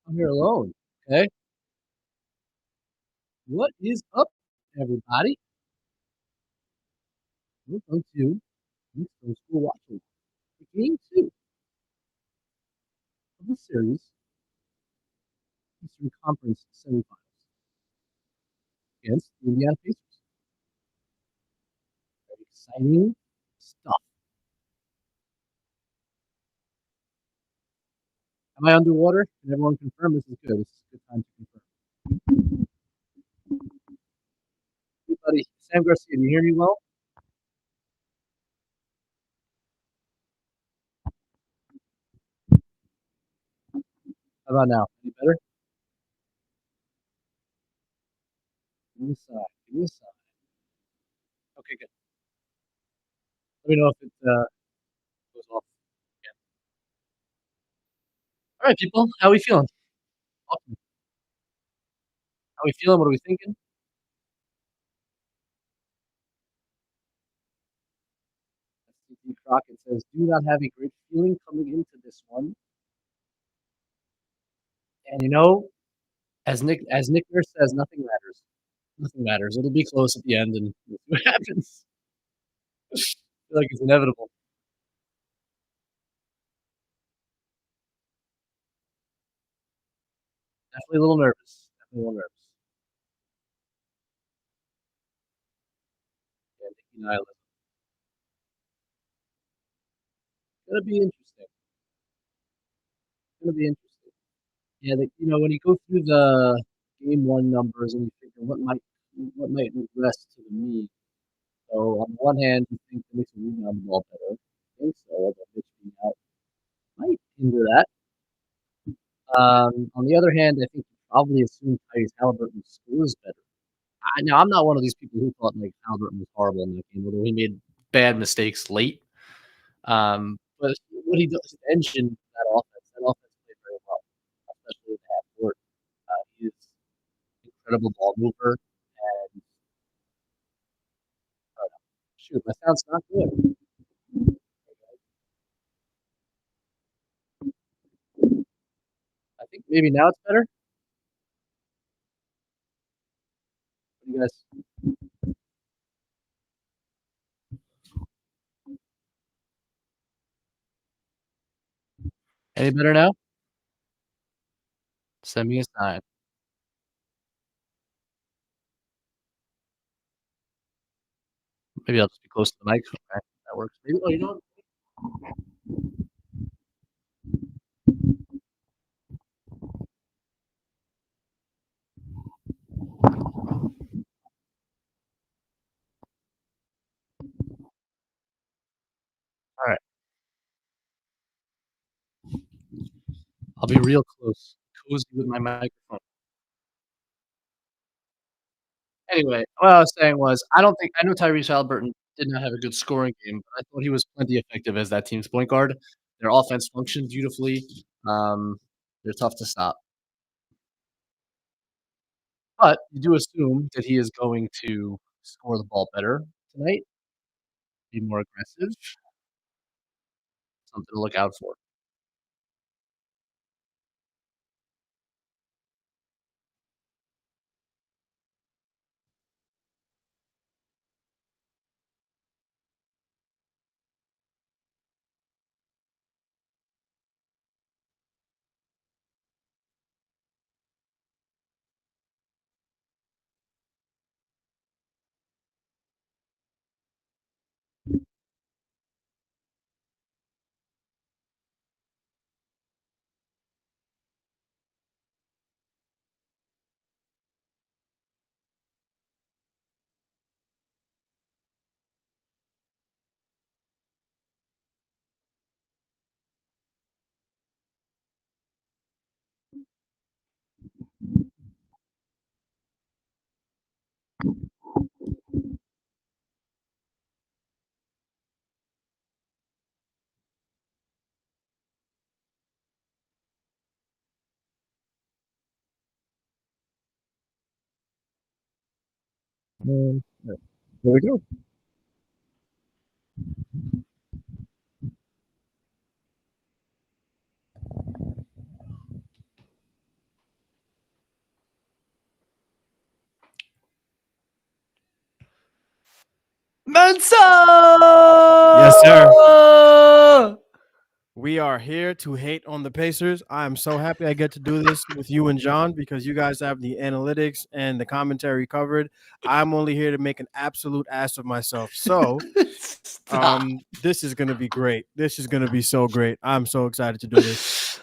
I'm here alone. Okay. What is up, everybody? Welcome to Knicks Film School Watching Game 2 of the series Eastern Conference semifinals against the Indiana Pacers. Very exciting stuff. Am I underwater? Can everyone confirm this is good? This is a good time to confirm. Hey, buddy, Sam Garcia, do you hear me well? How about now? Any better? Give me a sign. Give me a sign. Okay, good. Let me know if it goes off again. All right, people. How are we feeling? Awesome. How are we feeling? What are we thinking? CT Crockett says, do not have a great feeling coming into this one. And as Nick Nurse says, nothing matters. Nothing matters. It'll be close at the end, and we'll see what happens. I feel like it's inevitable. Definitely a little nervous. Definitely a little nervous. Yeah, Nikki Nihilism. It's gonna be interesting. It's gonna be interesting. Yeah, when you go through the game one numbers and you think what might regress to the mean. So on the one hand, you think the Knicks will rebound the ball better. I think so. Although Mitch being out might hinder that. On the other hand, I think you probably assume Tyrese Halliburton scores better. Now, I'm not one of these people who thought like Halliburton was horrible in that game, although he made bad mistakes late. But what he does, his engine, that offense played very well, especially in the half court. He is an incredible ball mover. And shoot, my sound's not good. I think maybe now it's better. What do you guys? Any better now? Send me a sign. Maybe I'll just be close to the mic. Okay, that works. Maybe. Oh, you know what? All right, I'll be real close, cozy with my microphone. Anyway, what I was saying was, I know Tyrese Halliburton did not have a good scoring game, but I thought he was plenty effective as that team's point guard. Their offense functioned beautifully. Um, they're tough to stop. But you do assume that he is going to score the ball better tonight, be more aggressive, something to look out for. Yeah. There we go. Mensa! Yes, sir. We are here to hate on the Pacers. I am so happy I get to do this with you and John because you guys have the analytics and the commentary covered. I'm only here to make an absolute ass of myself. So, Stop. this is going to be great. This is going to be so great. I'm so excited to do this.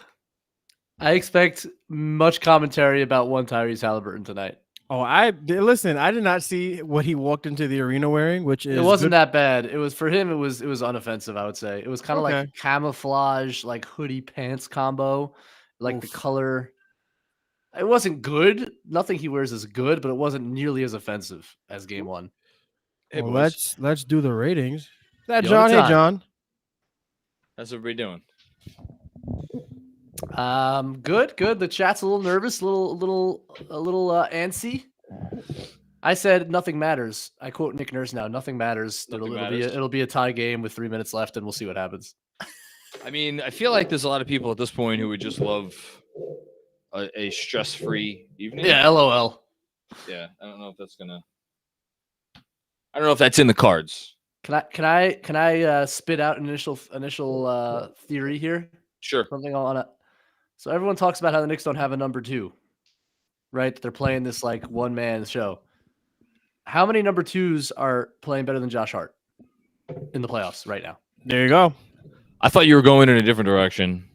I expect much commentary about one Tyrese Halliburton tonight. Oh, listen. I did not see what he walked into the arena wearing, which is it wasn't that bad. It was for him. It was unoffensive. I would say it was kind of like camouflage, like hoodie pants combo, like the color. It wasn't good. Nothing he wears is good, but it wasn't nearly as offensive as Game 1. Well, let's do the ratings. That Yo, John, hey John. How's everybody doing? Good. The chat's a little nervous, a little antsy. I said nothing matters. I quote Nick Nurse now. Nothing matters. It'll be a tie game with 3 minutes left, and we'll see what happens. I mean, I feel like there's a lot of people at this point who would just love a stress-free evening. Yeah, LOL. Yeah, I don't know if that's gonna. I don't know if that's in the cards. Can I spit out an initial theory here? Sure. Something on it. So everyone talks about how the Knicks don't have a number 2, right? They're playing this like one-man show. How many number 2s are playing better than Josh Hart in the playoffs right now? There you go. I thought you were going in a different direction.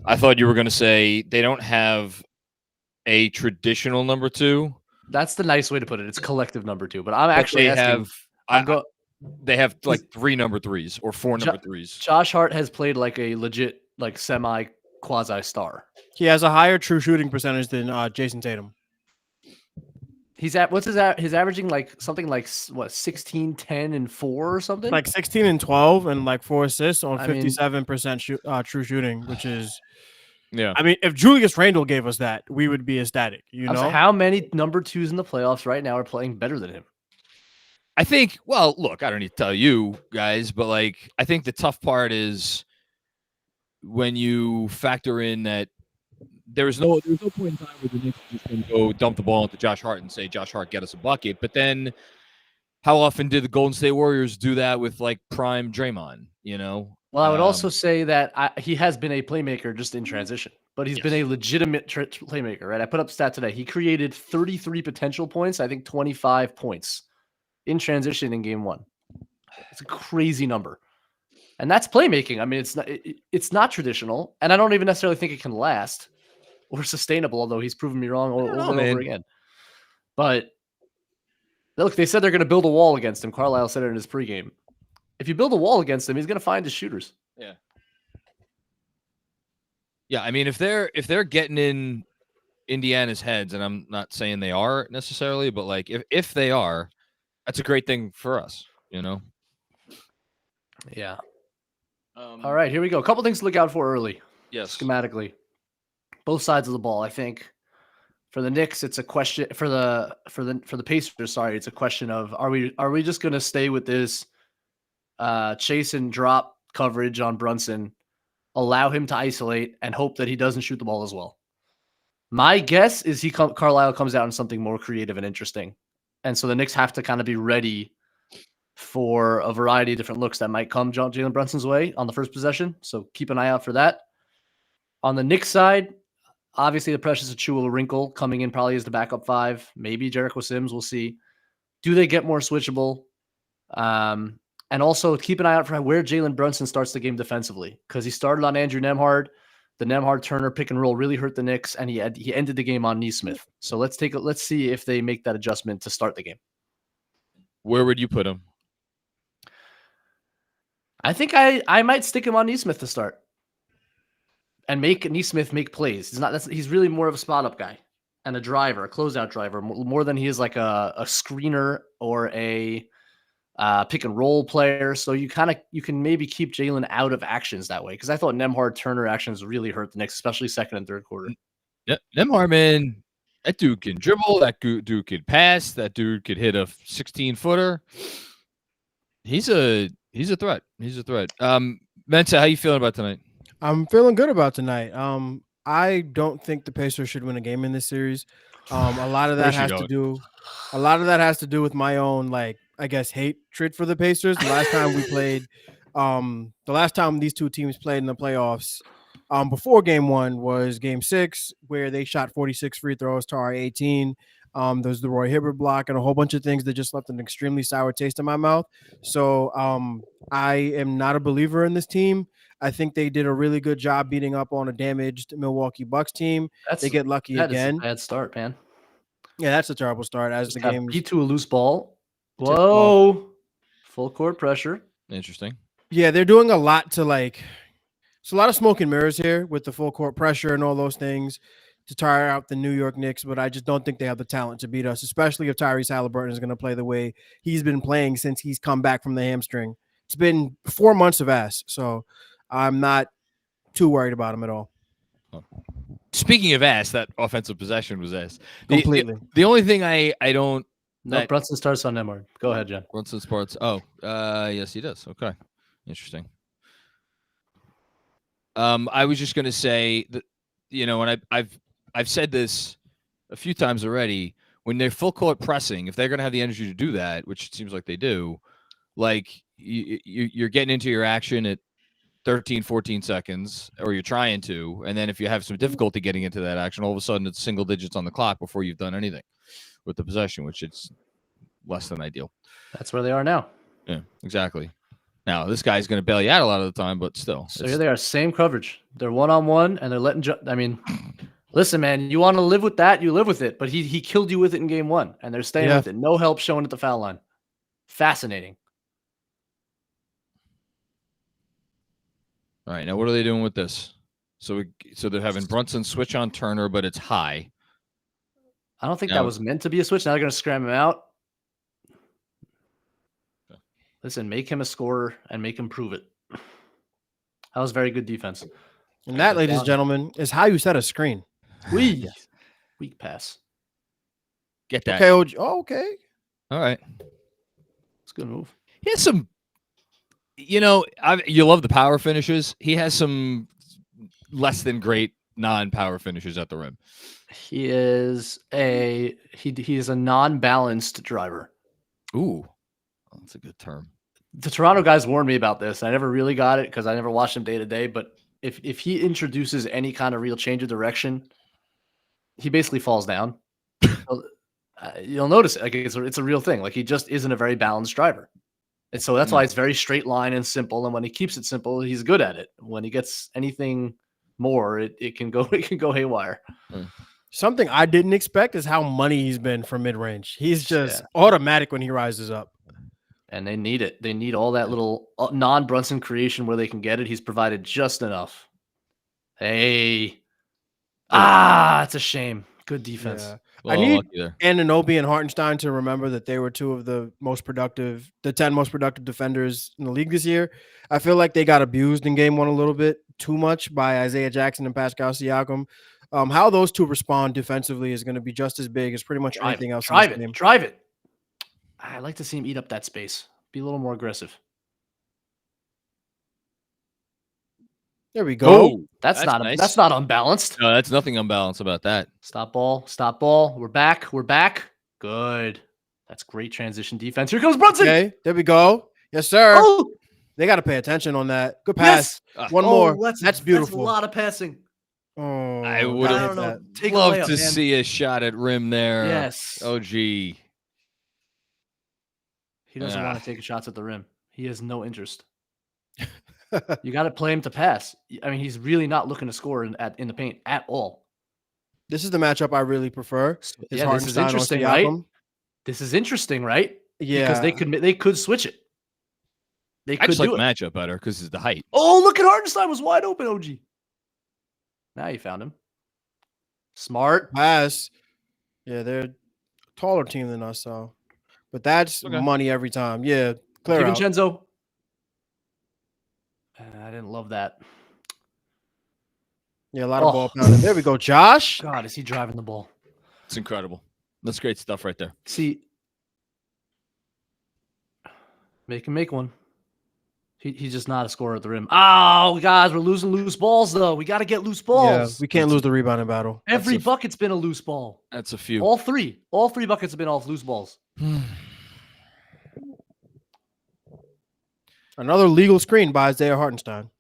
I thought you were going to say they don't have a traditional number 2. That's the nice way to put it. It's collective number 2, but I'm actually asking. They have like 3 number 3s or 4 number 3s. Josh Hart has played like a legit, like semi quasi star. He has a higher true shooting percentage than Jason Tatum. He's at what's his averaging like something like what 16, 10, and 4 or something? Like 16 and 12 and like 4 assists on 57% true shooting, which is yeah. I mean, if Julius Randle gave us that, we would be ecstatic. You know, how many number 2s in the playoffs right now are playing better than him? I think. Well, look, I don't need to tell you guys, but like, I think the tough part is when you factor in that there's no point in time where the Knicks just can go dump the ball into Josh Hart and say, Josh Hart, get us a bucket. But then how often did the Golden State Warriors do that with like prime Draymond, you know? Well, I would also say that he has been a playmaker just in transition, but he's been a legitimate playmaker, right? I put up a stat today. He created 33 potential points, I think 25 points in transition in Game 1. It's a crazy number. And that's playmaking. I mean, it's not traditional, and I don't even necessarily think it can last or sustainable, although he's proven me wrong over and over again. But look, they said they're going to build a wall against him. Carlisle said it in his pregame. If you build a wall against him, he's going to find his shooters. Yeah. Yeah, I mean, if they're getting in Indiana's heads, and I'm not saying they are necessarily, but like if they are, that's a great thing for us, you know? Yeah. All right, here we go. A couple things to look out for early. Yes. Schematically. Both sides of the ball, I think. For the Knicks, it's a question for the Pacers, sorry, it's a question of are we just going to stay with this chase and drop coverage on Brunson, allow him to isolate and hope that he doesn't shoot the ball as well? My guess is Carlisle comes out in something more creative and interesting. And so the Knicks have to kind of be ready for a variety of different looks that might come Jalen Brunson's way on the first possession. So keep an eye out for that. On the Knicks side, obviously the Precious Achiuwa wrinkle coming in probably as the backup 5. Maybe Jericho Sims, we'll see. Do they get more switchable? And also keep an eye out for where Jalen Brunson starts the game defensively, because he started on Andrew Nembhard. The Nembhard-Turner pick and roll really hurt the Knicks, and he ended the game on Nesmith. So let's see if they make that adjustment to start the game. Where would you put him? I think I might stick him on Nesmith to start and make Nesmith make plays. He's really more of a spot up guy and a driver, a closeout driver, more than he is like a screener or a pick and roll player. So you can maybe keep Jalen out of actions that way, because I thought Nembhard-Turner actions really hurt the Knicks, especially second and third quarter. Yeah, Nembhard, man, that dude can dribble. That dude could pass. That dude could hit a 16-footer. He's a threat. He's a threat. Mensa, how you feeling about tonight? I'm feeling good about tonight. I don't think the Pacers should win a game in this series. A lot of that has to do with my own like I guess, hatred for the Pacers. The last time we played, the last time these two teams played in the playoffs, before game 1 was game 6, where they shot 46 free throws to our 18. There's the Roy Hibbert block and a whole bunch of things that just left an extremely sour taste in my mouth. So I am not a believer in this team. I think they did a really good job beating up on a damaged Milwaukee Bucks team. They get lucky again. That is a bad start, man. Yeah, that's a terrible start. As Just the got game beat to a loose ball. Whoa. Full court pressure. Interesting. Yeah, they're doing a lot to like. It's a lot of smoke and mirrors here with the full court pressure and all those things to tire out the New York Knicks, but I just don't think they have the talent to beat us, especially if Tyrese Halliburton is going to play the way he's been playing since he's come back from the hamstring. It's been 4 months of ass, so I'm not too worried about him at all. Speaking of ass, that offensive possession was ass. Completely. The only thing I don't. No, Brunson starts on Nemard. Go ahead, Jen. Brunson starts. Oh, yes, he does. Okay, interesting. I was just going to say that, and I've said this a few times already. When they're full court pressing, if they're going to have the energy to do that, which it seems like they do, like you're getting into your action at 13, 14 seconds, or you're trying to, and then if you have some difficulty getting into that action, all of a sudden it's single digits on the clock before you've done anything with the possession, which is less than ideal. That's where they are now. Yeah, exactly. Now, this guy's going to bail you out a lot of the time, but still. So here they are, same coverage. They're one-on-one, and they're letting listen, man, you want to live with that, you live with it, but he killed you with it in game 1, and they're staying with it. No help showing at the foul line. Fascinating. All right, now what are they doing with this? So they're having Brunson switch on Turner, but it's high. I don't think that was meant to be a switch. Now they're going to scram him out. Okay. Listen, make him a scorer and make him prove it. That was very good defense. And that, ladies and gentlemen, is how you set a screen. Weak pass. Get that. Okay, OG. Oh, okay. All right. It's a good move. He has some, you love the power finishes. He has some less than great non-power finishes at the rim. He is a non-balanced driver. Ooh, that's a good term. The Toronto guys warned me about this. I never really got it because I never watched him day to day. But if he introduces any kind of real change of direction, he basically falls down. You'll notice it. Like it's a real thing. Like he just isn't a very balanced driver. And so that's why it's very straight line and simple. And when he keeps it simple, he's good at it. When he gets anything more, it can go haywire. Something I didn't expect is how money he's been from mid-range. He's just automatic when he rises up. And they need it. They need all that little non-Brunson creation where they can get it. He's provided just enough. Hey. It's a shame. Good defense. Yeah. I need Anunoby and Hartenstein to remember that they were two of the 10 most productive defenders in the league this year. I feel like they got abused in game 1 a little bit too much by Isaiah Jackson and Pascal Siakam. How those two respond defensively is going to be just as big as pretty much anything else. Drive it. I'd like to see him eat up that space. Be a little more aggressive. There we go. Oh, that's not nice. That's not unbalanced. No, that's nothing unbalanced about that. Stop ball. We're back. Good. That's great transition defense. Here comes Brunson. Okay, there we go. Yes, sir. Oh! They got to pay attention on that. Good pass. Yes. One more. That's beautiful. That's a lot of passing. Oh, I would have loved to see a shot at rim there. Yes. Oh, gee. He doesn't want to take shots at the rim. He has no interest. You got to play him to pass. I mean, he's really not looking to score in the paint at all. This is the matchup I really prefer. This is interesting, right? This is interesting, right? Yeah, because they could switch it. They could I just like the matchup better because it's the height. Oh, look at Hartenstein was wide open. OG. Now you found him. Smart pass. Yeah, they're a taller team than us, so. But that's money every time. Yeah, clear out. DiVincenzo. I didn't love that. Yeah, a lot of ball pounding. There we go, Josh. God, is he driving the ball? It's incredible. That's great stuff right there. See, make him make one. He's just not a scorer at the rim. Oh, guys, we're losing loose balls, though. We got to get loose balls. Yeah, we can't lose the rebounding battle. Every bucket's been a loose ball. That's a few. All three buckets have been off loose balls. Another legal screen by Isaiah Hartenstein.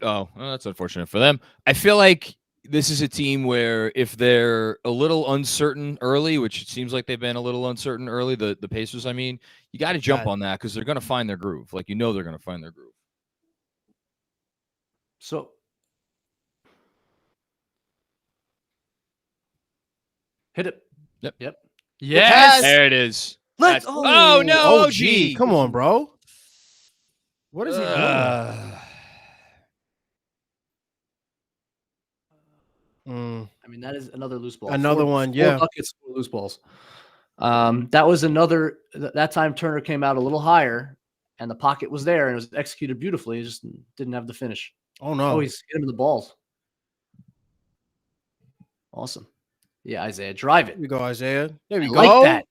Well, that's unfortunate for them. I feel like this is a team where if they're a little uncertain early, which it seems like they've been a little uncertain early, the Pacers, I mean, you got to jump on that because they're going to find their groove. Like, they're going to find their groove. So, hit it. Yep. Yes. There it is. Let's. Oh no, OG. Come on, bro. What is he doing? I mean, that is another loose ball. Another one, yeah. 4 buckets, 4 loose balls. That was another. That time Turner came out a little higher, and the pocket was there, and it was executed beautifully. It just didn't have the finish. Oh no! Oh, he's hit him in the balls. Awesome. Yeah, Isaiah, drive it. There we go, Isaiah. There we go. Like that.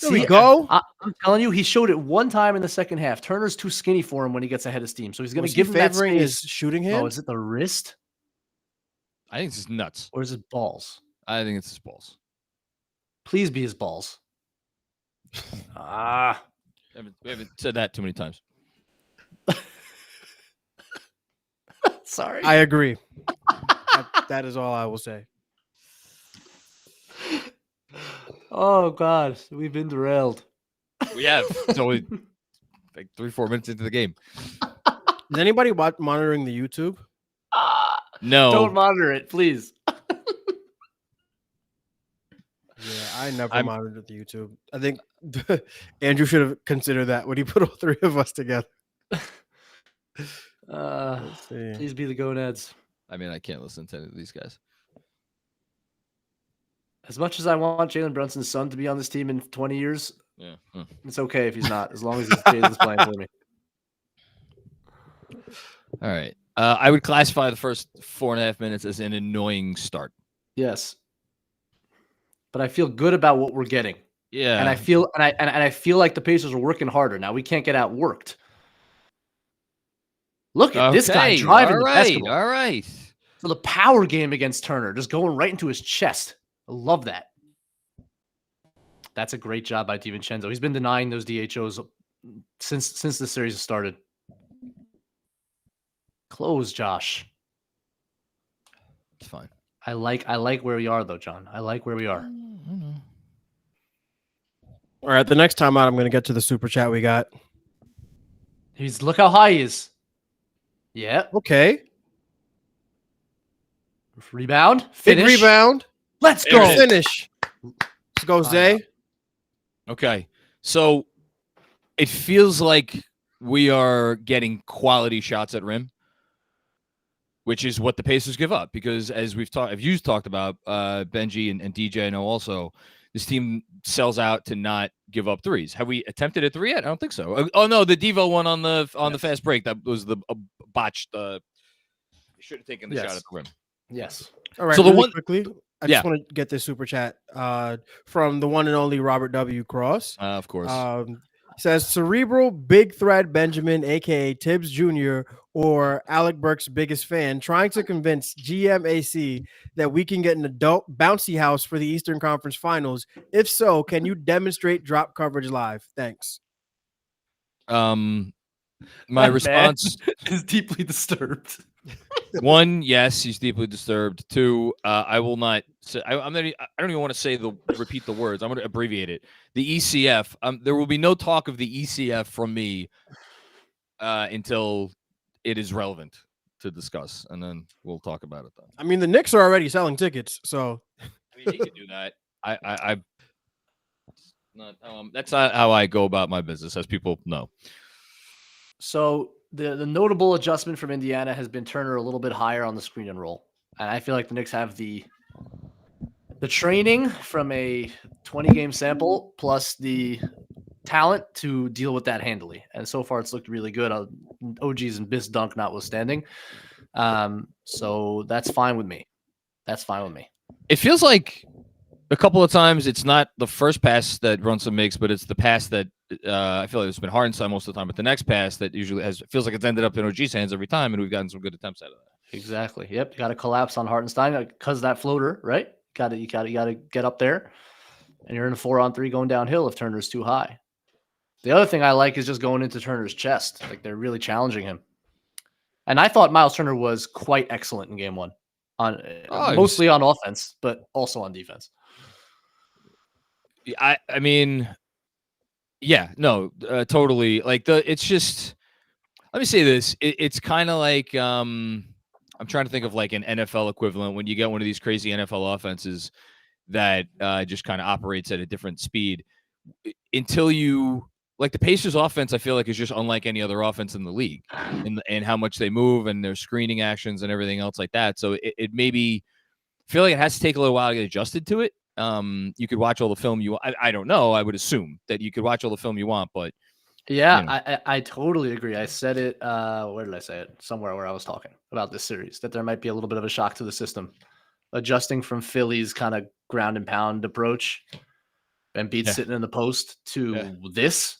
There we go. I'm telling you, he showed it one time in the second half. Turner's too skinny for him when he gets ahead of steam, so he's going to give him that favoring space. his shooting hand. Oh, is it the wrist? I think it's his nuts. Or is it balls? I think it's his balls. Please be his balls. We haven't said that too many times. Sorry. I agree. That is all I will say. Oh, God. We've been derailed. We have. It's only like 3-4 minutes into the game. Is anybody monitoring the YouTube? No. Don't monitor it, please. Yeah, I never monitored the YouTube. I think Andrew should have considered that when he put all 3 of us together. Please be the gonads. I mean, I can't listen to any of these guys. As much as I want Jalen Brunson's son to be on this team in 20 years, it's okay if he's not, as long as Jalen's playing for me. All right. I would classify the first 4.5 minutes as an annoying start. Yes. But I feel good about what we're getting. Yeah. And I feel like the Pacers are working harder. Now we can't get outworked. Look at this guy driving the basketball. All right. So the power game against Turner, just going right into his chest. I love that. That's a great job by DiVincenzo. He's been denying those DHOs since the series has started. Close, Josh. It's fine. I like where we are, though, John. I like where we are. All right, the next time out, I'm going to get to the super chat we got. Look how high he is. Yeah. Okay. Rebound. Finish. Big rebound. Let's go. Finish. Let's go, Zay. Okay. So it feels like we are getting quality shots at rim, which is what the Pacers give up. Because as you've talked about, Benjy and DJ, I know also, this team sells out to not give up threes. Have we attempted a 3 yet? I don't think so. Oh no, the Devo one on the fast break, that was the botched. Should have taken the shot at the rim. Yes. All right. So quickly, I just want to get this super chat from the one and only Robert W. Cross. Of course. Says cerebral big thread Benjamin, aka Tibbs Jr. or Alec Burks' biggest fan, trying to convince GMAC that we can get an adult bouncy house for the Eastern Conference Finals. If so, can you demonstrate drop coverage live? Thanks. My response is deeply disturbed. 1, yes, he's deeply disturbed. 2, I will not say. I don't even want to repeat the words. I'm going to abbreviate it. The ECF. There will be no talk of the ECF from me until it is relevant to discuss, and then we'll talk about it then. I mean, the Knicks are already selling tickets, so I mean, he could do that. That's not how I go about my business, as people know. So the notable adjustment from Indiana has been Turner a little bit higher on the screen and roll. And I feel like the Knicks have the training from a 20-game sample plus the talent to deal with that handily. And so far it's looked really good. OGs and Bis Dunk notwithstanding. So that's fine with me. It feels like a couple of times it's not the first pass that Brunson makes, but it's the pass that I feel like it's been Hartenstein most of the time. But the next pass that usually feels like it's ended up in OG's hands every time, and we've gotten some good attempts out of that. Exactly. Yep. You got to collapse on Hartenstein because that floater, right? You got to get up there, and you're in a 4-on-3 going downhill if Turner's too high. The other thing I like is just going into Turner's chest. Like they're really challenging him. And I thought Miles Turner was quite excellent in game one, mostly on offense, but also on defense. I mean, yeah, no, totally. Like it's just. Let me say this: it's kind of like I'm trying to think of like an NFL equivalent when you get one of these crazy NFL offenses that just kind of operates at a different speed. Until you like the Pacers offense, I feel like is just unlike any other offense in the league, and how much they move and their screening actions and everything else like that. So it maybe feel like it has to take a little while to get adjusted to it. You could watch all the film you. I don't know. I would assume that you could watch all the film you want, but yeah, you know. I totally agree. I said it. Where did I say it? Somewhere where I was talking about this series, that there might be a little bit of a shock to the system, adjusting from Philly's kind of ground and pound approach. Embiid sitting in the post to this.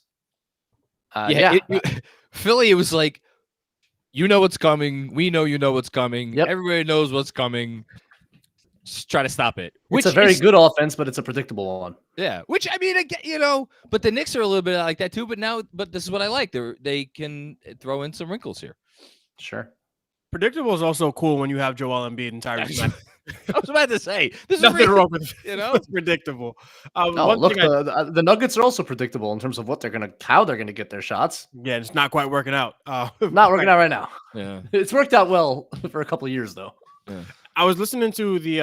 Philly, it was like, you know what's coming. We know you know what's coming. Yep. Everybody knows what's coming. Just try to stop it. It's a very good offense, but it's a predictable one. Yeah, which I mean, but the Knicks are a little bit like that too. But this is what I like. They can throw in some wrinkles here. Sure. Predictable is also cool when you have Joel Embiid and Tyrese Maxey. I was about to say, there's nothing wrong with it. It's predictable. Look, the Nuggets are also predictable in terms of how they're gonna get their shots. Yeah, it's not quite working out. Not working out right now. Yeah, it's worked out well for a couple of years though. Yeah. I was listening to the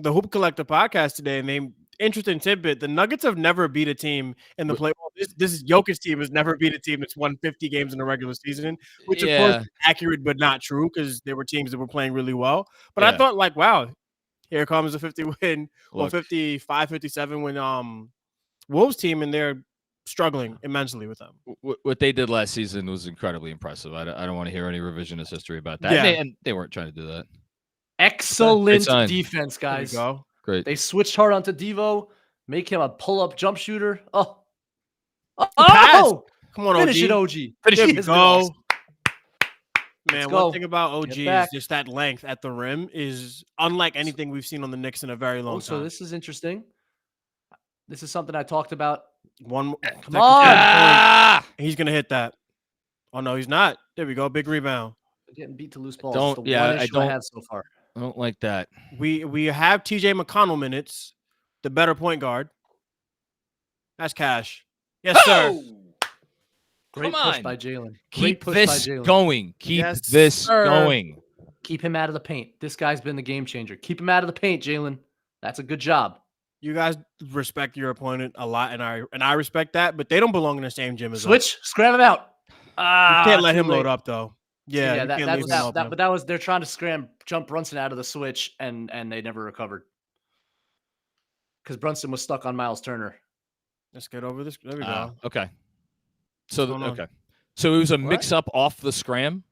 Hoop Collector podcast today, and interesting tidbit: the Nuggets have never beat a team in the playoffs. This Jokic team has never beat a team that's won 50 games in the regular season, which of course is accurate but not true because there were teams that were playing really well. But I thought, like, wow, here comes a 50 win or 55, 57 when Wolves team, and they're struggling immensely with them. What they did last season was incredibly impressive. I don't want to hear any revisionist history about that. Yeah. And they weren't trying to do that. Excellent defense, guys. There you go. Great. They switched hard onto Devo, make him a pull-up jump shooter. Oh! Come on, finish OG. it, OG. Finish it. Go. Awesome. Man, one thing about OG is just that length at the rim is unlike anything we've seen on the Knicks in a very long time. So this is interesting. This is something I talked about. Come on. He's going to hit that. Oh, no, he's not. There we go. Big rebound. Getting beat to loose balls. I don't have so far. I don't like that. We have TJ McConnell minutes, the better point guard. That's cash. Yes, sir. Great push by Jalen. Keep this going. Keep this going. Keep him out of the paint. This guy's been the game changer. Keep him out of the paint, Jalen. That's a good job. You guys respect your opponent a lot, and I respect that, but they don't belong in the same gym as us. Scram him out. You can't let him load up, though. Yeah, that was they're trying to jump Brunson out of the switch, and they never recovered because Brunson was stuck on Miles Turner. Let's get over this. There we go. Okay. So it was a mix-up off the scram.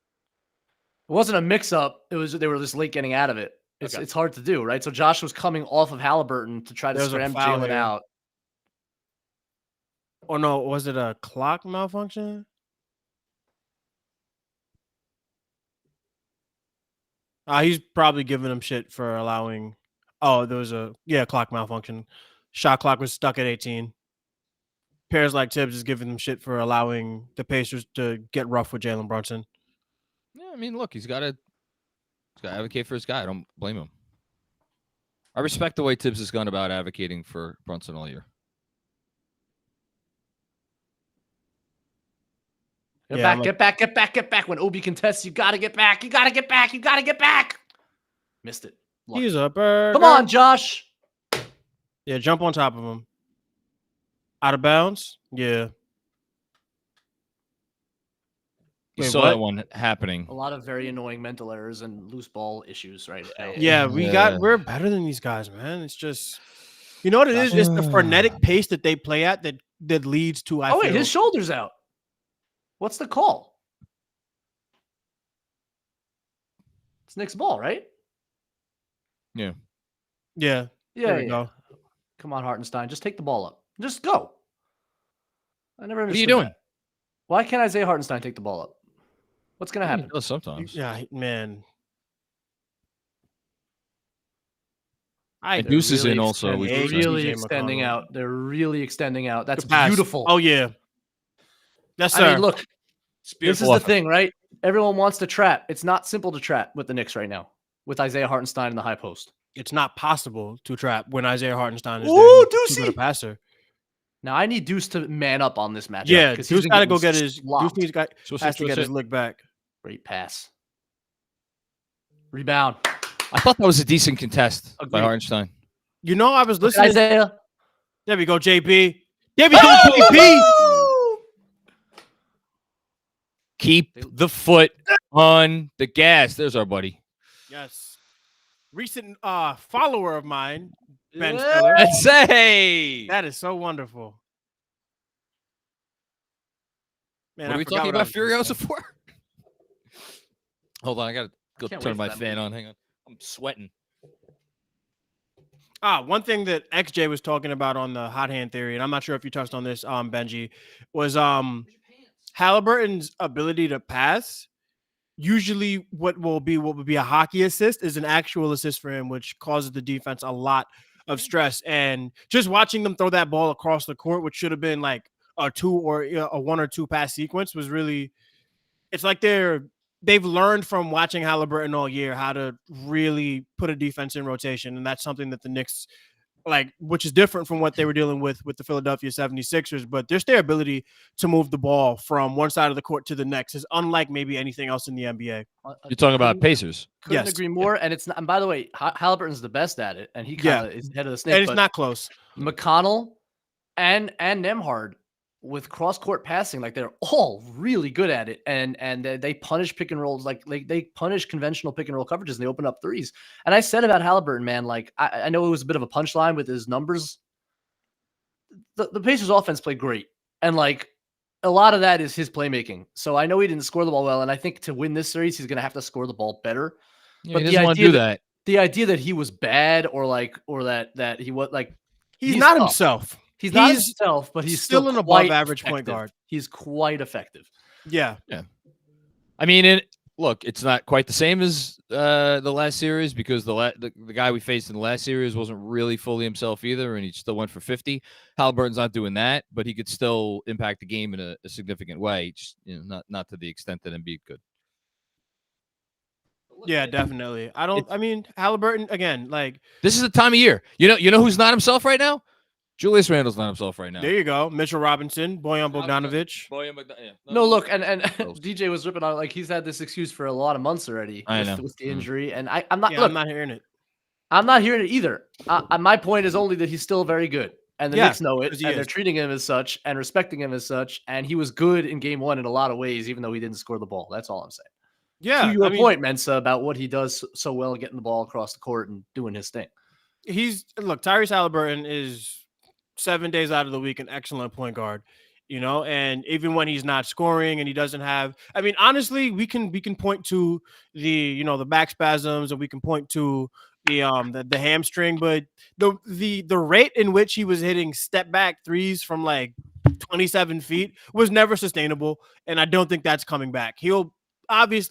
It wasn't a mix-up. It was they were just late getting out of it. It's hard to do, right? So Josh was coming off of Halliburton to try to scram Jalen out. Oh no, was it a clock malfunction? He's probably giving him shit for allowing. Oh, there was a clock malfunction. Shot clock was stuck at 18. Pairs like Tibbs is giving them shit for allowing the Pacers to get rough with Jalen Brunson. Yeah, I mean, look, he's got to advocate for his guy. I don't blame him. I respect the way Tibbs has gone about advocating for Brunson all year. Get back. When Obi contests, you got to get back. You got to get back. Missed it. Lucky. He's a burger. Come on, Josh. Yeah, jump on top of him. Out of bounds? Yeah. You saw that one happening. A lot of very annoying mental errors and loose ball issues right now. Yeah, we're better than these guys, man. It's just, you know what it is? It's the frenetic pace that they play at that leads to, wait, his shoulder's out. What's the call? It's Nick's ball, right? Yeah. There we go. Come on, Hartenstein. Just take the ball up. Just go. I never understood. What are you doing? That. Why can't Isaiah Hartenstein take the ball up? What's going to happen? Sometimes. Yeah, man. And Deuce is in also. They're really extending out. They're really extending out. That's beautiful. Oh, yeah. Yes, sir. I mean, look, this is the thing, right? Everyone wants to trap. It's not simple to trap with the Knicks right now, with Isaiah Hartenstein in the high post. It's not possible to trap when Isaiah Hartenstein is Deucey. too good a passer. Now I need Deuce to man up on this matchup. Yeah, Deuce got to go get his. Deuce has to get his look back. Great pass. Rebound. I thought that was a decent contest by Hartenstein. You know, I was listening. Isaiah. There we go, JB. There we go, JB. Keep the foot on the gas. There's our buddy. Yes. Recent follower of mine, Ben. Let's say that is so wonderful. Man, what are we talking about Furiosa for? Hold on, I gotta go turn my fan on. Hang on, I'm sweating. One thing that XJ was talking about on the hot hand theory, and I'm not sure if you touched on this, Benjy, was Halliburton's ability to pass. Usually what would be a hockey assist is an actual assist for him, which causes the defense a lot of stress. And just watching them throw that ball across the court, which should have been like a 2 or a 1 or 2 pass sequence, was really, it's like they've learned from watching Halliburton all year how to really put a defense in rotation. And that's something that the Knicks, which is different from what they were dealing with the Philadelphia 76ers, but just their ability to move the ball from one side of the court to the next is unlike maybe anything else in the NBA. You're talking about Pacers. Couldn't agree more. And it's not, and by the way, Halliburton's the best at it, and he kind of is head of the snake. And it's not close. McConnell and Nembhard with cross-court passing, they're all really good at it, and they punish pick and rolls, they punish conventional pick and roll coverages, and they open up threes. And I said about Halliburton, man, I know it was a bit of a punchline with his numbers. The Pacers offense played great, and a lot of that is his playmaking. So I know he didn't score the ball well, and I think to win this series, he's going to have to score the ball better. Yeah, but he doesn't want to do that. The idea that he was bad or that he was he's not himself. He's not himself, but he's still an above-average point guard. He's quite effective. Yeah. I mean, look, it's not quite the same as the last series because the guy we faced in the last series wasn't really fully himself either, and he still went for 50. Halliburton's not doing that, but he could still impact the game in a significant way. Just not to the extent that Embiid could. Yeah, definitely. I mean, Halliburton again. This is the time of year. You know who's not himself right now? Julius Randle's not himself right now. There you go. Mitchell Robinson, Bojan Bogdanovic. No, look, and DJ was ripping on he's had this excuse for a lot of months already with the injury, and I'm not. I'm not hearing it. I'm not hearing it either. My point is only that he's still very good, and the Knicks know it, and they're treating him as such and respecting him as such. And he was good in Game 1 in a lot of ways, even though he didn't score the ball. That's all I'm saying. Yeah, to your point, Mensa, about what he does so well, getting the ball across the court and doing his thing. Tyrese Halliburton is 7 days out of the week an excellent point guard, and even when he's not scoring and he doesn't have, honestly, we can point to the back spasms, and we can point to the hamstring, but the rate in which he was hitting step back threes from 27 feet was never sustainable, and I don't think that's coming back. It's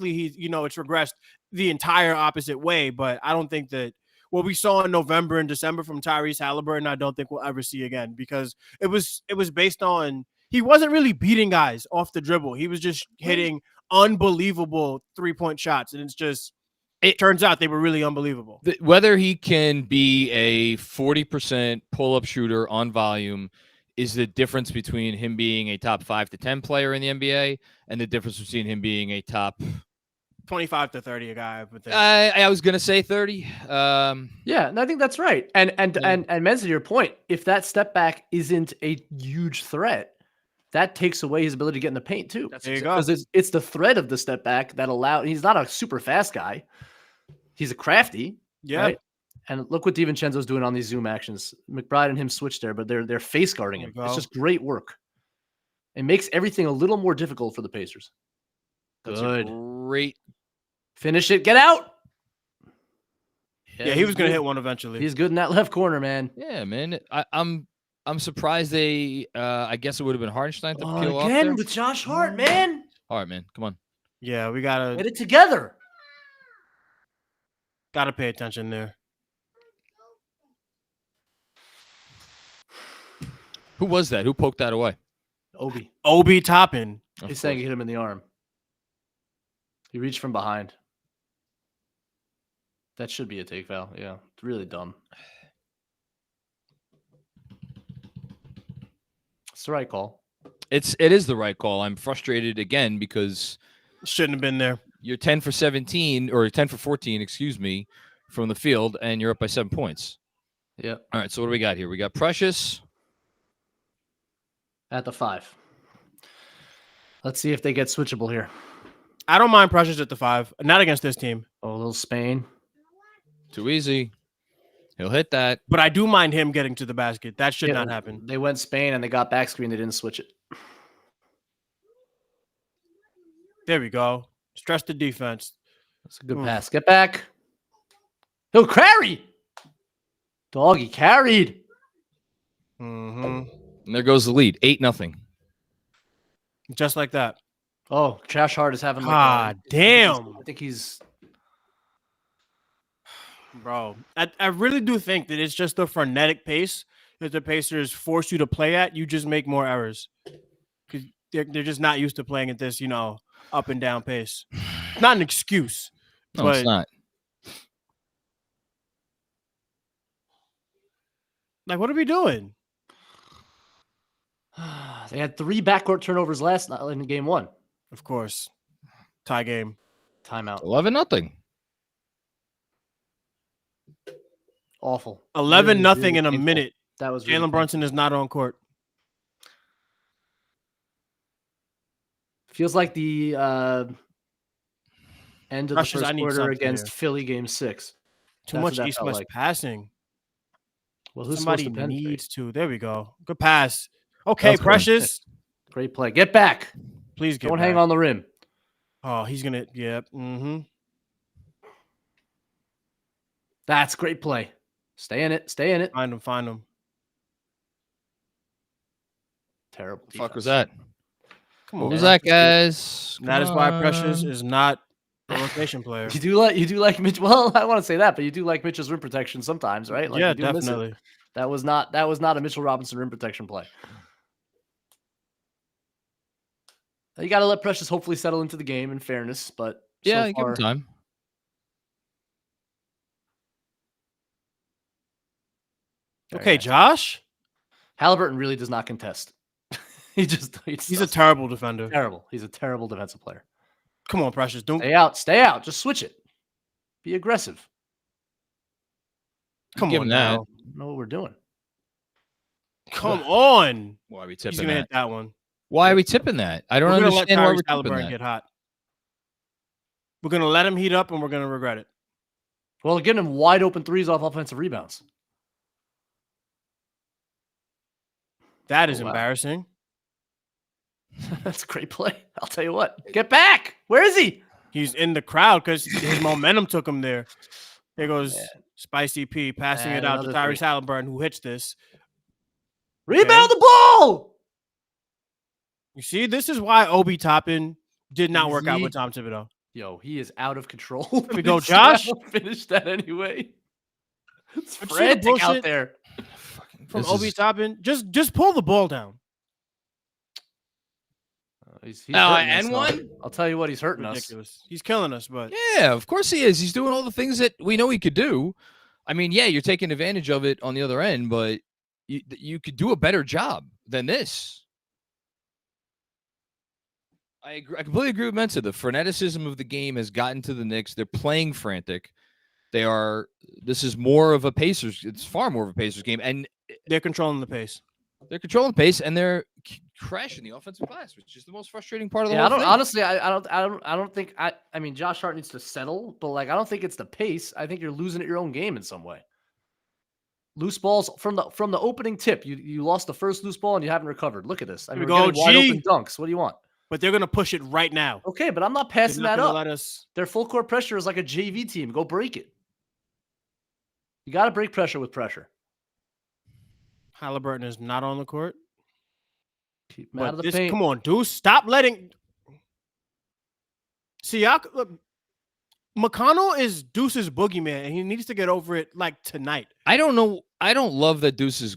regressed the entire opposite way, but I don't think that what we saw in November and December from Tyrese Halliburton, I don't think we'll ever see again, because it was based on, he wasn't really beating guys off the dribble. He was just hitting unbelievable 3-point shots. And it turns out they were really unbelievable. Whether he can be a 40% pull-up shooter on volume is the difference between him being a top 5 to 10 player in the NBA and the difference between him being a top 25 to 30 a guy. I was gonna say 30. Yeah, and I think that's right. And Mensa, to your point, if that step back isn't a huge threat, that takes away his ability to get in the paint too. There you go. Because it's the threat of the step back that he's not a super fast guy. He's a crafty. Yeah. Right? And look what DiVincenzo's doing on these zoom actions. McBride and him switch there, but they're face guarding him. It's just great work. It makes everything a little more difficult for the Pacers. Good. Great. Finish it. Get out. Yeah, he was going to hit one eventually. He's good in that left corner, man. Yeah, man. I'm surprised they. I guess it would have been Hartenstein to peel off again with Josh Hart, man. Hart, man, come on. Yeah, we gotta get it together. Gotta pay attention there. Who was that? Who poked that away? Obi Toppin. He's saying he hit him in the arm. He reached from behind. That should be a take foul. Yeah, it's really dumb. It's the right call. It is the right call. I'm frustrated again because shouldn't have been there. You're 10 for 17 or 10 for 14, excuse me, from the field, and you're up by 7 points. Yeah. All right. So what do we got here? We got Precious at the 5. Let's see if they get switchable here. I don't mind Precious at the 5. Not against this team. Oh, a little Spain. Too easy. He'll hit that. But I do mind him getting to the basket. That should not happen. They went Spain and they got back screen. They didn't switch it. There we go. Stress the defense. That's a good pass. Get back. He'll carry. Doggy carried. Mm-hmm. And there goes the lead. 8-0. Just like that. Oh, Trash Hard is having damn. I think he's bro. I really do think that it's just the frenetic pace that the Pacers force you to play at. You just make more errors. Because they're just not used to playing at this, up and down pace. Not an excuse. No, it's not. Like, what are we doing? They had 3 backcourt turnovers last night in game 1. Of course. Tie game. Timeout. 11-0. Awful. 11-0 in a minute. That was Jalen Brunson is not on court. Feels like the end of the first quarter against Philly game 6. Too much east-west passing. Well, who's somebody needs to. There we go. Good pass. Okay, Precious. Great play. Get back. Please get back. Don't hang on the rim. Oh, he's going to. Yep. Mm-hmm. That's great play. Stay in it. Stay in it. Find him. Terrible. What the fuck was that? Come on. What was that, guys? That is why Precious is not a rotation player. You do like Mitch. Well, I want to say that, but you do like Mitchell's rim protection sometimes, right? Like, yeah, definitely. That was not a Mitchell Robinson rim protection play. You got to let Precious hopefully settle into the game in fairness, but yeah, so give him time. Okay, Josh. Halliburton really does not contest. He's a terrible defender. Terrible. He's a terrible defensive player. Come on, Precious. Don't stay out. Just switch it. Be aggressive. Come on now. Know what we're doing. Come on. Why are we tipping He's gonna hit that one. Why are we tipping that? I don't understand why we're tipping that. Get hot. We're gonna let him heat up, and we're gonna regret it. Well, getting him wide open threes off offensive rebounds. That is embarrassing. That's a great play. I'll tell you what. Get back. Where is he? He's in the crowd because his momentum took him there. There goes Spicy P passing it out to Tyrese Halliburton, who hits this. Rebound the ball. You see, this is why Obi Toppin did not work out with Tom Thibodeau. Yo, he is out of control. There we go, Josh. Finish that anyway. It's frantic out there. From Obi Toppin, just pull the ball down. He's and one. I'll tell you what, he's hurting us. He's killing us, but yeah, of course he is. He's doing all the things that we know he could do. I mean, yeah, you're taking advantage of it on the other end, but you could do a better job than this. I completely agree with Mensa. The freneticism of the game has gotten to the Knicks. They're playing frantic. This is more of a Pacers. It's far more of a Pacers game, and they're controlling the pace. They're controlling the pace, and they're crashing the offensive glass, which is the most frustrating part of the whole thing. Honestly, I don't think I mean Josh Hart needs to settle, but I don't think it's the pace. I think you're losing at your own game in some way. Loose balls from the opening tip. You lost the first loose ball and you haven't recovered. Look at this. I mean, we're getting wide open dunks. What do you want? But they're gonna push it right now. Okay, but I'm not passing that up. Their full court pressure is like a JV team. Go break it. You got to break pressure with pressure. Halliburton is not on the court. Keep him out of the paint. Come on, Deuce. Stop letting. See, McConnell is Deuce's boogeyman, and he needs to get over it tonight. I don't know. I don't love that Deuce is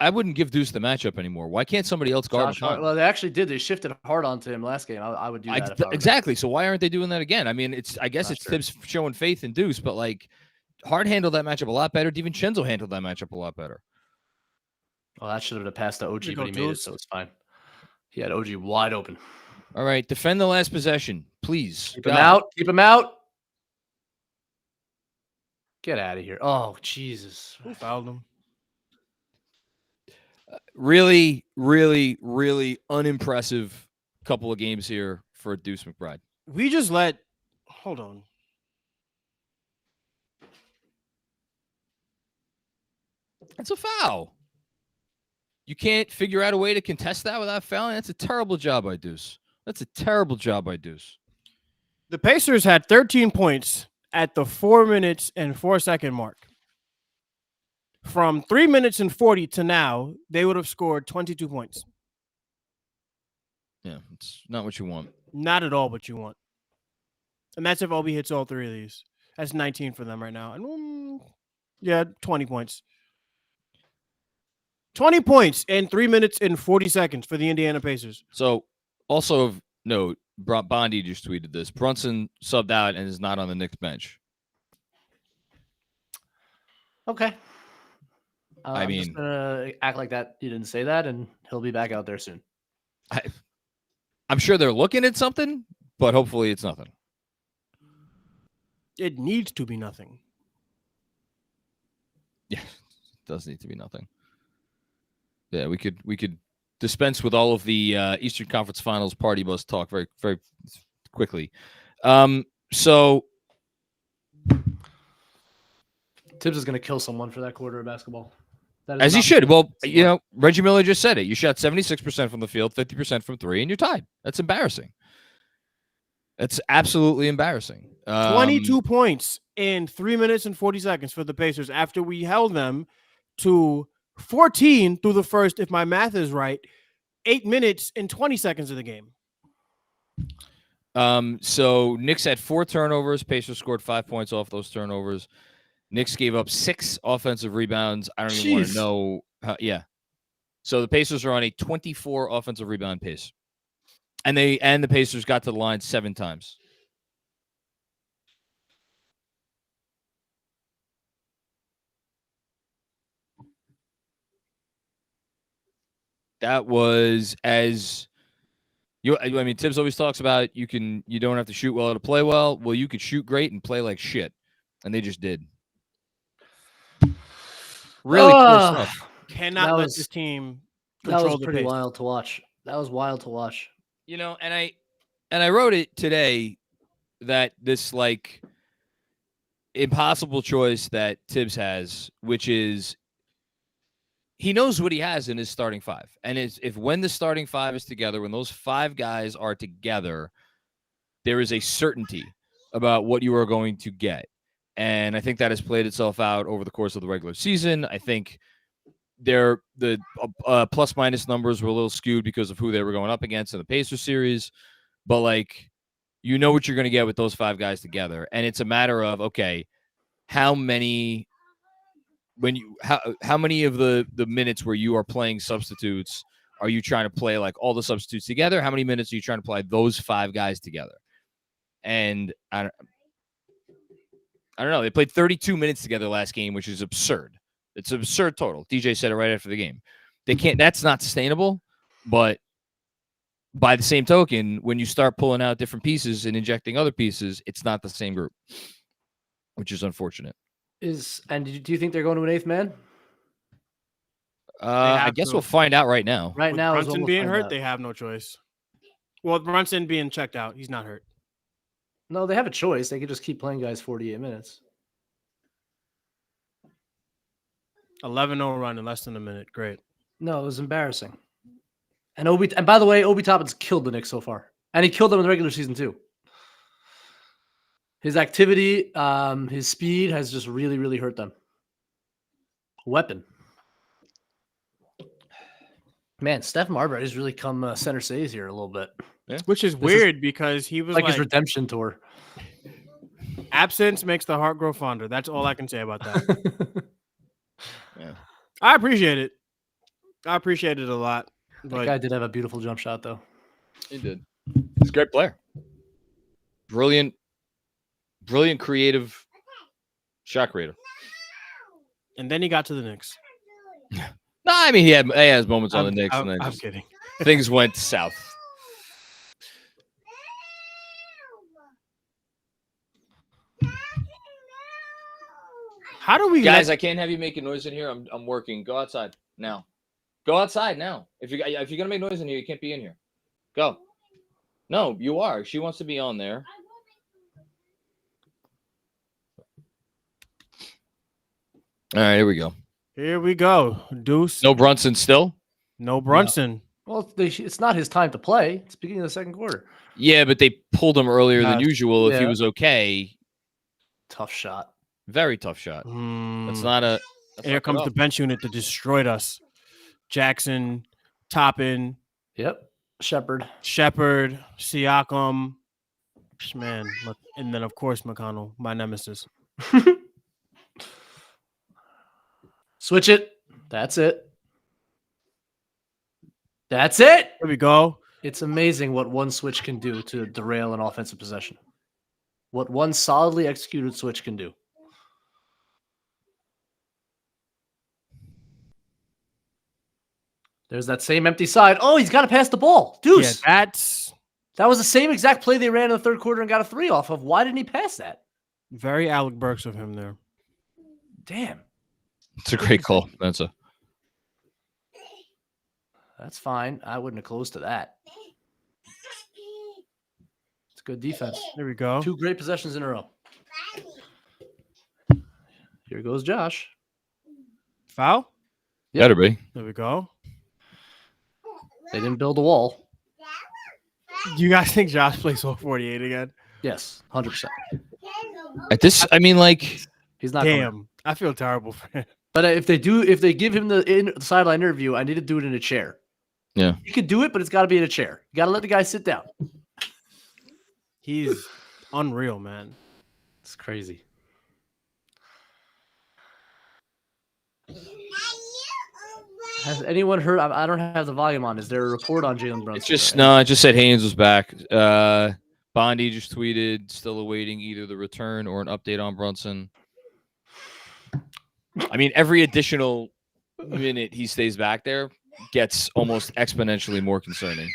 I wouldn't give Deuce the matchup anymore. Why can't somebody else guard Josh Hart. McConnell? Well, they actually did. They shifted hard onto him last game. I would do that. If I were Exactly. So why aren't they doing that again? I mean, I guess it's Tibbs showing faith in Deuce, but like Hart handled that matchup a lot better. DiVincenzo handled that matchup a lot better. Well, that should have been a pass to OG, but he made it, so it's fine. He had OG wide open. All right, defend the last possession, please. Keep him out. Keep him out. Get out of here. Oh, Jesus. Who fouled him? Really, really, really unimpressive couple of games here for Deuce McBride. We just let. Hold on. That's a foul. You can't figure out a way to contest that without fouling? That's a terrible job by Deuce. That's a terrible job by Deuce. The Pacers had 13 points at the 4 minutes and 4 second mark. From 3 minutes and 40 to now, they would have scored 22 points. Yeah, it's not what you want. Not at all what you want. And that's if Obi hits all three of these. That's 19 for them right now. And 20 points. 20 points in 3 minutes and 40 seconds for the Indiana Pacers. So, also of note, Bondy just tweeted this. Brunson subbed out and is not on the Knicks bench. Okay. I mean, I'm just gonna act like that you didn't say that, and he'll be back out there soon. I'm sure they're looking at something, but hopefully it's nothing. It needs to be nothing. Yeah, it does need to be nothing. Yeah, we could dispense with all of the Eastern Conference Finals party bus talk very, very quickly. So Tibbs is going to kill someone for that quarter of basketball. As he should. Well, you know, Reggie Miller just said it. You shot 76% from the field, 50% from three, and you're tied. That's embarrassing. That's absolutely embarrassing. 22 points in 3 minutes and 40 seconds for the Pacers after we held them to 14 through the first, if my math is right, 8 minutes and 20 seconds of the game. So Knicks had 4 turnovers. Pacers scored 5 points off those turnovers. Knicks gave up 6 offensive rebounds. I don't even want to know. Yeah. So the Pacers are on a 24 offensive rebound pace. And the Pacers got to the line 7 times. That was I mean, Tibbs always talks about you don't have to shoot well to play well. Well, you could shoot great and play like shit. And they just did. Really cool stuff. Cannot let this team control that was the pretty pace. wild to watch. That was wild to watch. You know, and I wrote it today that this like impossible choice that Tibbs has, which is he knows what he has in his starting 5. And if when the starting 5 is together, when those 5 guys are together, there is a certainty about what you are going to get. And I think that has played itself out over the course of the regular season. I think the plus-minus numbers were a little skewed because of who they were going up against in the Pacers series. But, like, you know what you're going to get with those 5 guys together. And it's a matter of, okay, how many of the minutes where you are playing substitutes are you trying to play, like, all the substitutes together? How many minutes are you trying to play those 5 guys together? And I don't know. They played 32 minutes together last game, which is absurd. It's an absurd total. DJ said it right after the game. That's not sustainable. But by the same token, when you start pulling out different pieces and injecting other pieces, it's not the same group, which is unfortunate. Do you think they're going to an 8th man? I guess we'll find out right now. Right now, Brunson being hurt, they have no choice. Well, Brunson being checked out, he's not hurt. No, they have a choice. They could just keep playing guys 48 minutes. 11-0 run in less than a minute. Great. No, it was embarrassing. And by the way, Obi Toppin's killed the Knicks so far. And he killed them in the regular season too. His activity, his speed has just really, really hurt them. Weapon. Man, Steph Marbury has really come center stage here a little bit. Yeah. Which is weird because he was like his redemption tour. Absence makes the heart grow fonder. That's all I can say about that. Yeah. I appreciate it. I appreciate it a lot. That But guy did have a beautiful jump shot, though. He did. He's a great player. Brilliant, creative shot creator. and then he got to the Knicks. No, I mean he has moments on the Knicks, and then I'm just kidding. things went south. How do we Guys, I can't have you making noise in here. I'm working. Go outside now. Go outside now. If you're gonna make noise in here, you can't be in here. Go. No, you are. She wants to be on there. All right, here we go. Here we go. Deuce. No Brunson still? No Brunson. Well, it's not his time to play. It's beginning of the second quarter. Yeah, but they pulled him earlier than usual. If he yeah. was okay. Tough shot. Very tough shot. That's not a. That's Here not comes good the bench unit that destroyed us. Jackson, Toppin, Yep. Shepard, Siakam, man, and then of course McConnell, my nemesis. Switch it. That's it. That's it. There we go. It's amazing what one switch can do to derail an offensive possession. What one solidly executed switch can do. There's that same empty side. Oh, he's got to pass the ball. Deuce. Yeah, that was the same exact play they ran in the third quarter and got a 3 off of. Why didn't he pass that? very Alec Burks of him there. Damn. It's a great call, Mensa. That's fine. I wouldn't have closed to that. It's good defense. There we go. 2 great possessions in a row. Here goes Josh. Foul? Yep. Better be. There we go. They didn't build a wall. Do you guys think Josh plays all 48 again? Yes, 100%. At this, I mean, like, he's not. Damn, going. I feel terrible for him. But if they give him the sideline interview, I need to do it in a chair. Yeah, you could do it, but it's got to be in a chair. You got to let the guy sit down. He's unreal, man. It's crazy. Has anyone heard? I don't have the volume on. Is there a report on Jalen Brunson? It's just no. It just said Haynes was back. Bondi just tweeted, still awaiting either the return or an update on Brunson. I mean, every additional minute he stays back there gets almost exponentially more concerning.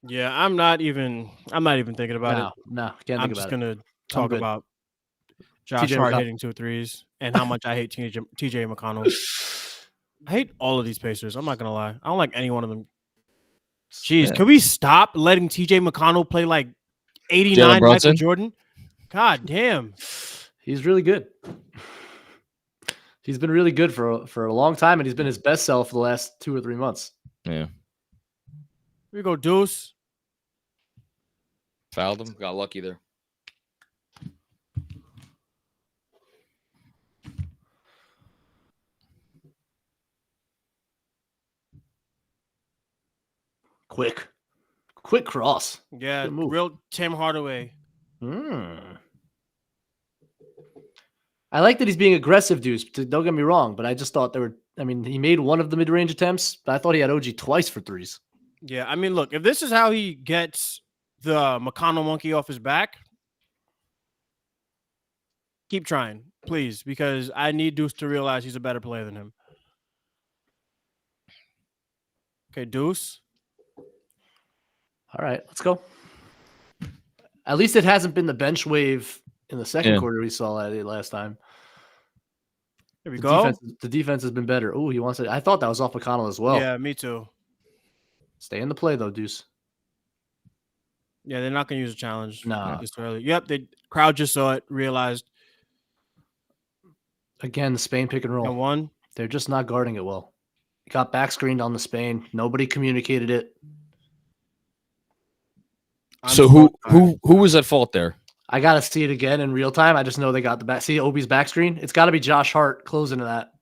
Yeah, I'm not even thinking about it. No, can't I'm think just about gonna talk about Josh Hart hitting 2 threes and how much I hate TJ McConnell. I hate all of these Pacers. I'm not gonna lie. I don't like any one of them. Jeez, can we stop letting TJ McConnell play like 89 Michael Jordan? God damn. He's really good. He's been really good for a long time, and he's been his best self for the last 2 or 3 months. Yeah. Here we go, Deuce. Fouled him. Got lucky there. Quick cross. Yeah, real Tim Hardaway. I like that he's being aggressive, Deuce. Don't get me wrong, but I just thought he made one of the mid-range attempts, but I thought he had OG twice for 3s. Yeah, I mean, look, if this is how he gets the McConnell monkey off his back, keep trying, please, because I need Deuce to realize he's a better player than him. Okay, Deuce. All right, let's go. At least it hasn't been the bench wave in the second quarter we saw last time. There we go. The defense has been better. Oh, he wants it. I thought that was off McConnell as well. Yeah, me too. Stay in the play, though, Deuce. Yeah, they're not going to use a challenge. No. This early. Yep, the crowd just saw it, realized. Again, the Spain pick and roll. And 1. They're just not guarding it well. Got back screened on the Spain. Nobody communicated it. So who was at fault there? I got to see it again in real time. I just know they got the back. See Obi's back screen? It's got to be Josh Hart closing to that.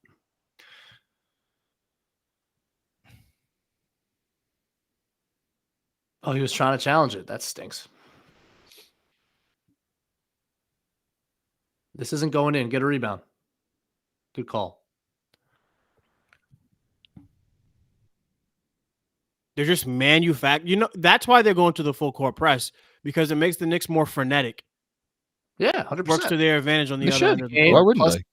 Oh, he was trying to challenge it. That stinks. This isn't going in. Get a rebound. Good call. They're just that's why they're going to the full court press, because it makes the Knicks more frenetic. Yeah, 100%. Works to their advantage on the They other should. end of the Game. Why court. wouldn't they?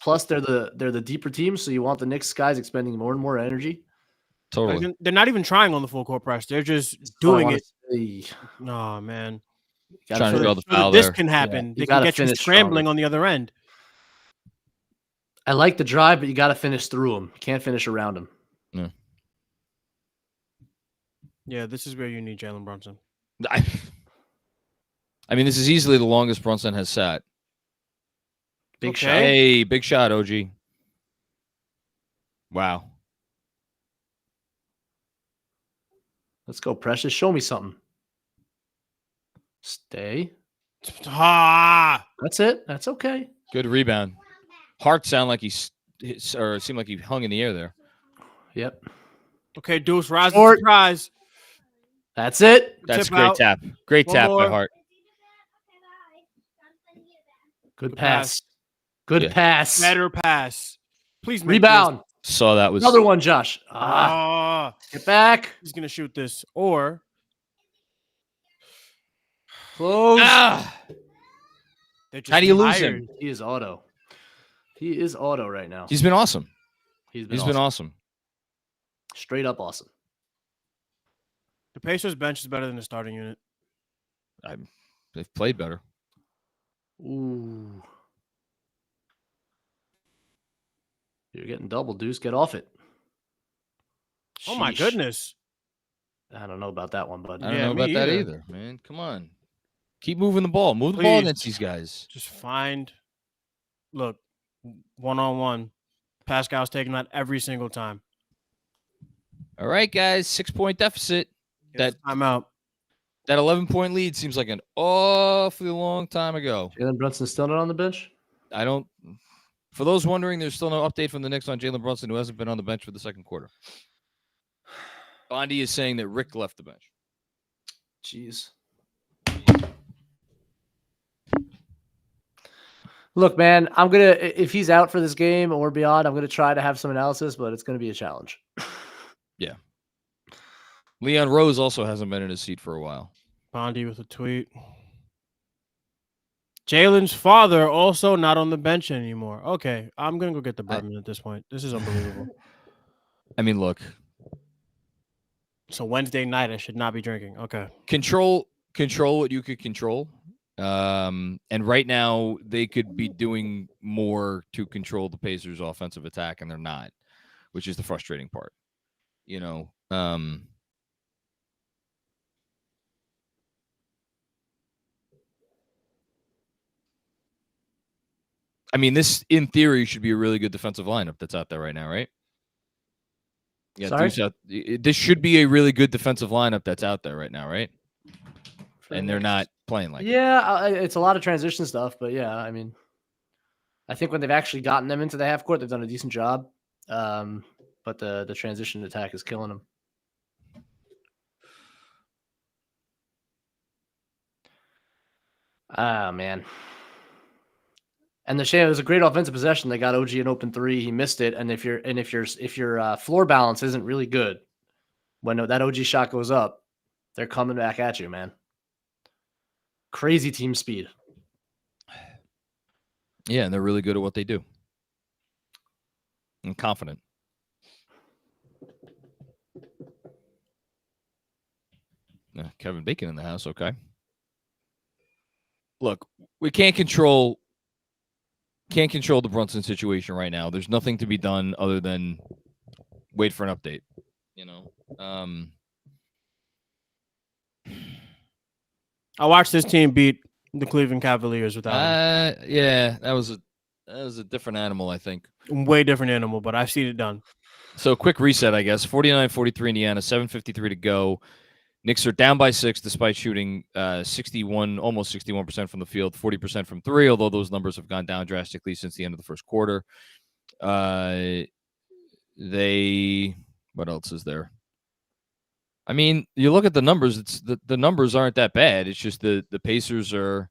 Plus, they're the deeper team, so you want the Knicks guys expending more and more energy. Totally. Like, they're not even trying on the full court press. They're just doing it. Oh, man. Trying to draw the So foul that this there. can happen. Yeah, they can get you finish scrambling strong. on the other end. I like the drive, but you got to finish through them. You can't finish around them. Yeah, this is where you need Jalen Brunson. I mean, this is easily the longest Brunson has sat. Big shot. Hey, big shot, OG. Wow. Let's go, Precious. Show me something. Stay. Ah! That's it. That's okay. Good rebound. Heart seemed like he hung in the air there. Yep. Okay, Deuce, rise Short. to surprise. That's it. That's Tip great out. tap. Great One tap by more. Hart. Good Good pass. Good Yeah. pass. Better pass. Please make Rebound. Saw that was Another one, Josh. This. Ah, Get back. he's gonna shoot this. Or Close. they're just How do you lose tired. him? He is auto. He is auto right now. He's been awesome. He's He's been awesome. Straight up awesome. The Pacers bench is better than the starting unit. They've played better. Ooh. You're getting double, Deuce. Get off it. Oh my Sheesh. goodness. I don't know about that one, bud. I don't Yeah, know me about that either. either, man. Come on. Keep moving the ball. Move the ball Please. against these guys. Just look, 1-on-1. Pascal's taking that every single time. All right, guys. 6-point deficit. That I'm out. 11-point lead seems like an awfully long time ago. Jalen Brunson still not on the bench? For those wondering, there's still no update from the Knicks on Jalen Brunson, who hasn't been on the bench for the second quarter. Bondi is saying that Rick left the bench. Jeez. Look, man, if he's out for this game or beyond, I'm gonna try to have some analysis, but it's gonna be a challenge. Yeah. Leon Rose also hasn't been in his seat for a while. Bondi with a tweet. Jalen's father also not on the bench anymore. Okay, I'm going to go get the bourbon at this point. This is unbelievable. I mean, look. So Wednesday night, I should not be drinking. Okay. Control what you could control. And right now, they could be doing more to control the Pacers' offensive attack, and they're not, which is the frustrating part. You know, I mean, this, in theory, should be a really good defensive lineup that's out there right now, right? Yeah, Sorry? this should be a really good defensive lineup that's out there right now, right? And they're not playing like it. Yeah, it's a lot of transition stuff, but yeah, I mean, I think when they've actually gotten them into the half court, they've done a decent job. But the transition attack is killing them. Ah, man. And the shame, it was a great offensive possession. They got OG an open three. He missed it. And if your floor balance isn't really good, when that OG shot goes up, they're coming back at you, man. Crazy team speed. Yeah, and they're really good at what they do. And confident. Kevin Bacon in the house, okay. Look, we can't control the Brunson situation right now. There's nothing to be done other than wait for an update. You know, I watched this team beat the Cleveland Cavaliers without him. Yeah, that was a different animal, I think. Way different animal, but I've seen it done. So quick reset, I guess. 49-43 Indiana, 7:53 to go. Knicks are down by 6 despite shooting almost 61% from the field, 40% from three, although those numbers have gone down drastically since the end of the first quarter. What else is there? I mean, you look at the numbers, it's the numbers aren't that bad. It's just the Pacers are,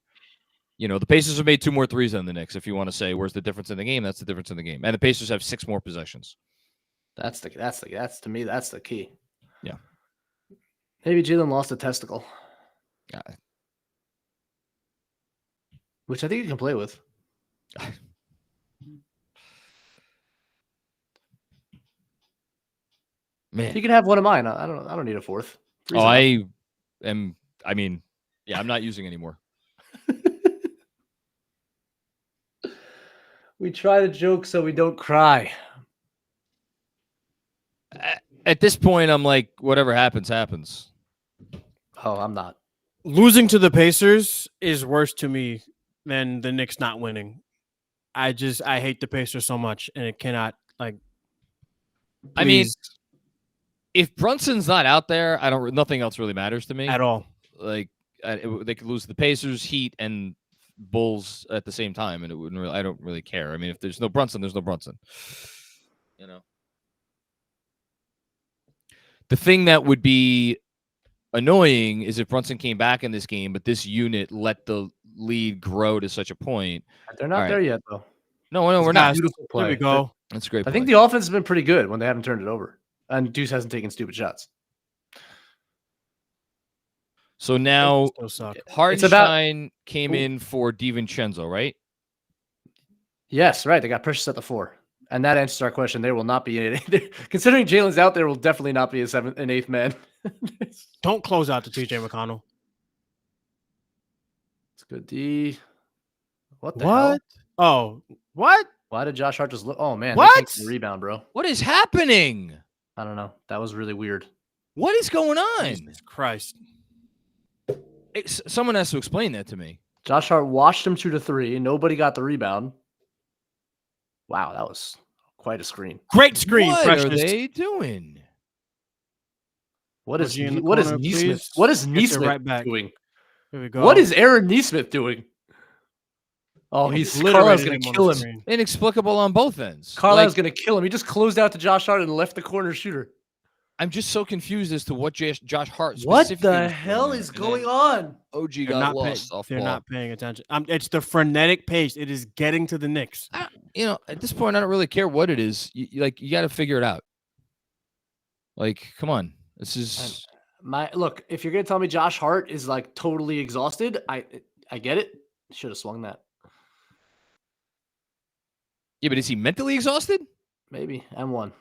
the Pacers have made 2 more threes than the Knicks. If you want to say where's the difference in the game, that's the difference in the game. And the Pacers have 6 more possessions. To me, that's the key. Yeah. Maybe Jalen lost a testicle, which I think he can play with. Man, You can have one of mine. I don't need a fourth. Oh, I am. I mean, yeah, I'm not using anymore. We try to joke so we don't cry. At this point, I'm like, whatever happens, happens. Oh, I'm not. Losing to the Pacers is worse to me than the Knicks not winning. I hate the Pacers so much, and it cannot like. I mean, if Brunson's not out there, nothing else really matters to me at all. Like they could lose to the Pacers, Heat, and Bulls at the same time, and it wouldn't really. I don't really care. I mean, if there's no Brunson, there's no Brunson. You know, the thing that would be annoying is if Brunson came back in this game, but this unit let the lead grow to such a point. They're not there yet, though. No, we're not. Beautiful play. There we go. That's a great. I think the offense has been pretty good when they haven't turned it over, and Deuce hasn't taken stupid shots. So now Hardenstein came in for DiVincenzo, right? Yes, right. They got Precious at the 4. And that answers our question. There will not be considering Jalen's out there, will definitely not be an 8th man. Don't close out to TJ McConnell. It's good. D. What the hell? Oh, what? Why did Josh Hart just look? Oh man, what? The rebound, bro. What is happening? I don't know. That was really weird. What is going on? Jesus Christ. Someone has to explain that to me. Josh Hart watched him shoot a 3. Nobody got the rebound. Wow, that was quite a screen. Great screen. What Precious. are they doing? What is Neesmith right doing? Here we go. What is Aaron Neesmith doing? Oh, Carlisle's going to kill him. Inexplicable on both ends. Carlisle's going to kill him. He just closed out to Josh Hart and left the corner shooter. I'm just so confused as to what Josh Hart specifically. What the hell is going on? OG got lost off They're ball. not paying attention. It's the frenetic pace. It is getting to the Knicks. At this point, I don't really care what it is. You got to figure it out. Like, come on. This is look. If you're going to tell me Josh Hart is like totally exhausted, I get it. Should have swung that. Yeah, but is he mentally exhausted? Maybe. M1.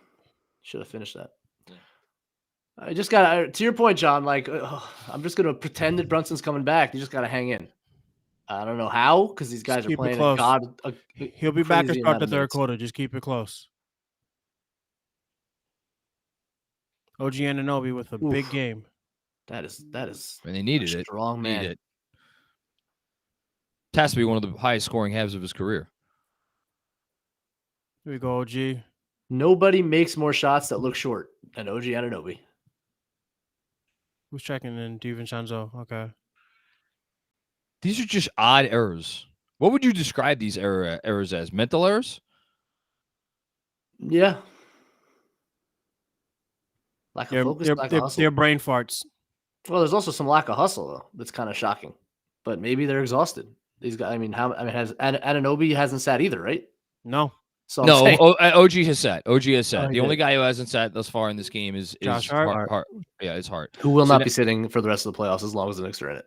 Should have finished that. I just got to your point, John. Like, I'm just gonna pretend that Brunson's coming back. You just got to hang in. I don't know how because these guys are playing. He'll be back to start the third quarter. Just keep it close. OG Anunoby with a big game. That is. And they needed it. Strong man. It has to be one of the highest scoring halves of his career. Here we go, OG. Nobody makes more shots that look short than OG Anunoby. Who's checking in? DiVincenzo. Okay. These are just odd errors. What would you describe these errors as? Mental errors? Yeah. Lack of focus, lack of hustle. They're brain farts. Well, there's also some lack of hustle, though. That's kind of shocking. But maybe they're exhausted. These guys. Has Anunoby hasn't sat either, right? No. So OG has sat. The only guy who hasn't sat thus far in this game is Josh Hart. Yeah, it's Hart. Who will not be sitting for the rest of the playoffs as long as the Knicks are in it.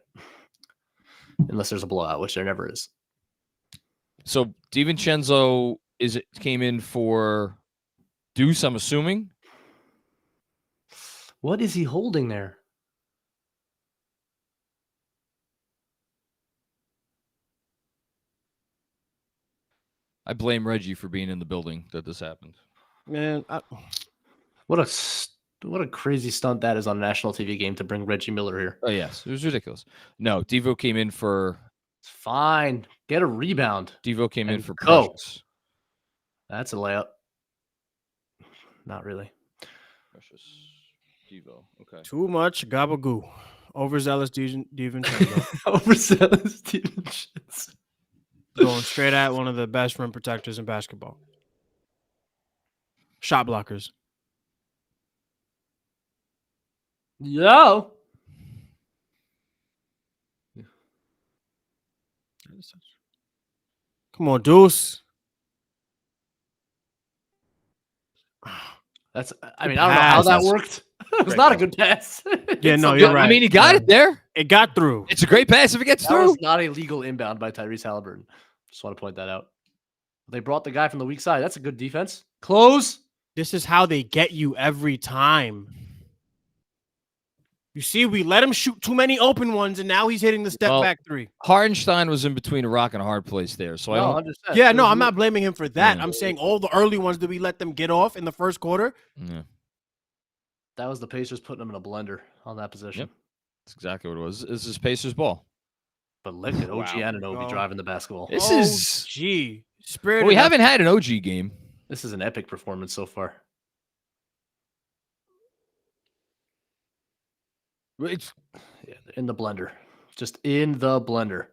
Unless there's a blowout, which there never is. So DiVincenzo came in for Deuce, I'm assuming. What is he holding there? I blame Reggie for being in the building that this happened. Man, what a crazy stunt that is on a national TV game to bring Reggie Miller here. Oh yes, it was ridiculous. No, Devo came in for. It's fine. Get a rebound. Devo came in for Precious. That's a layup. Not really. Precious. Devo. Okay. Too much gabagoo. Overzealous DiVincenzo. Overzealous DiVincenzo. Going straight at one of the best rim protectors in basketball. Shot blockers. Yo. Come on, Deuce. I don't know how that worked. It was not a good pass. Yeah, no, you're right. I mean, he got it there. It got through. It's a great pass if it gets That through. was not a legal inbound by Tyrese Halliburton. Just want to point that out. They brought the guy from the weak side. That's a good defense. Close. This is how they get you every time. You see, we let him shoot too many open ones, and now he's hitting the step back three. Hartenstein was in between a rock and a hard place there. So I understand. Yeah, no, I'm not blaming him for that. I'm saying all the early ones that we let them get off in the first quarter. Yeah. That was the Pacers putting them in a blender on that position. Yep. That's exactly what it was. This is Pacers ball. But look at OG Anunoby driving the basketball. This is spirit. We haven't had an OG game. This is an epic performance so far. It's in the blender. Just in the blender.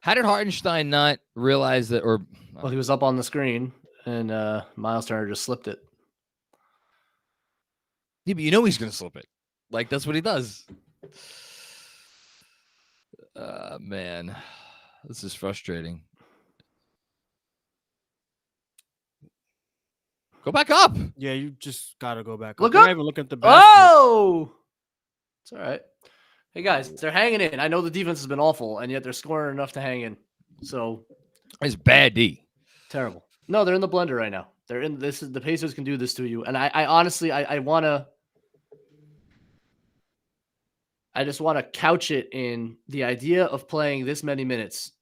How did Hartenstein not realize that? Well, he was up on the screen, and Miles Turner just slipped it. Yeah, but you know he's going to slip it. Like, that's what he does. Man, this is frustrating. Go back up. Yeah, you just got to go back Look up. up. Not even look at the basket. Oh! It's all right. Hey, guys, they're hanging in. I know the defense has been awful, and yet they're scoring enough to hang in. So it's bad D. Terrible. No, they're in the blender right now. They're in this. The Pacers can do this to you, and I honestly, I want to. I just want to couch it in the idea of playing this many minutes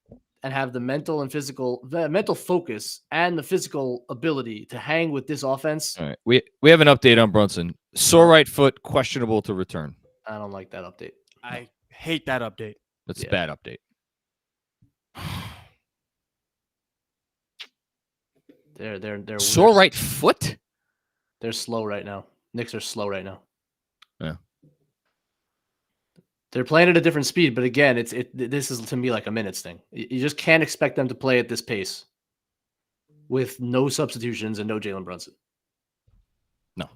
and have the mental and physical, the mental focus and the physical ability to hang with this offense. All right, we have an update on Brunson. Sore right foot, questionable to return. I don't like that update. I hate that update. That's a bad update. They're sore weird. right foot. They're slow right now. Knicks are slow right now. Yeah. They're playing at a different speed, but again, this is to me like a minutes thing. You just can't expect them to play at this pace with no substitutions and no Jalen Brunson. No.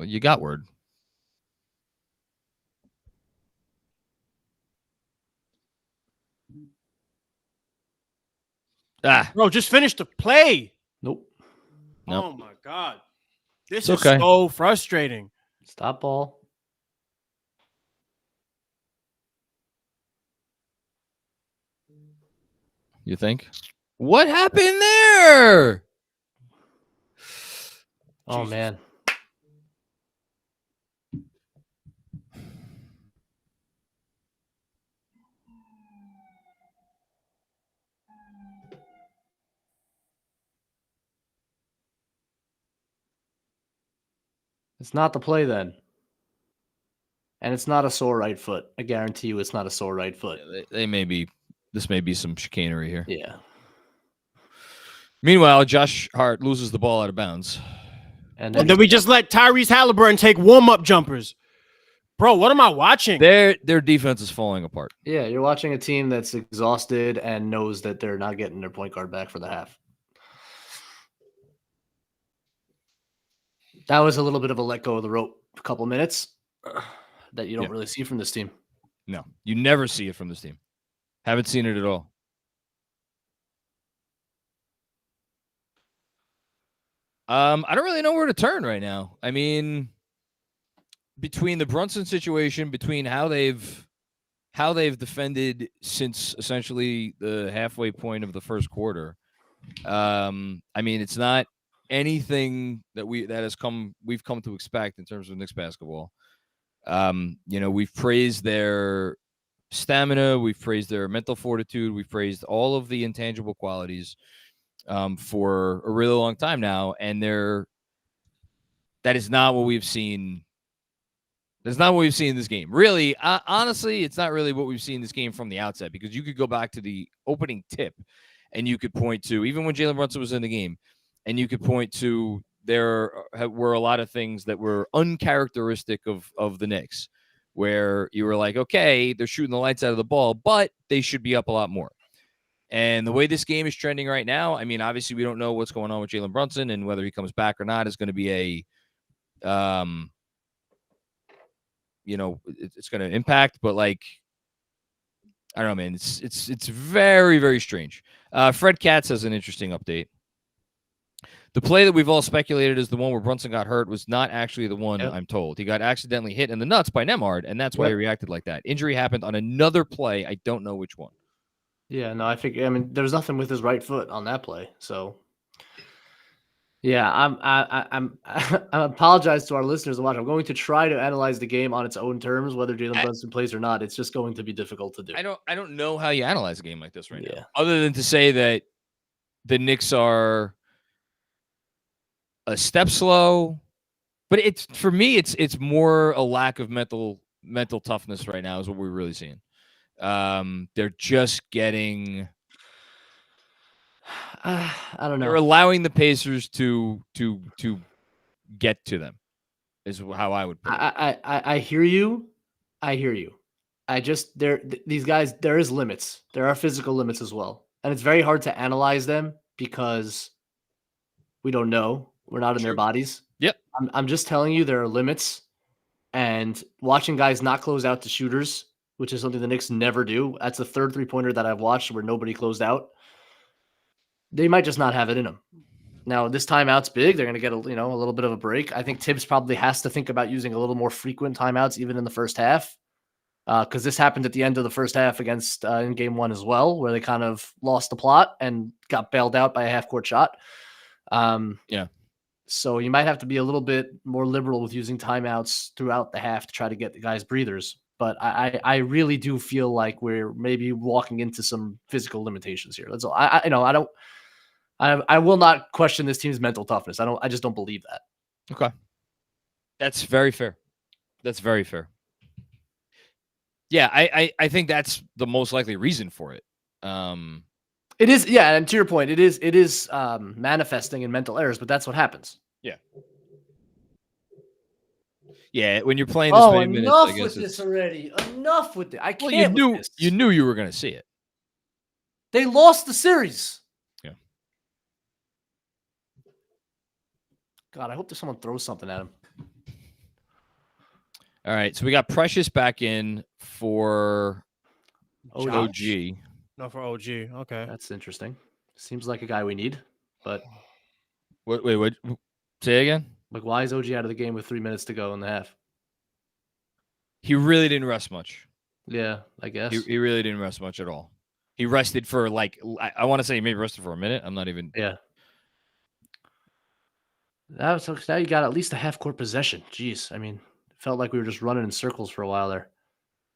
Well, you got word. Bro, just finish the play. Nope. Oh my God. This It's is okay. so frustrating. Stop ball. You think? What happened there? Oh, Jesus. man. It's not the play then. And it's not a sore right foot. I guarantee you it's not a sore right foot. Yeah, they may be. This may be some chicanery here. Yeah. Meanwhile, Josh Hart loses the ball out of bounds. And then we just let Tyrese Halliburton take warm-up jumpers. Bro, what am I watching? Their defense is falling apart. Yeah, you're watching a team that's exhausted and knows that they're not getting their point guard back for the half. That was a little bit of a let go of the rope a couple minutes that you don't really see from this team. No, you never see it from this team. Haven't seen it at all. I don't really know where to turn right now. I mean, between the Brunson situation, between how they've defended since essentially the halfway point of the first quarter. I mean, it's not anything that we've come to expect in terms of Knicks basketball. We've praised their stamina, we've praised their mental fortitude, we've praised all of the intangible qualities for a really long time now, and that is not what we've seen. That's not what we've seen in this game. Really, honestly, it's not really what we've seen in this game from the outset, because you could go back to the opening tip and you could point to, even when Jalen Brunson was in the game, and you could point to there were a lot of things that were uncharacteristic of the Knicks, where you were like, okay, they're shooting the lights out of the ball, but they should be up a lot more. And the way this game is trending right now, I mean, obviously we don't know what's going on with Jalen Brunson, and whether he comes back or not is going to be it's going to impact, but like, I don't know, man, it's very, very strange. Fred Katz has an interesting update. The play that we've all speculated is the one where Brunson got hurt was not actually the one, Yep. I'm told. He got accidentally hit in the nuts by Nemhard, and that's why he reacted like that. Injury happened on another play. I don't know which one. Yeah, no, I there was nothing with his right foot on that play. So, yeah, I apologize to our listeners to watch. I'm going to try to analyze the game on its own terms, whether Jalen Brunson plays or not. It's just going to be difficult to do. I don't know how you analyze a game like this right Yeah. now, other than to say that the Knicks are a step slow. But it's for me, it's more a lack of mental toughness right now is what we're really seeing. They're just getting. I don't know. They're allowing the Pacers to get to them, is how I would put it. I hear you. I hear you. These guys, there is limits. There are physical limits as well. And it's very hard to analyze them because we don't know. We're not in their bodies. Yep. I'm just telling you there are limits. And watching guys not close out to shooters, which is something the Knicks never do. That's the third 3-pointer that I've watched where nobody closed out. They might just not have it in them. Now, this timeout's big. They're going to get a little bit of a break. I think Tibbs probably has to think about using a little more frequent timeouts, even in the first half, because this happened at the end of the first half against in game one as well, where they kind of lost the plot and got bailed out by a half-court shot. Yeah. So you might have to be a little bit more liberal with using timeouts throughout the half to try to get the guys breathers. But I really do feel like we're maybe walking into some physical limitations here. That's all. I will not question this team's mental toughness. I just don't believe that. Okay. That's very fair. That's very fair. Yeah, I think that's the most likely reason for it. It is, yeah, and to your point, it is manifesting in mental errors, but that's what happens. Yeah. Yeah, when you're playing this many minutes, I guess with this already. Enough with it. I can't. You knew you were going to see it. They lost the series. Yeah. God, I hope that someone throws something at him. All right, so we got Precious back in for OG. No, for OG. Okay. That's interesting. Seems like a guy we need, but Wait, what? Say again? like, why is OG out of the game with 3 minutes to go in the half? He really didn't rest much. Yeah, I guess. He really didn't rest much at all. He rested for I want to say he maybe rested for a minute. I'm not even. Yeah. Now you got at least a half-court possession. Jeez, I mean, it felt like we were just running in circles for a while there.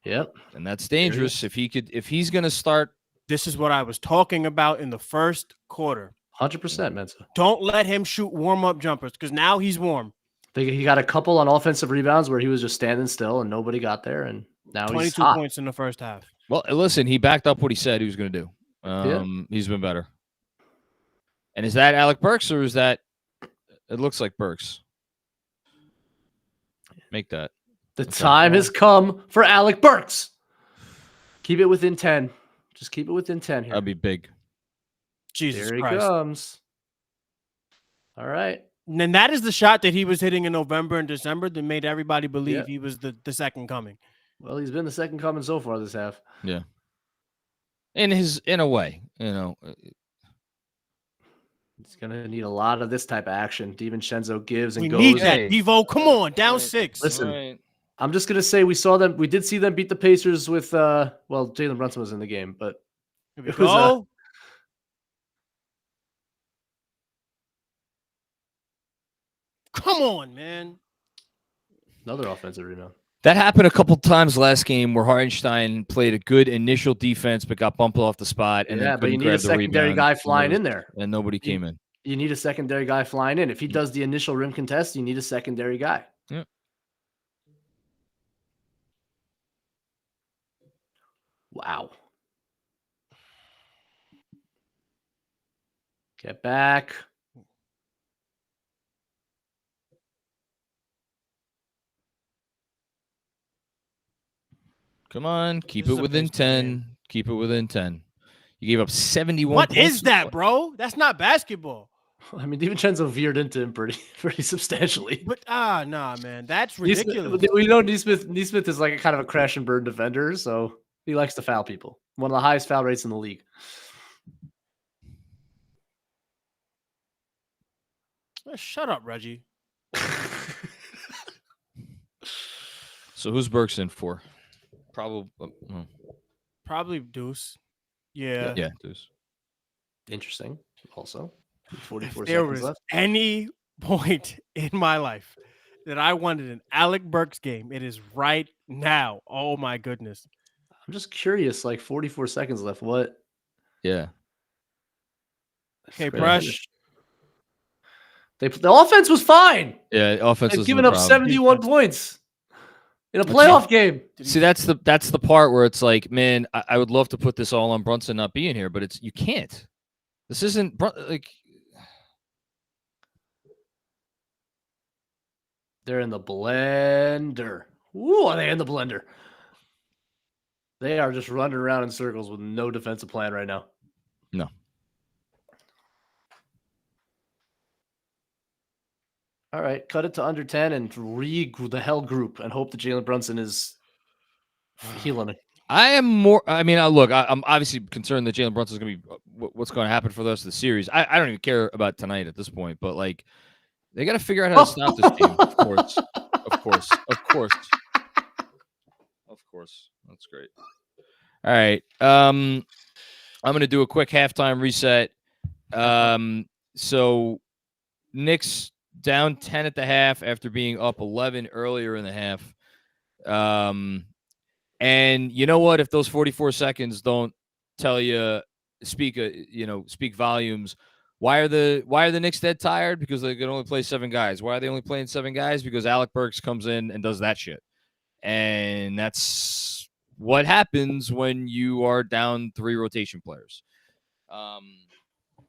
Yep. And that's dangerous. If he's going to start. This is what I was talking about in the first quarter. 100%, Mensa. Don't let him shoot warm-up jumpers because now he's warm. He got a couple on offensive rebounds where he was just standing still and nobody got there, and now 22 he's points in the first half. Well, listen, he backed up what he said he was going to do. He's been better. And is that Alec Burks or is that? It looks like Burks. Make that. The time has come for Alec Burks. Keep it within 10. Just keep it within 10 here. That'd be big. Jesus Here Christ. he comes. All right. And that is the shot that he was hitting in November and December that made everybody believe he was the second coming. Well, he's been the second coming so far this half. Yeah. In a way, He's gonna need a lot of this type of action. DiVincenzo gives and We goes. need that, Devo. Come on, down 6. Listen, I'm just gonna say we did see them beat the Pacers with Jalen Brunson was in the game, but it was come on, man. another offensive rebound. That happened a couple times last game where Hartenstein played a good initial defense but got bumped off the spot. And but you need a secondary guy flying in there. And nobody came in. You need a secondary guy flying in. If he does the initial rim contest, you need a secondary guy. Yeah. Wow. Get back. Come on, keep it within 10. Keep it within 10. You gave up 71 What points. is that, bro? That's not basketball. I mean, DiVincenzo veered into him pretty substantially. But nah, man, that's ridiculous. We know Nesmith is like a kind of a crash and burn defender, so he likes to foul people. One of the highest foul rates in the league. Shut up, Reggie. So who's Burks in for? Probably. Probably Deuce. Yeah. Yeah, Deuce. Interesting. Also, If 44 there seconds was left. any point in my life that I wanted an Alec Burks game, it is right now. Oh my goodness. I'm just curious. Like 44 seconds left. What? Yeah. Okay, Great Brush. finish. The offense was fine. Yeah, offense They've is given the up problem. 71 points in a playoff game. See, that's the part where it's like, man, I would love to put this all on Brunson not being here, but you can't. This isn't like They're in the blender. Ooh, are they in the blender? They are just running around in circles with no defensive plan right now. No. All right, cut it to under 10 and the hell group and hope that Jalen Brunson is healing it. I am more. I mean, look, I'm obviously concerned that Jalen Brunson is going to be what's going to happen for the rest of the series. I don't even care about tonight at this point, but like they got to figure out how to stop this team. Of course. That's great. All right. I'm going to do a quick halftime reset. So Knicks down 10 at the half after being up 11 earlier in the half. And you know what? If those 44 seconds don't tell you, speak volumes. Why are the Knicks dead tired? Because they can only play 7 guys. Why are they only playing 7 guys? Because Alec Burks comes in and does that shit. And that's what happens when you are down 3 rotation players.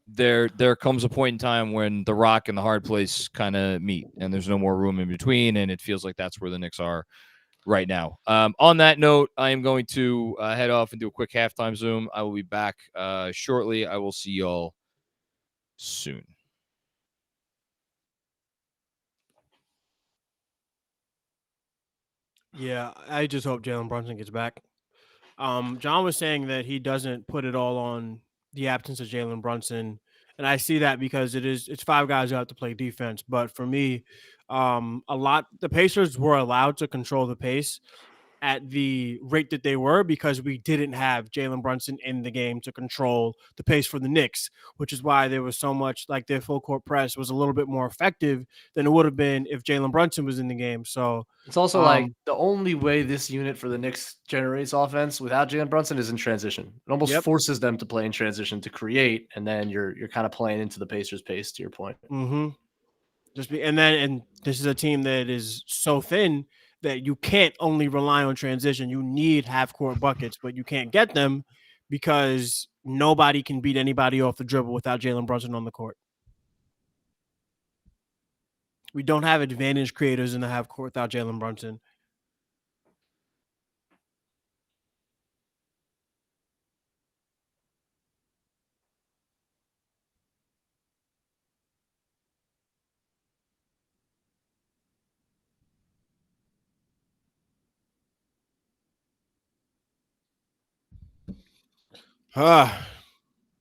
There comes a point in time when the rock and the hard place kind of meet, and there's no more room in between, and it feels like that's where the Knicks are right now. On that note, I am going to head off and do a quick halftime Zoom. I will be back shortly. I will see y'all soon. Yeah, I just hope Jalen Brunson gets back. John was saying that he doesn't put it all on the absence of Jalen Brunson, and I see that because it's 5 guys who have to play defense. But for me, the Pacers were allowed to control the pace at the rate that they were because we didn't have Jalen Brunson in the game to control the pace for the Knicks, which is why there was so much like their full court press was a little bit more effective than it would have been if Jalen Brunson was in the game. So it's also like the only way this unit for the Knicks generates offense without Jalen Brunson is in transition. It almost forces them to play in transition to create, and then you're kind of playing into the Pacers' pace. To your point, and this is a team that is so thin that you can't only rely on transition. You need half-court buckets, but you can't get them because nobody can beat anybody off the dribble without Jalen Brunson on the court. We don't have advantage creators in the half-court without Jalen Brunson.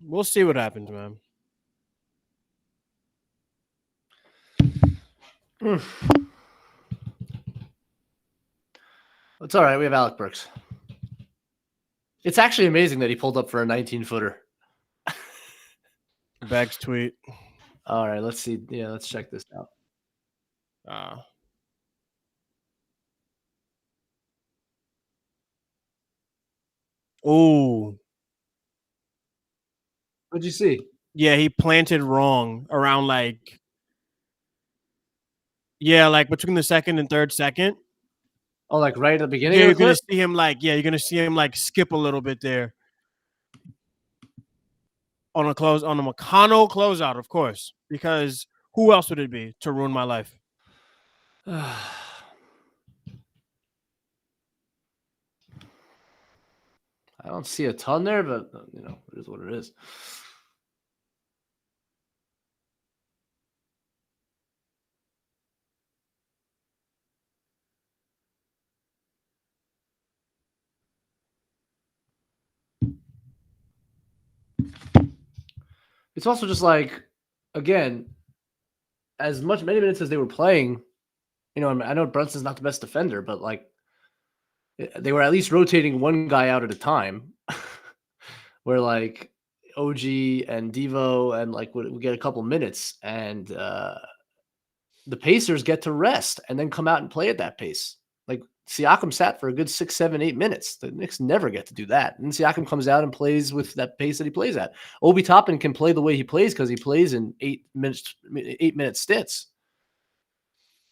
We'll see what happens, man. It's all right. We have Alec Burks. It's actually amazing that he pulled up for a 19-footer. Bags tweet. All right, let's see. Yeah, let's check this out. Oh. What'd you see? Yeah, he planted wrong around like between the second and third second. Oh, like right at the beginning? Yeah, of you're the gonna clip? see him skip a little bit there. On a McConnell closeout, of course. Because who else would it be to ruin my life? I don't see a ton there, but it is what it is. It's also just like, again, as many minutes as they were playing, I know Brunson's not the best defender, but like they were at least rotating one guy out at a time. Where like OG and Devo and like would get a couple minutes, and the Pacers get to rest and then come out and play at that pace. Like Siakam sat for a good 6, 7, 8 minutes. The Knicks never get to do that. And Siakam comes out and plays with that pace that he plays at. Obi Toppin can play the way he plays because he plays in 8-minute stints.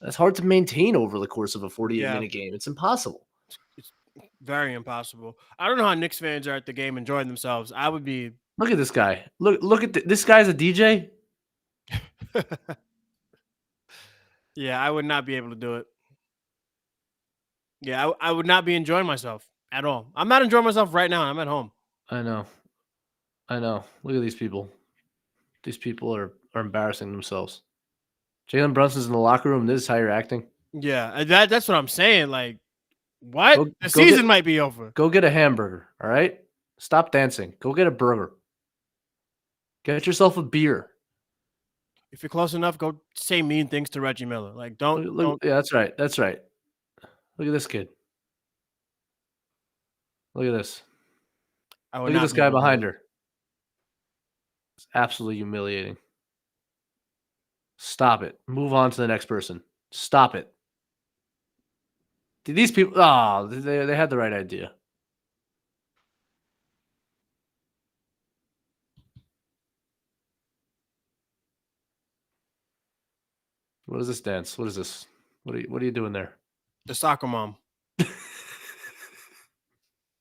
That's hard to maintain over the course of a 48-minute game. It's impossible. It's very impossible. I don't know how Knicks fans are at the game enjoying themselves. I would be. Look at this guy. Look at this guy's a DJ. Yeah, I would not be able to do it. Yeah, I would not be enjoying myself at all. I'm not enjoying myself right now. I'm at home. I know. Look at these people. These people are embarrassing themselves. Jalen Brunson's in the locker room. This is how you're acting. Yeah, that's what I'm saying. Like, what? The season might be over. Go get a hamburger, all right? Stop dancing. Go get a burger. Get yourself a beer. If you're close enough, go say mean things to Reggie Miller. Like, don't. Yeah, that's right. That's right. Look at this kid. Look at this. Look at this guy behind her. It's absolutely humiliating. Stop it. Move on to the next person. Stop it. These people, they had the right idea. What is this dance? What is this? What are you doing there? The soccer mom.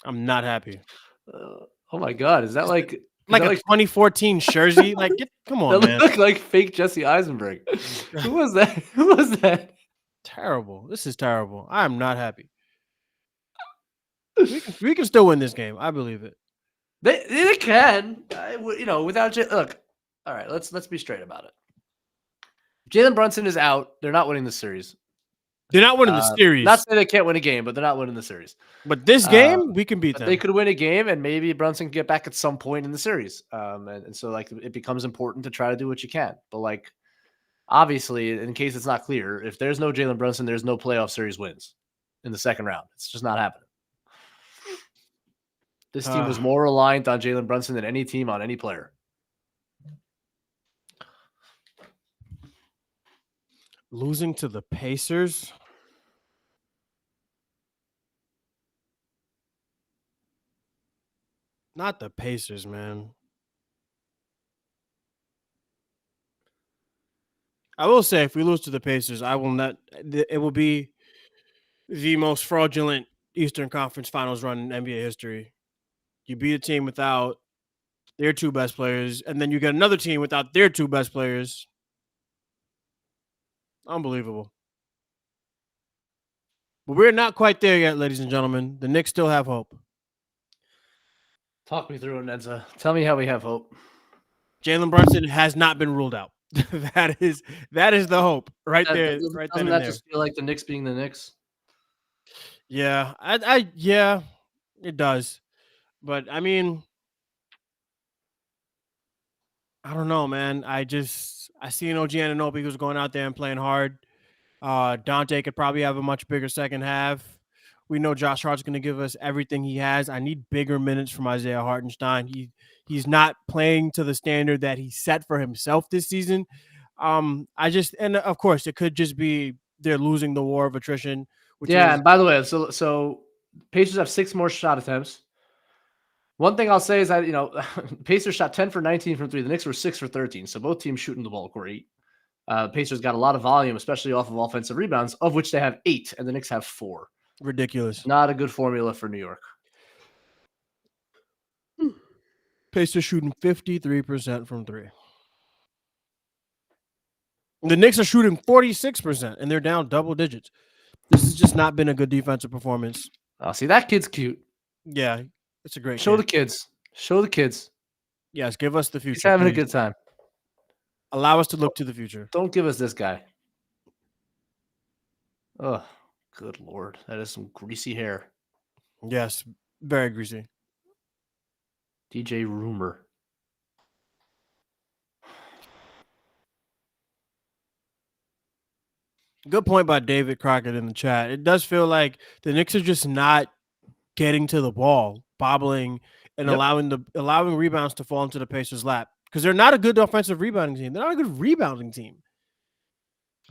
I'm not happy. Oh my God. Is that like a 2014 jersey? Like, come on, that man. Look like fake Jesse Eisenberg. Who was that? Who was that? Terrible. This is terrible. I'm not happy. We can still win this game. I believe it. They can. Without look. All right, let's be straight about it. Jalen Brunson is out. They're not winning the series. They're not winning the series. Not saying they can't win a game, but they're not winning the series. But this game, we can beat them. They could win a game, and maybe Brunson can get back at some point in the series. And so like it becomes important to try to do what you can. But like obviously, in case it's not clear, if there's no Jalen Brunson, there's no playoff series wins in the second round. It's just not happening. This team was more reliant on Jalen Brunson than any team on any player. Losing to the Pacers. Not the Pacers, man. I will say, if we lose to the Pacers, I will not. It will be the most fraudulent Eastern Conference Finals run in NBA history. You beat a team without their two best players, and then you get another team without their two best players. Unbelievable. But we're not quite there yet, ladies and gentlemen. The Knicks still have hope. Talk me through it, Mensa. Tell me how we have hope. Jalen Brunson has not been ruled out. that is the hope right there. Right doesn't that just feel like the Knicks being the Knicks? Yeah, it does. But I mean, I don't know, man. I see an OG Anunoby who's going out there and playing hard. Dante could probably have a much bigger second half. We know Josh Hart's going to give us everything he has. I need bigger minutes from Isaiah Hartenstein. He's not playing to the standard that he set for himself this season. And of course, it could just be they're losing the war of attrition. And by the way, so Pacers have 6 more shot attempts. One thing I'll say is that, Pacers shot 10 for 19 from 3. The Knicks were 6 for 13. So both teams shooting the ball great. Pacers got a lot of volume, especially off of offensive rebounds, of which they have 8, and the Knicks have 4. Ridiculous. Not a good formula for New York. Pacers shooting 53% from 3. The Knicks are shooting 46%, and they're down double digits. This has just not been a good defensive performance. Oh, see, that kid's cute. Yeah, it's a great Show the kids. Show the kids. Yes, give us the future. He's having please. a good time. Allow us to look to the future. Don't give us this guy. Oh, good Lord. That is some greasy hair. Yes, very greasy. DJ Rumor. Good point by David Crockett in the chat. It does feel like the Knicks are just not getting to the ball, bobbling, and Yep. allowing rebounds to fall into the Pacers' lap because they're not a good offensive rebounding team. They're not a good rebounding team.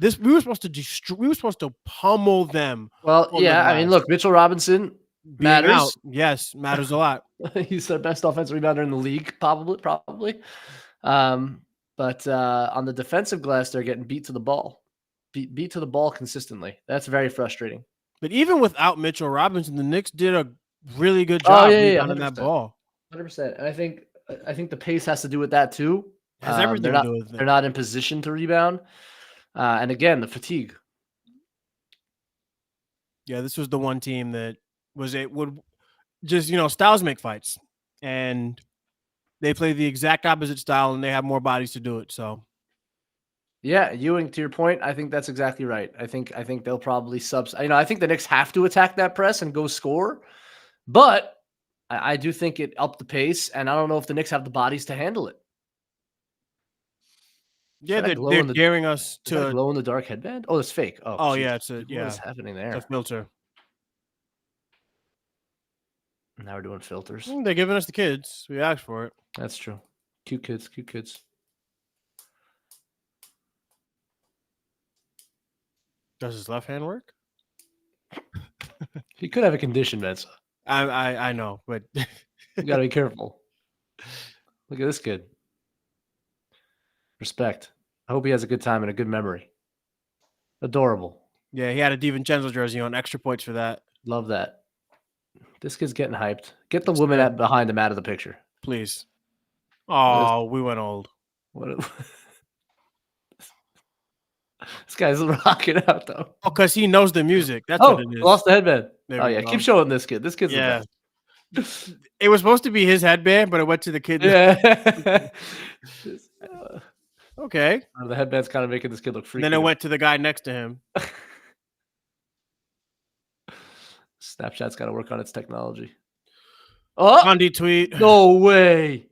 We were supposed to pummel them. Well, on the yeah. I mean, glass. look, Mitchell Robinson Being out, matters. yes, matters a lot. He's the best offensive rebounder in the league, probably. But on the defensive glass, they're getting beat to the ball, beat to the ball consistently. That's very frustrating. But even without Mitchell Robinson, the Knicks did a really good job rebounding that ball. 100%. And I think the pace has to do with that too. It has everything to do with it. They're not in position to rebound. And again, the fatigue. Yeah, this was the one team that would just, styles make fights. And they play the exact opposite style and they have more bodies to do it. So yeah, Ewing, to your point, I think that's exactly right. I think they'll probably I think the Knicks have to attack that press and go score. But I do think it upped the pace, and I don't know if the Knicks have the bodies to handle it. Yeah, they're daring us to glow in the dark headband. Oh, it's fake. Oh geez. yeah, What is happening there? It's a filter. Now we're doing filters. They're giving us the kids. We asked for it. That's true. Cute kids. Does his left hand work? He could have a condition, Mensa. I know, but you gotta be careful. Look at this kid. Respect. I hope he has a good time and a good memory. Adorable. Yeah, he had a DiVincenzo jersey on. Extra points for that. Love that. This kid's getting hyped. Get the woman behind him out of the picture. Please. Oh, we went old. What? This guy's rocking out, though. Oh, because he knows the music. That's what it is. Lost the headband. There we go. Keep showing this kid. This kid's the best. It was supposed to be his headband, but it went to the kid. Yeah. Okay. The headband's kind of making this kid look freaky. And then it went to the guy next to him. Snapchat's got to work on its technology. Oh, Andy tweet. No way.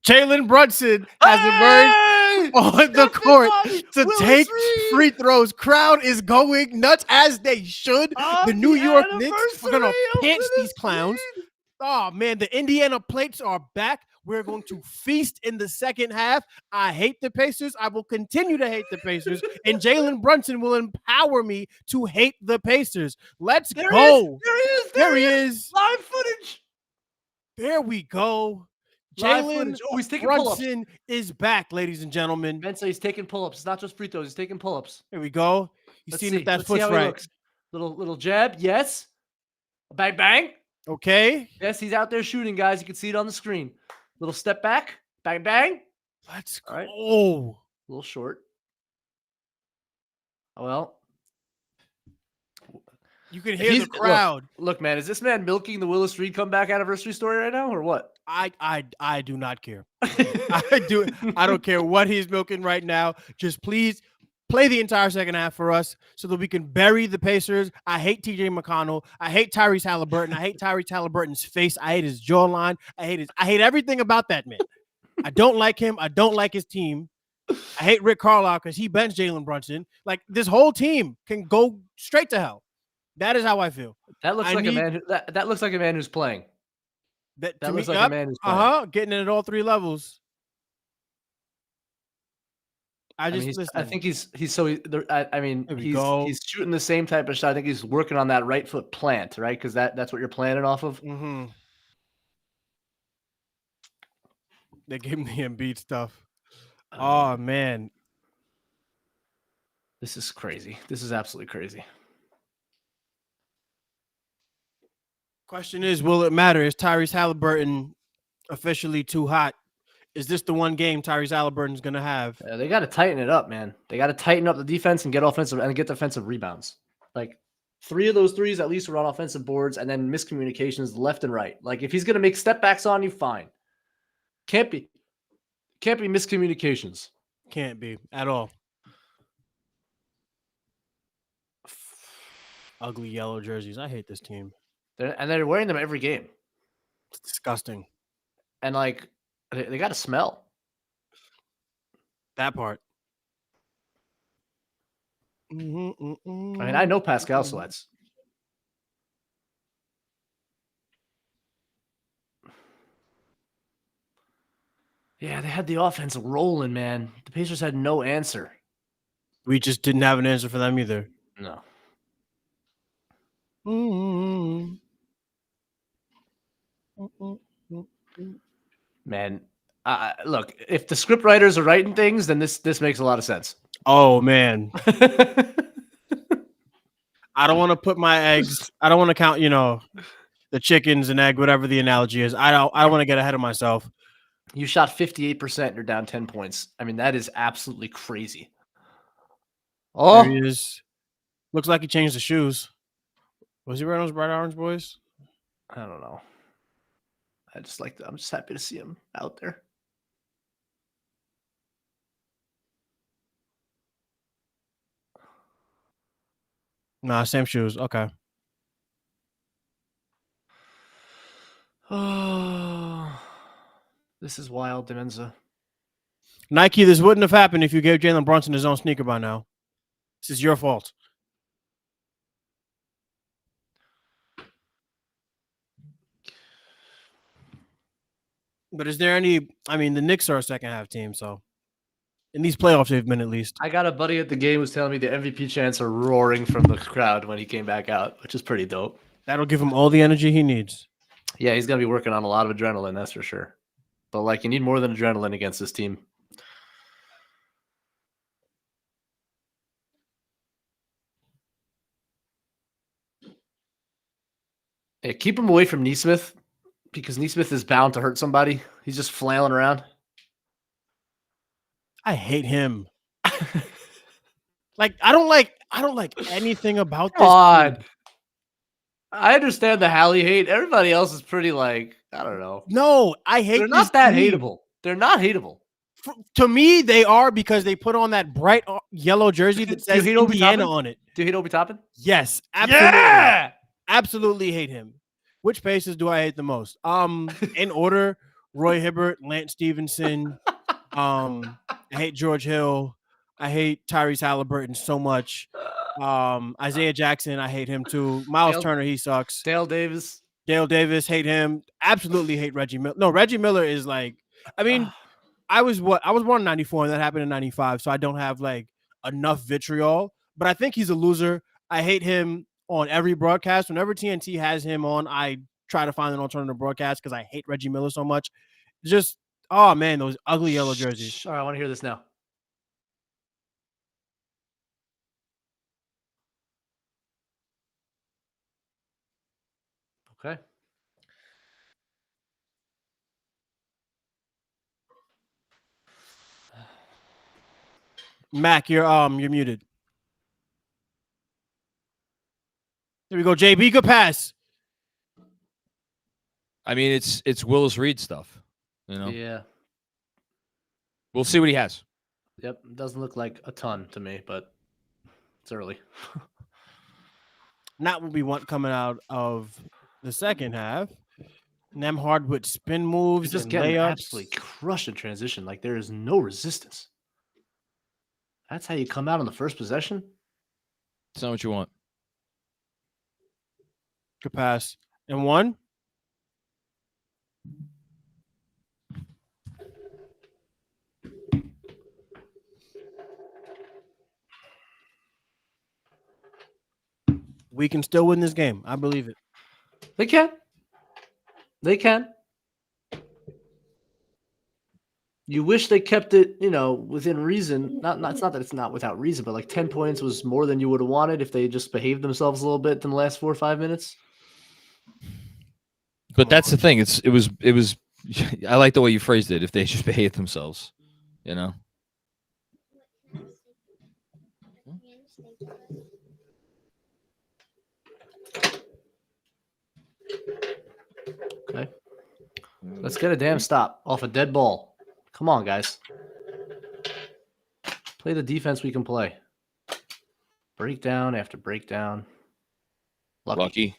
Jalen Brunson has emerged on the court to take free throws. Crowd is going nuts as they should. The New York Knicks are going to pants these clowns. Oh, man, the Indiana plates are back. We're going to feast in the second half. I hate the Pacers. I will continue to hate the Pacers. And Jalen Brunson will empower me to hate the Pacers. Let's go. There he is. Live footage. There we go. Jalen Brunson pull-ups. is back, ladies and gentlemen. Mensa, he's taking pull-ups. It's not just free throws. He's taking pull-ups. There we go. He's seeing if that foot's right. Little jab. Yes. Bang, bang. Okay. Yes, he's out there shooting, guys. You can see it on the screen. Little step back. Bang, bang. Let's go. Right. A little short. Well. You can hear the crowd. Look, man, is this man milking the Willis Reed comeback anniversary story right now, or what? I do not care. I don't care what he's milking right now. Just please play the entire second half for us so that we can bury the Pacers. I hate TJ McConnell. I hate Tyrese Halliburton. I hate Tyrese Halliburton's face. I hate his jawline. I hate everything about that man. I don't like him. I don't like his team. I hate Rick Carlisle because he benched Jalen Brunson. Like, this whole team can go straight to hell. That is how I feel. That looks like a man. That looks like a man who's playing. That looks like a man who's playing. Getting it at all three levels. I think he's shooting the same type of shot. I think he's working on that right foot plant, right? Because that's what you're planning off of. Mm-hmm. They gave him the Embiid stuff. Oh man, this is crazy. This is absolutely crazy. Question is, will it matter? Is Tyrese Halliburton officially too hot? Is this the one game Tyrese Halliburton's going to have? They got to tighten it up, man. They got to tighten up the defense and get defensive rebounds. Like 3 of those threes at least were on offensive boards, and then miscommunications left and right. Like if he's going to make step backs on you, fine. Can't be miscommunications. Can't be at all. Ugly yellow jerseys. I hate this team. They're wearing them every game. It's disgusting. And like they got to smell. That part. I mean, I know Pascal sweats. Yeah, they had the offense rolling, man. The Pacers had no answer. We just didn't have an answer for them either. No. Man, look, if the script writers are writing things, then this makes a lot of sense. Oh, man. I don't want to put my eggs. I don't want to count, the chickens and egg, whatever the analogy is. I don't want to get ahead of myself. You shot 58%. You're down 10 points. I mean, that is absolutely crazy. Oh, there he is. Looks like he changed the shoes. Was he wearing those bright orange boys? I don't know. I'm just happy to see him out there. Nah, same shoes. Okay. Oh, this is wild, Mensa. Nike, this wouldn't have happened if you gave Jalen Brunson his own sneaker by now. This is your fault. But is there any? I mean, the Knicks are a second half team, so in these playoffs they've been at least. I got a buddy at the game who's telling me the MVP chants are roaring from the crowd when he came back out, which is pretty dope. That'll give him all the energy he needs. Yeah, he's gonna be working on a lot of adrenaline, that's for sure. But you need more than adrenaline against this team. Hey, keep him away from Nesmith because Nesmith is bound to hurt somebody. He's just flailing around. I hate him. I don't like anything about this. God. I understand the Hallie hate. Everybody else is pretty I don't know. No, I hate. They're not that hateable. They're not hateable. To me, they are because they put on that bright yellow jersey that says Indiana on it. Do you hate Obi Toppin? Yes, absolutely. Yeah! Absolutely hate him. Which Pacers do I hate the most? In order: Roy Hibbert, Lance Stevenson. I hate George Hill. I hate Tyrese Halliburton so much. Isaiah Jackson, I hate him too. Miles Turner, he sucks. Dale Davis, hate him. Absolutely hate Reggie Miller. No, Reggie Miller is I was born in 94 and that happened in 95, so I don't have enough vitriol, but I think he's a loser. I hate him on every broadcast. Whenever TNT has him on, I try to find an alternative broadcast because I hate Reggie Miller so much. Just, oh man, those ugly yellow jerseys. All right, I want to hear this now. Okay. Mac, you're muted. There we go, JB. Good pass. I mean, it's Willis Reed stuff, Yeah. We'll see what he has. Yep. Doesn't look like a ton to me, but it's early. Not what we want coming out of the second half. Nembhard with spin moves, just and getting layups. absolutely crushed in transition. There is no resistance. That's how you come out on the first possession? It's not what you want. Good pass. And one. We can still win this game. I believe it. They can. They can. You wish they kept it, within reason. It's not that it's not without reason, but 10 points was more than you would have wanted if they just behaved themselves a little bit in the last 4 or 5 minutes. But that's the thing. It was. I like the way you phrased it. If they just behaved themselves, Okay. Let's get a damn stop off a dead ball. Come on, guys. Play the defense we can play. Breakdown after breakdown. Lucky.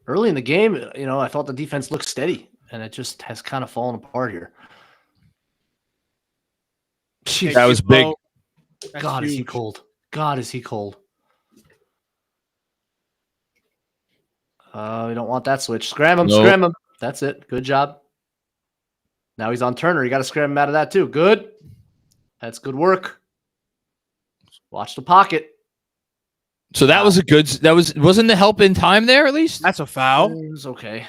Early in the game, I thought the defense looked steady, and it just has kind of fallen apart here. Jeez. That was big. That's God, is he huge. cold? God, is he cold? We don't want that switch. Scram him, Nope. scram him. That's it. Good job. Now he's on Turner. You got to scram him out of that too. Good. That's good work. Watch the pocket. So that was a good. Wasn't the help in time there at least? That's a foul. It was okay.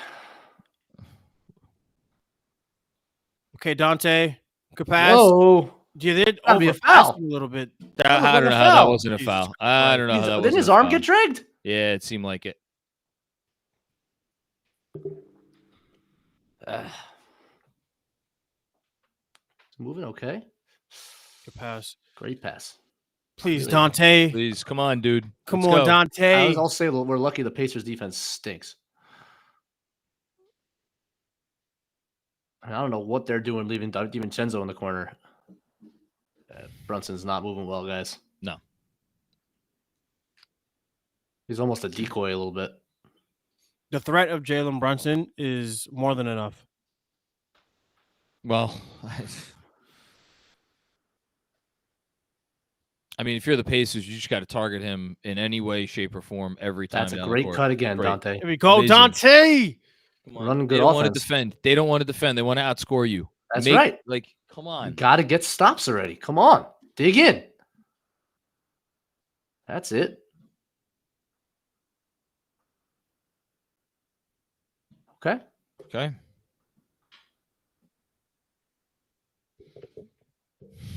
Okay, Dante. Good pass. Whoa. You did Gotta be a overpass foul. him a little bit. I don't know how that wasn't a Jesus foul. I don't know how that Didn't wasn't his a arm foul. get dragged? Yeah, it seemed like it. It's moving okay. Good pass. Great pass. Please, Really? Dante. Please, come on, dude. Come Let's on, go. Dante. I'll say we're lucky the Pacers defense stinks. I don't know what they're doing leaving DiVincenzo in the corner. Brunson's not moving well, guys. No. He's almost a decoy a little bit. The threat of Jalen Brunson is more than enough. Well, I mean, if you're the Pacers, you just got to target him in any way, shape, or form every time. That's a down the great court. cut again, Great. Dante. Here we go, Amazing. Dante. Come on. Running They good don't want to offense. defend. They don't want to defend. They want to outscore you. That's right. Like, come You on. got to get stops already. Come on. Dig in. That's it. Okay. Okay.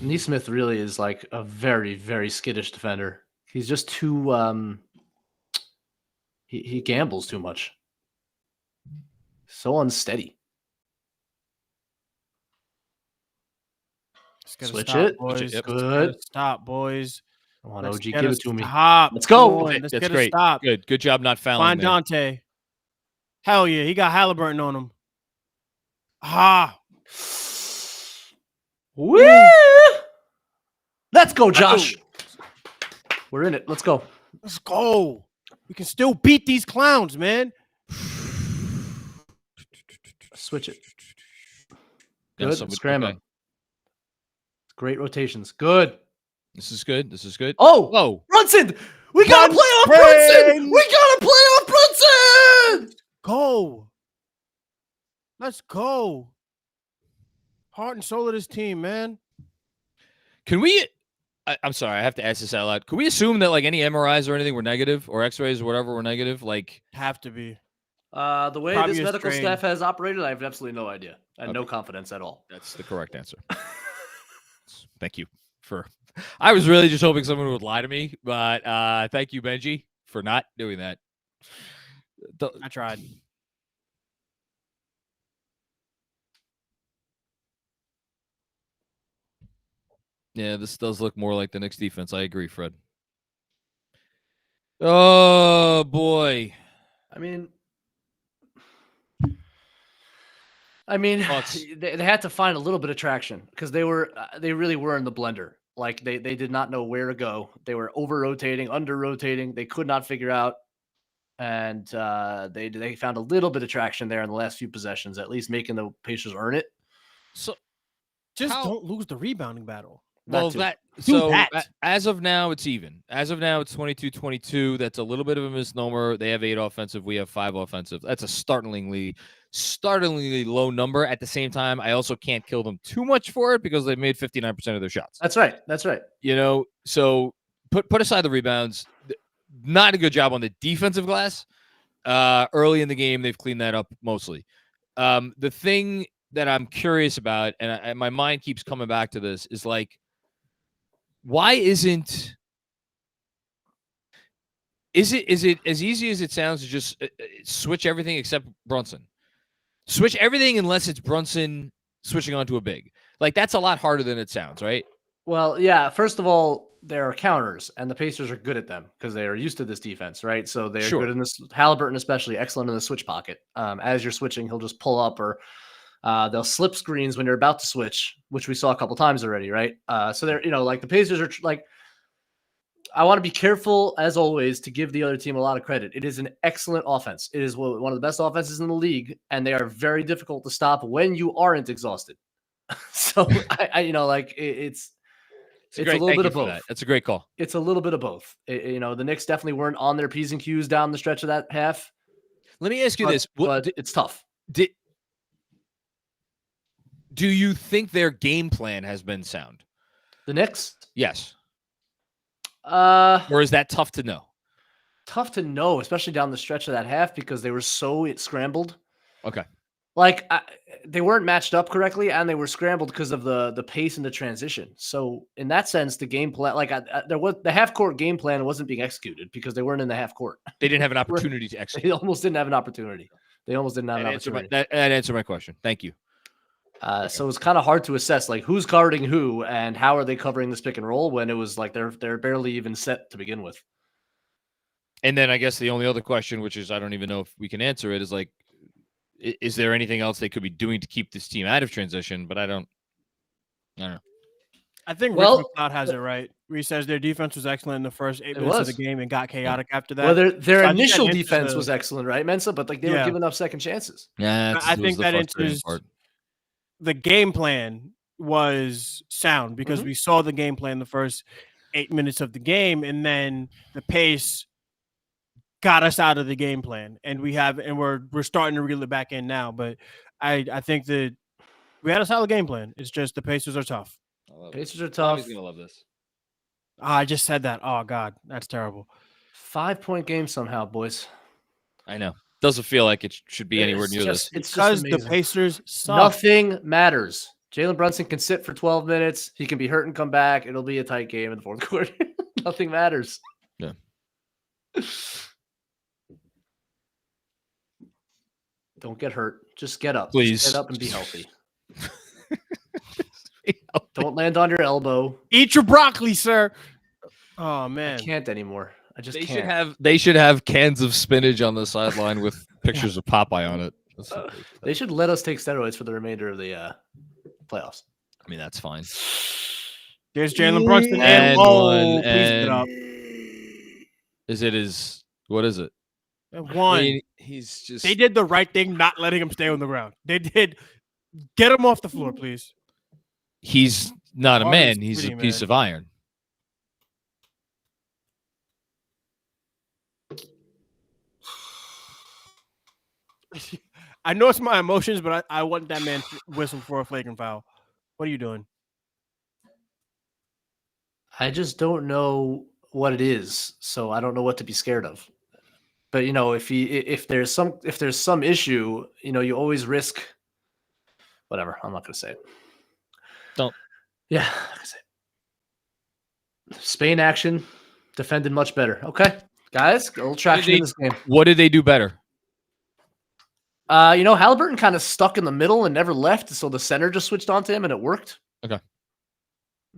Neesmith really is like a very, very skittish defender. He's just too he gambles too much. So unsteady. Just gotta Switch stop, it. boys. Switch it, yep. Just Good. gotta stop, boys. Come on, Let's OG, get give a it to me. Stop. Let's go. Come on, Okay, let's that's get great. a stop. Good job not fouling Find there. Dante. Hell yeah, he got Halliburton on him. Ah, Woo! Let's go, Josh. We're in it. Let's go. let's go. We can still beat these clowns, man. Switch it. Yeah, Good. somebody- Scram okay. him. Great rotations. Good. This is good. This is good. Oh, Whoa. Brunson! We gotta play off Brunson! We gotta play off Brunson! Go. Let's go. Heart and soul of this team, man. Can we? I'm sorry. I have to ask this out loud. Can we assume that like any MRIs or anything were negative, or X-rays or whatever were negative? Like, Have to be. The way Probably this a medical strain. staff has operated, I have absolutely no idea. I have no Okay. confidence at all. that's the correct answer. Thank you for. I was really just hoping someone would lie to me, but thank you, Benjy, for not doing that. I tried. Yeah, this does look more like the Knicks defense. I agree, Fred. Oh boy. I mean, Thoughts? they had to find a little bit of traction because they really were in the blender. Like they did not know where to go. They were over rotating, under rotating. They could not figure out, and they found a little bit of traction there in the last few possessions, at least making the Pacers earn it. So Just How- don't lose the rebounding battle. well, too. that Do so that. as of now, it's even. As of now, it's 22-22. That's a little bit of a misnomer. They have 8 offensive. We have 5 offensive. That's a startlingly low number. At the same time, I also can't kill them too much for it because they've made 59% of their shots. That's right. That's right. You know, so put aside the rebounds. Not a good job on the defensive glass. Early in the game, they've cleaned that up mostly. The thing that I'm curious about, and my mind keeps coming back to this, is like, why isn't is it as easy as it sounds to just switch everything except Brunson? Switch everything unless it's Brunson switching onto a big. Like that's a lot harder than it sounds, right? Well, yeah. First of all, there are counters, and the Pacers are good at them because they are used to this defense, right? So they're Sure. good in this. Halliburton, especially, excellent in the switch pocket. As you're switching, he'll just pull up, or they'll slip screens when you're about to switch, which we saw a couple times already, right? So they're, like the Pacers are like. I want to be careful, as always, to give the other team a lot of credit. It is an excellent offense. It is one of the best offenses in the league, and they are very difficult to stop when you aren't exhausted. So it's It's a little bit of both. That. That's a great call. It's a little bit of both. The Knicks definitely weren't on their P's and Q's down the stretch of that half. Let me ask you this. But it's tough. Do you think their game plan has been sound? The Knicks? Yes. Or is that tough to know? Tough to know, especially down the stretch of that half because they were so scrambled. Okay. Like they weren't matched up correctly, and they were scrambled because of the pace and the transition. So in that sense, the game plan, the half court game plan wasn't being executed because they weren't in the half court. They didn't have an opportunity to execute. They almost didn't have an opportunity. That answered my question. Thank you. So it's kind of hard to assess like who's guarding who and how are they covering this pick and roll when it was like they're barely even set to begin with. And then I guess the only other question, which is I don't even know if we can answer it, is like, is there anything else they could be doing to keep this team out of transition? But I don't know. I think Rick McLeod has it right. He says their defense was excellent in the first 8 minutes of the game and got chaotic after that. Well, their initial defense was excellent, right, Mensa? But like they were giving up second chances. Yeah, I think that enters the game plan was sound because we saw the game plan the first 8 minutes of the game, and then the pace got us out of the game plan, and we're starting to reel it back in now. But I think that we had a solid game plan. It's just the Pacers are tough. Pacers are tough. He's gonna love this. I just said that. Oh God, that's terrible. 5-point game somehow, boys. I know. Doesn't feel like it should be anywhere near this. It's because the Pacers suck. Nothing matters. Jalen Brunson can sit for 12 minutes. He can be hurt and come back. It'll be a tight game in the fourth quarter. Nothing matters. Yeah. Don't get hurt. Just get up. Please. Just get up and be healthy. Don't land on your elbow. Eat your broccoli, sir. Oh man. I can't anymore. I just can't. They should have cans of spinach on the sideline with pictures of Popeye on it. They should let us take steroids for the remainder of the playoffs. I mean, that's fine. There's Jalen Brunson and please get up. What is it? One. I mean, they did the right thing, not letting him stay on the ground. They did. Get him off the floor, please. He's not a man. He's a piece of iron. I know it's my emotions, but I want that man to whistle for a flagrant foul. What are you doing? I just don't know what it is, so I don't know what to be scared of. But if there's some issue, you always risk. Whatever. I'm not going to say it. Don't. Yeah, I'm not going to say it. Spain action defended much better. Okay, guys, a little traction in this game. What did they do better? Halliburton kind of stuck in the middle and never left, so the center just switched onto him and it worked. Okay.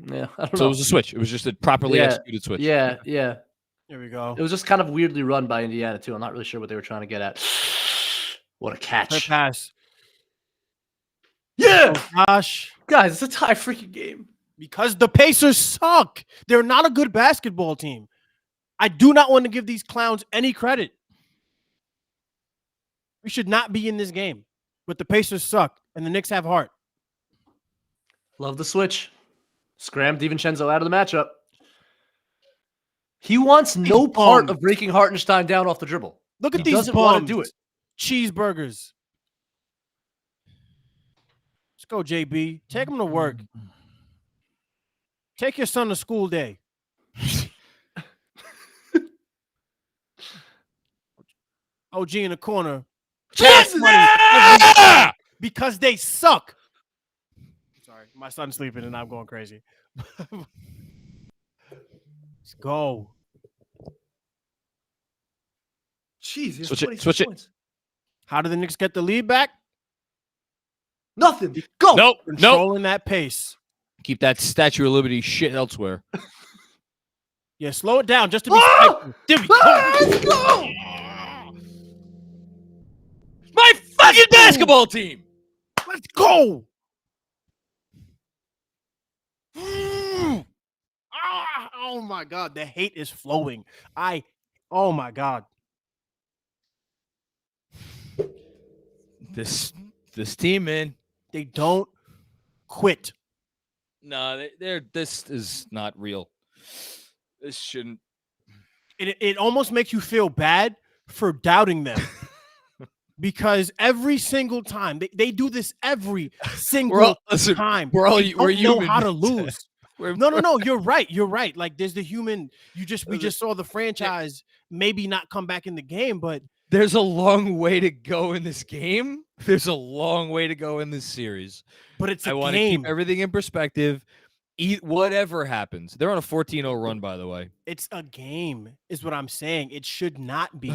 Yeah, I don't know. So it was a switch. It was just a properly executed switch. Yeah. There we go. It was just kind of weirdly run by Indiana too. I'm not really sure what they were trying to get at. What a catch! Good pass. Yeah. Oh, gosh, guys, it's a tie freaking game because the Pacers suck. They're not a good basketball team. I do not want to give these clowns any credit. We should not be in this game, but the Pacers suck, and the Knicks have heart. Love the switch. Scrammed DiVincenzo out of the matchup. He wants no part of breaking Hartenstein down off the dribble. Look at he these doesn't want to do it. Cheeseburgers. Let's go, JB. Take him to work. Take your son to school day. OG in the corner. Money because they suck. Sorry, my son's sleeping and I'm going crazy. Let's go. Jeez, switch it. How do the Knicks get the lead back? Nothing. Go. Nope. Controlling that pace. Keep that Statue of Liberty shit elsewhere. Yeah, slow it down just to be spiteful. There we go. Let's go. My fucking basketball team. Let's go. Oh my God, the hate is flowing. Oh my God. This team, man. They don't quit. No, this is not real. This shouldn't. It almost makes you feel bad for doubting them. Because every single time they do this every single time. We're know how to human. lose. No. You're right. You're right. Like there's the human. We just saw the franchise maybe not come back in the game, but there's a long way to go in this game. There's a long way to go in this series. But it's a game. I want to keep everything in perspective. Whatever happens, they're on a 14-0 run. By the way, it's a game, is what I'm saying. It should not be.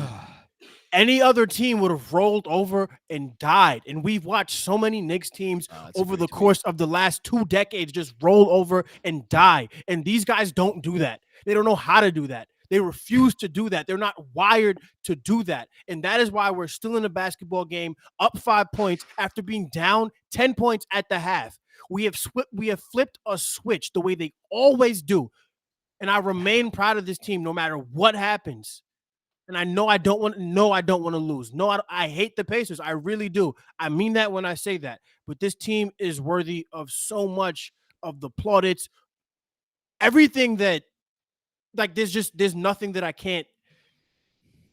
Any other team would have rolled over and died. And we've watched so many Knicks teams over the course of the last 2 decades just roll over and die. And these guys don't do that. They don't know how to do that. They refuse to do that. They're not wired to do that. And that is why we're still in a basketball game, up 5 points after being down 10 points at the half. We have flipped a switch the way they always do. And I remain proud of this team no matter what happens. And I know I don't want to lose. No, I hate the Pacers. I really do. I mean that when I say that. But this team is worthy of so much of the plaudits. Everything that, like, there's nothing that I can't.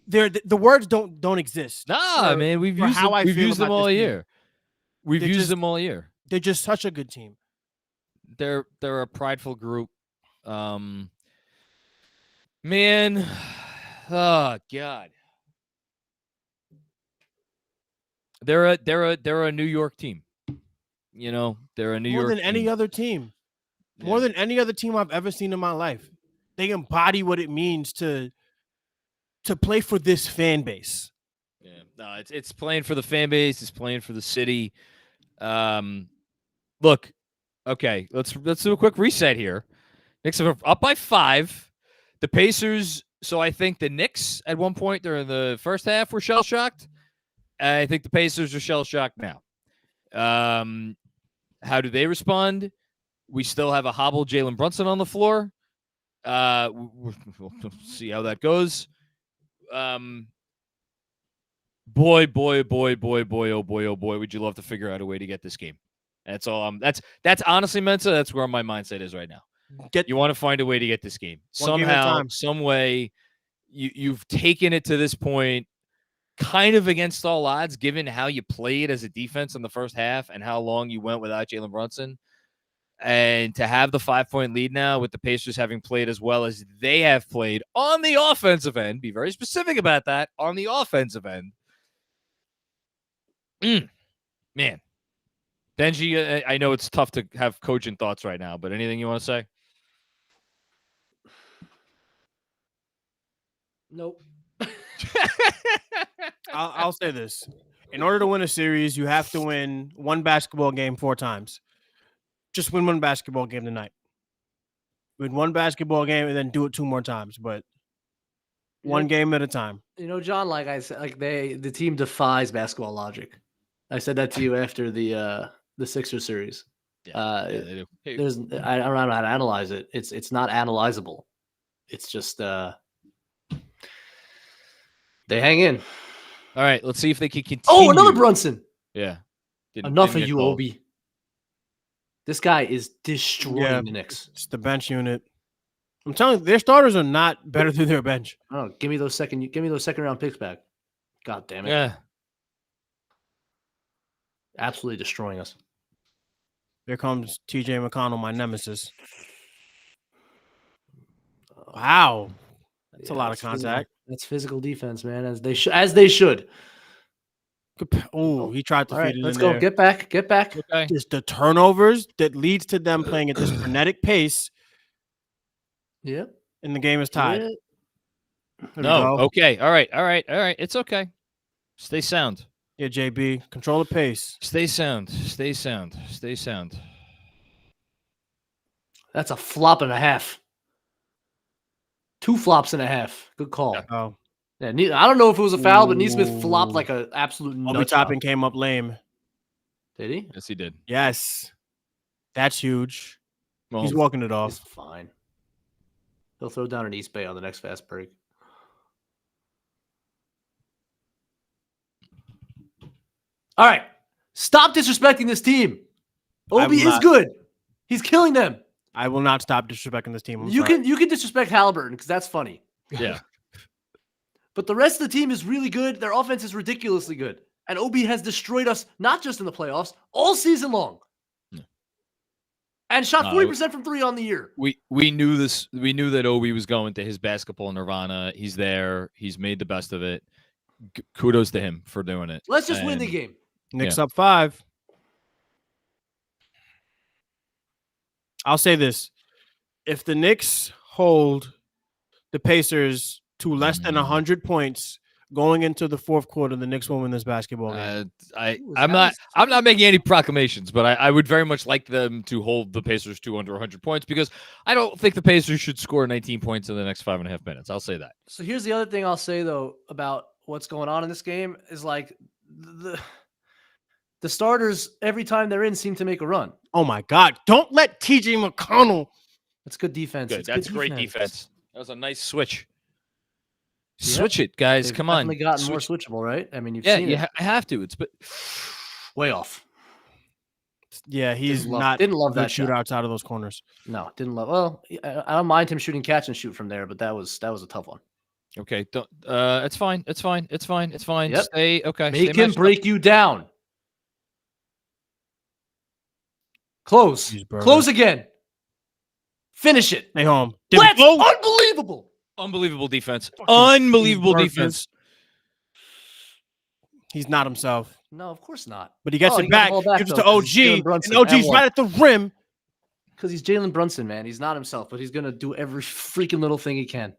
The words don't exist. Nah, man, we've used them all year. We've used them all year. They're just such a good team. They're a prideful group. Man. Oh God, they're a New York team. You know, they're a New York more than any other team. More than any other team I've ever seen in my life. They embody what it means to play for this fan base. Yeah, no, it's playing for the fan base. It's playing for the city. Look, okay, let's do a quick reset here. Knicks are up by 5. The Pacers. So I think the Knicks at one point during the first half were shell-shocked. I think the Pacers are shell-shocked now. How do they respond? We still have a hobbled Jalen Brunson on the floor. We'll see how that goes. Boy, oh boy, would you love to figure out a way to get this game. That's all. That's honestly, Mensa, that's where my mindset is right now. You want to find a way to get this game. Somehow, some way, you've taken it to this point kind of against all odds, given how you played as a defense in the first half and how long you went without Jalen Brunson. And to have the 5-point lead now with the Pacers having played as well as they have played on the offensive end, be very specific about that, on the offensive end. Man. Benjy, I know it's tough to have cogent thoughts right now, but anything you want to say? Nope. I'll say this. In order to win a series, you have to win one basketball game 4 times. Just win one basketball game tonight. Win one basketball game and then do it 2 more times, but one game at a time. You know, John, like I said, like the team defies basketball logic. I said that to you after the Sixers series. Yeah, they do. I don't know how to analyze it. It's not analyzable. It's just they hang in. All right, let's see if they can continue. Oh, another Brunson. Yeah. Enough of you, Obi. This guy is destroying the Knicks. It's the bench unit. I'm telling you, their starters are not better than their bench. Oh, give me those second round picks back. God damn it. Yeah. Absolutely destroying us. Here comes TJ McConnell, my nemesis. Wow. That's a lot of contact. That's physical defense, man, as they should. Oh, he tried to feed it let's in go. there. Get back. Okay. Just the turnovers that leads to them playing at this frenetic pace. Yep. And the game is tied. No. Okay. All right. It's okay. Stay sound. Yeah, JB. Control the pace. Stay sound. That's a flop and a half. 2 flops and a half. Good call. Yeah. Oh. Yeah, I don't know if it was a foul, but Neesmith flopped like an absolute nut. Obi Toppin came up lame. Did he? Yes, he did. Yes. That's huge. Well, he's walking it off. He's fine. He'll throw down an East Bay on the next fast break. All right. Stop disrespecting this team. Obi is good. He's killing them. I will not stop disrespecting this team. You can disrespect Halliburton because that's funny. Yeah. But the rest of the team is really good. Their offense is ridiculously good. And Obi has destroyed us, not just in the playoffs, all season long. Yeah. And shot 40% from 3 on the year. We knew this. We knew that Obi was going to his basketball nirvana. He's there. He's made the best of it. Kudos to him for doing it. Let's just win the game. Knicks up 5. I'll say this. If the Knicks hold the Pacers to less than 100 points going into the fourth quarter, the Knicks will win this basketball game. I'm not making any proclamations, but I would very much like them to hold the Pacers to under 100 points because I don't think the Pacers should score 19 points in the next 5.5 minutes. I'll say that. So here's the other thing I'll say, though, about what's going on in this game is like the starters, every time they're in, seem to make a run. Oh, my God. Don't let TJ McConnell. That's good defense. Good. That's great defense. That was a nice switch. Yep. Switch it, guys. They've Come on. definitely gotten more switchable, right? I mean, you've Yeah, seen you it. have to. It's Way off. Yeah, he's Didn't not love good that shot. shootouts out of those corners. No, didn't love. Well, I don't mind him shooting catch and shoot from there, but that was a tough one. okay. Don't. It's fine. It's fine. It's fine. It's fine. Yep. Stay. Okay. Make stay him matched up. break you down. Close. Close again. Finish it. Stay home. Let's unbelievable. Unbelievable defense. Fucking Unbelievable Steve defense. He's not himself. No, of course not. But he gets he it got back. the ball back, Gives it though, to 'cause it's Jalen OG. Brunson. And OG's And right at the rim. Because he's Jalen Brunson, man. He's not himself, but he's going to do every freaking little thing he can.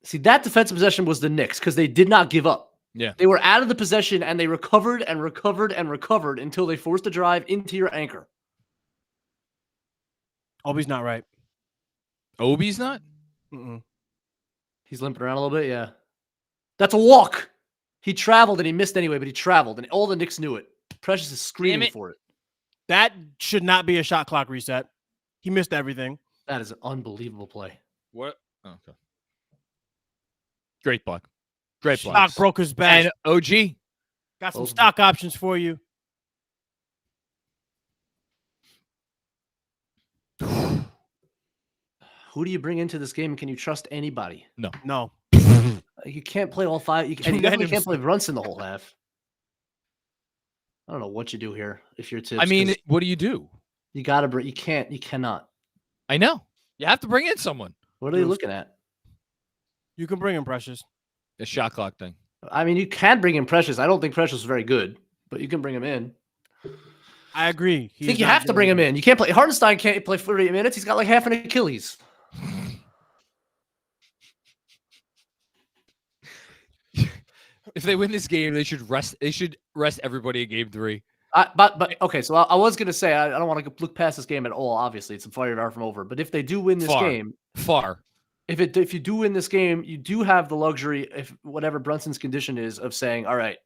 See, that defensive possession was the Knicks because they did not give up. Yeah. They were out of the possession and they recovered and recovered and recovered until they forced a drive into your anchor. Obi's not right. Obi's not? Mm-mm. He's limping around a little bit, yeah. That's a walk. He traveled and he missed anyway, but he traveled and all the Knicks knew it. Precious is screaming for it. That should not be a shot clock reset. He missed everything. That is an unbelievable play. What? Oh, okay. Great block. Great block. Stockbroker's back. And OG. Got some stock options for you. Who do you bring into this game? Can you trust anybody? No. You can't play all 5. And you definitely can't play Brunson the whole half. I don't know what you do here if you're Tibbs. I mean, what do? You got to bring. You can't. You cannot. I know. You have to bring in someone. What are they looking at? You can bring him, Precious. The shot clock thing. I mean, you can bring in Precious. I don't think Precious is very good, but you can bring him in. I agree. I think you have to bring him in. You can't play. Hartenstein can't play 48 minutes. He's got like half an Achilles. If they win this game, they should rest. They should rest everybody in game 3. But okay. So I was gonna say I don't want to look past this game at all. Obviously, it's a far from over. But if they do win this game, if you do win this game, you do have the luxury, if whatever Brunson's condition is, of saying, all right,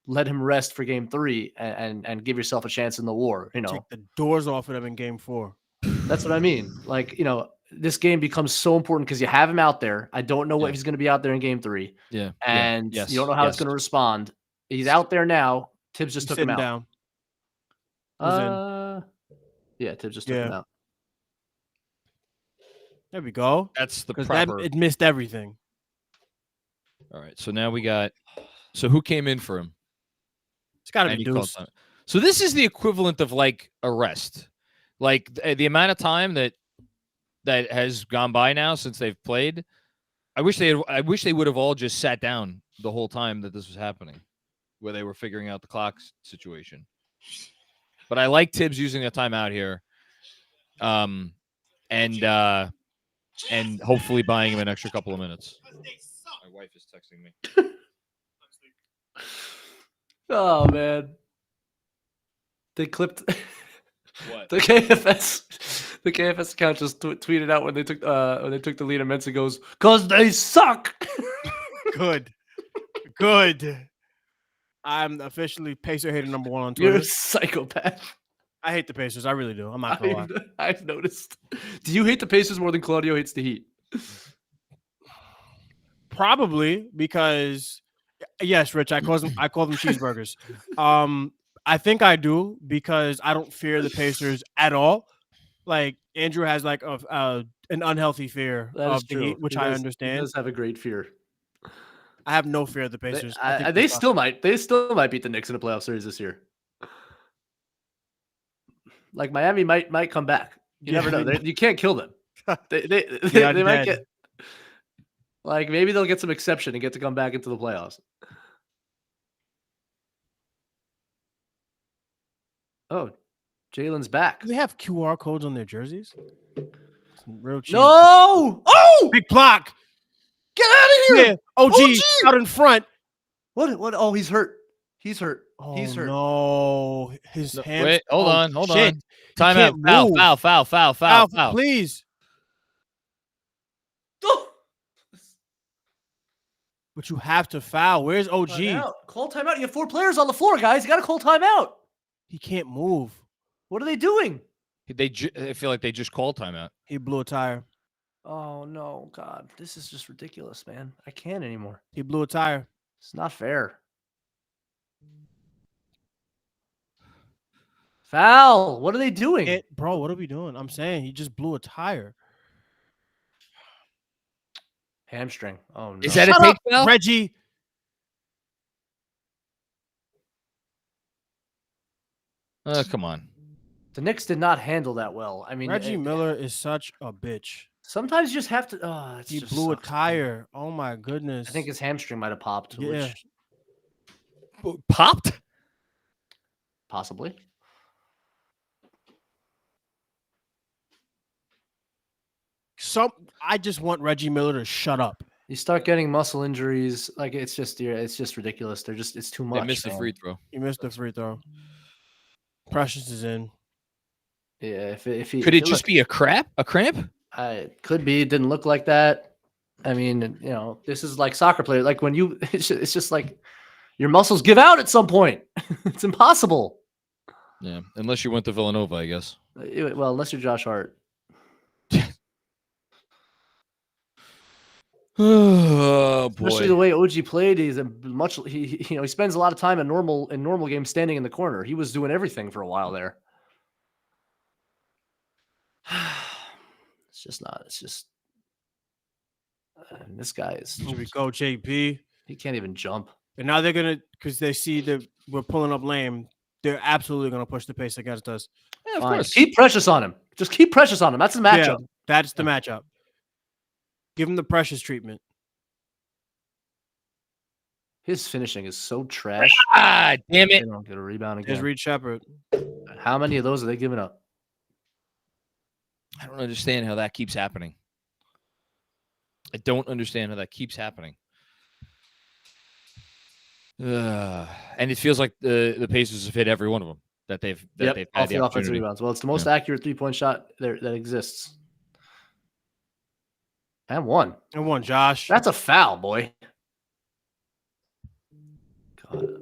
let him rest for game 3 and give yourself a chance in the war. You know, take the doors off of them in game 4. That's what I mean. Like, you know, this game becomes so important because you have him out there. I don't know if he's going to be out there in game 3. Yeah. And you don't know how it's going to respond. He's out there now. Tibbs just took him out. Down. Yeah, Tibbs just took him out. There we go. That's the proper. It missed everything. All right. So now we got. So who came in for him? It's got to be Deuce. So this is the equivalent of like a rest. Like the amount of time that has gone by now since they've played. I wish they would have all just sat down the whole time that this was happening, where they were figuring out the clock situation. But I like Tibbs using a timeout here, and hopefully buying him an extra couple of minutes. My wife is texting me. Oh man, they clipped. What? The KFS account just tweeted out when they took the lead, and Mensa goes, "'Cause they suck." Good. I'm officially Pacer hater number 1 on Twitter. You're a psychopath. I hate the Pacers. I really do. I'm not gonna lie. I've noticed. Do you hate the Pacers more than Claudio hates the Heat? Probably because, yes, Rich. I call them cheeseburgers. I think I do because I don't fear the Pacers at all. Like Andrew has like an unhealthy fear of the Heat, which I understand. He does have a great fear. I have no fear of the Pacers. They still might beat the Knicks in a playoff series this year. Like Miami might come back. You never know. You can't kill them. They might get like maybe they'll get some exception and get to come back into the playoffs. Oh, Jalen's back. Do they have QR codes on their jerseys? Real cheap. No! Oh! Big block. Get out of here! Yeah. OG out in front. What? Oh, he's hurt. He's hurt. Oh, he's hurt. No, his hands. Wait, hold on. Timeout. Foul. Please. But you have to foul. Where's OG? Call timeout. You have 4 players on the floor, guys. You got to call timeout. He can't move. What are they doing? I feel like they just called timeout. He blew a tire. Oh, no, God. This is just ridiculous, man. I can't anymore. He blew a tire. It's not fair. Foul. What are they doing? Bro, what are we doing? I'm saying he just blew a tire. Hamstring. Oh, no. Is that a take foul? Reggie. Come on. The Knicks did not handle that well. I mean, Reggie Miller is such a bitch. Sometimes you just have to. He blew a tire. Oh my goodness. I think his hamstring might have popped. Yeah. Popped? Possibly. I just want Reggie Miller to shut up. You start getting muscle injuries, like it's just ridiculous. It's too much. They missed the free throw. He missed the free throw. Precious is in. Yeah, could it just be a cramp? It could be. It didn't look like that. I mean, this is like soccer players. Like when it's just like your muscles give out at some point. It's impossible. Yeah, unless you went to Villanova, I guess. Well, unless you're Josh Hart. Oh boy! Especially the way OG played, he spends a lot of time in normal games standing in the corner. He was doing everything for a while there. This guy is. Here we go, JP. He can't even jump. And now they're gonna, because they see that we're pulling up lame. They're absolutely gonna push the pace against us. Yeah, of course. Keep Precious on him. Just keep Precious on him. That's the matchup. Yeah, that's the matchup. Give him the Precious treatment. His finishing is so trash. Ah, damn it! They don't get a rebound again. There's Reed Shepherd. How many of those are they giving up? I don't understand how that keeps happening. I don't understand how that keeps happening. And it feels like the Pacers have hit every one of them that they've had the offensive rebounds. Well, it's the most accurate 3-point shot that exists. And one, Josh. That's a foul, boy. God.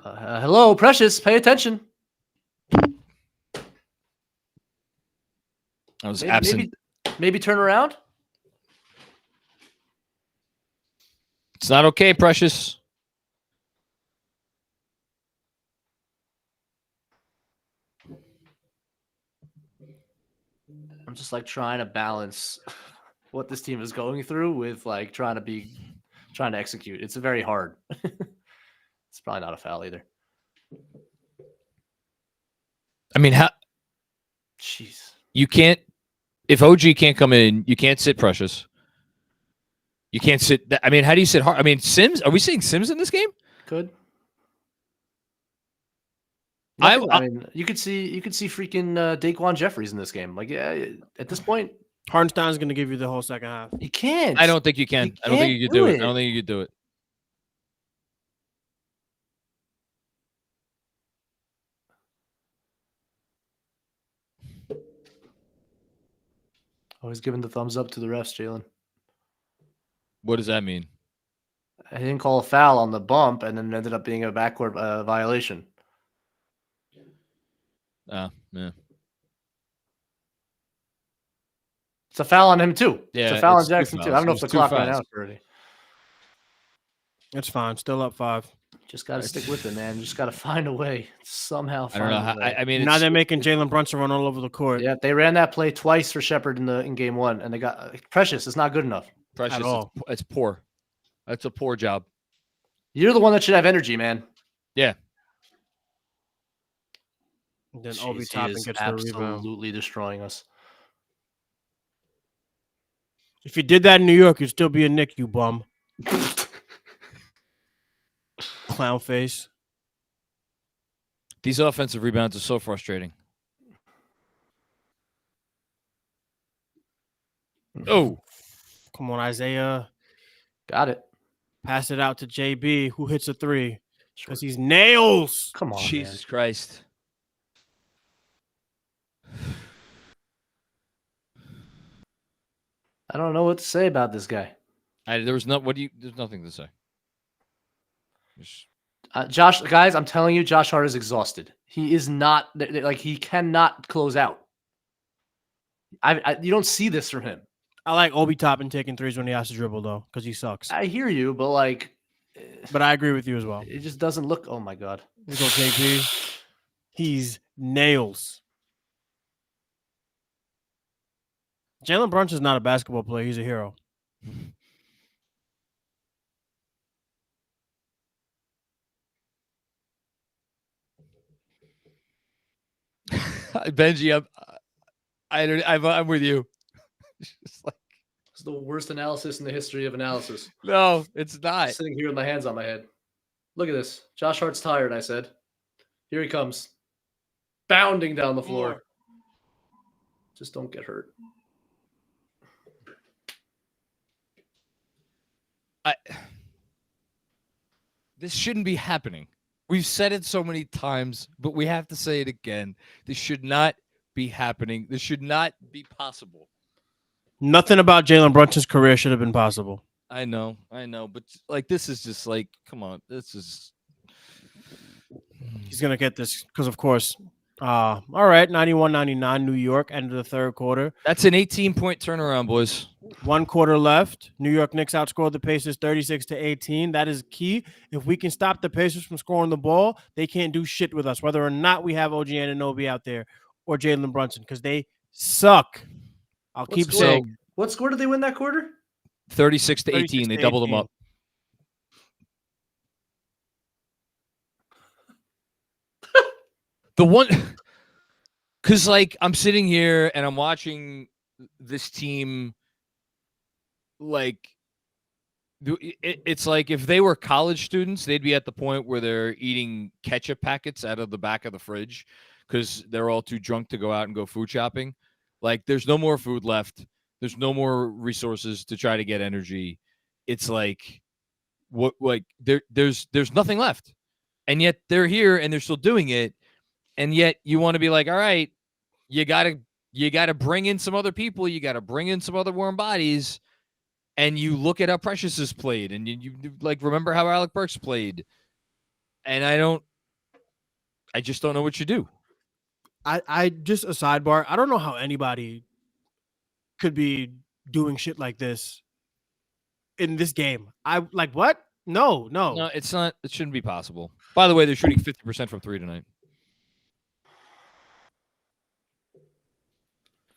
Hello, Precious. Pay attention. I was absent. Maybe turn around. It's not okay, Precious. I'm just like trying to balance what this team is going through with like trying to execute. It's very hard. It's probably not a foul either. I mean, jeez. You can't, if OG can't come in, you can't sit Precious. You can't sit. I mean, how do you sit hard? I mean, Sims. Are we seeing Sims in this game? Could. I mean, you could see freaking Daquan Jeffries in this game. Like, yeah, at this point, Hartenstein's going to give you the whole second half. You can't. I don't think you can. I don't think you could do it. I don't think you could do it. Always giving the thumbs up to the refs, Jalen. What does that mean? I didn't call a foul on the bump, and then it ended up being a backcourt violation. Yeah. It's a foul on him too. Yeah, it's a foul on Jackson too. I don't know if the clock ran out already. It's fine. Still up 5. Just got to stick with it, man. You just got to find a way. Somehow I don't know how. I mean, now they're making Jalen Brunson run all over the court. Yeah, they ran that play twice for Shepard in game 1, and they got Precious. It's not good enough. Precious, it's poor. That's a poor job. You're the one that should have energy, man. Yeah. And then Obi Toppin gets the rebound. Absolutely destroying us. If you did that in New York, you'd still be a Knick, you bum. Clown face. These offensive rebounds are so frustrating. Oh. Come on, Isaiah. Got it. Pass it out to JB, who hits a 3. Because he's nails. Come on, Jesus man. Christ. I don't know what to say about this guy. There's nothing to say. Josh, guys, I'm telling you, Josh Hart is exhausted. He is not he cannot close out. You don't see this from him. I like Obi Toppin taking 3s when he has to dribble, though, because he sucks. I hear you, but but I agree with you as well. It just doesn't look. Oh my God. Here we go, JP. He's nails. Jalen Brunson's not a basketball player. He's a hero. Benjy, I'm with you. It's the worst analysis in the history of analysis. No, it's not. I'm sitting here with my hands on my head. Look at this. Josh Hart's tired, I said. Here he comes. Bounding down the floor. Just don't get hurt. This shouldn't be happening. We've said it so many times, but we have to say it again. This should not be happening. This should not be possible. Nothing about Jalen Brunson's career should have been possible. I know, but this is just come on, this is. He's gonna get this because, of course. All right, 91-99, New York, end of the third quarter. That's an 18-point turnaround, boys. 1 quarter left. New York Knicks outscored the Pacers 36-18. That is key. If we can stop the Pacers from scoring the ball, they can't do shit with us, whether or not we have OG Anunoby out there or Jalen Brunson, because they suck. I'll keep saying. What score did they win that quarter? 36-18. They doubled them up. The one, because I'm sitting here and I'm watching this team. It's like if they were college students, they'd be at the point where they're eating ketchup packets out of the back of the fridge because they're all too drunk to go out and go food shopping. There's no more food left. There's no more resources to try to get energy. It's there's nothing left, and yet they're here and they're still doing it. And yet you want to be like, all right, you gotta bring in some other people. You got to bring in some other warm bodies. And you look at how Precious has played, and you remember how Alec Burks played. And I just don't know what you do. I just a sidebar. I don't know how anybody could be doing shit like this in this game. What? No. It's not. It shouldn't be possible. By the way, they're shooting 50% from 3 tonight.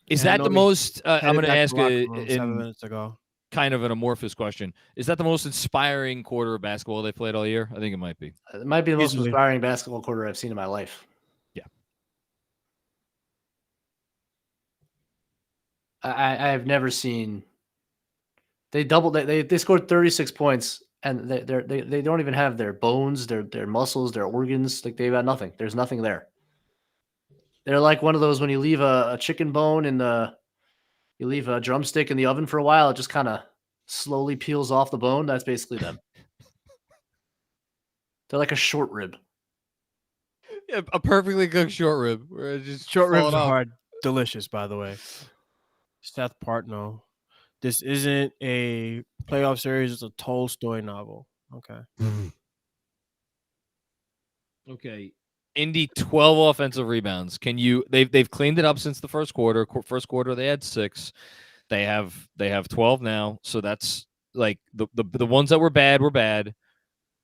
Is that the most? I'm going to ask 7 minutes ago. Kind of an amorphous question. Is that the most inspiring quarter of basketball they played all year? I think it might be. It might be the most inspiring basketball quarter I've seen in my life. Yeah. I have never seen. They doubled. They scored 36 points, and they don't even have their bones, their muscles, their organs. They've got nothing. There's nothing there. They're like one of those when you leave a chicken bone you leave a drumstick in the oven for a while, it just kind of slowly peels off the bone. That's basically them. They're like a short rib. Yeah, a perfectly cooked short rib. Short ribs are delicious, by the way. Seth Partnow. This isn't a playoff series. It's a Tolstoy novel. Okay. Okay. Indy 12 offensive rebounds. They've cleaned it up since the first quarter. First quarter they had 6. They have 12 now. So that's the ones that were bad,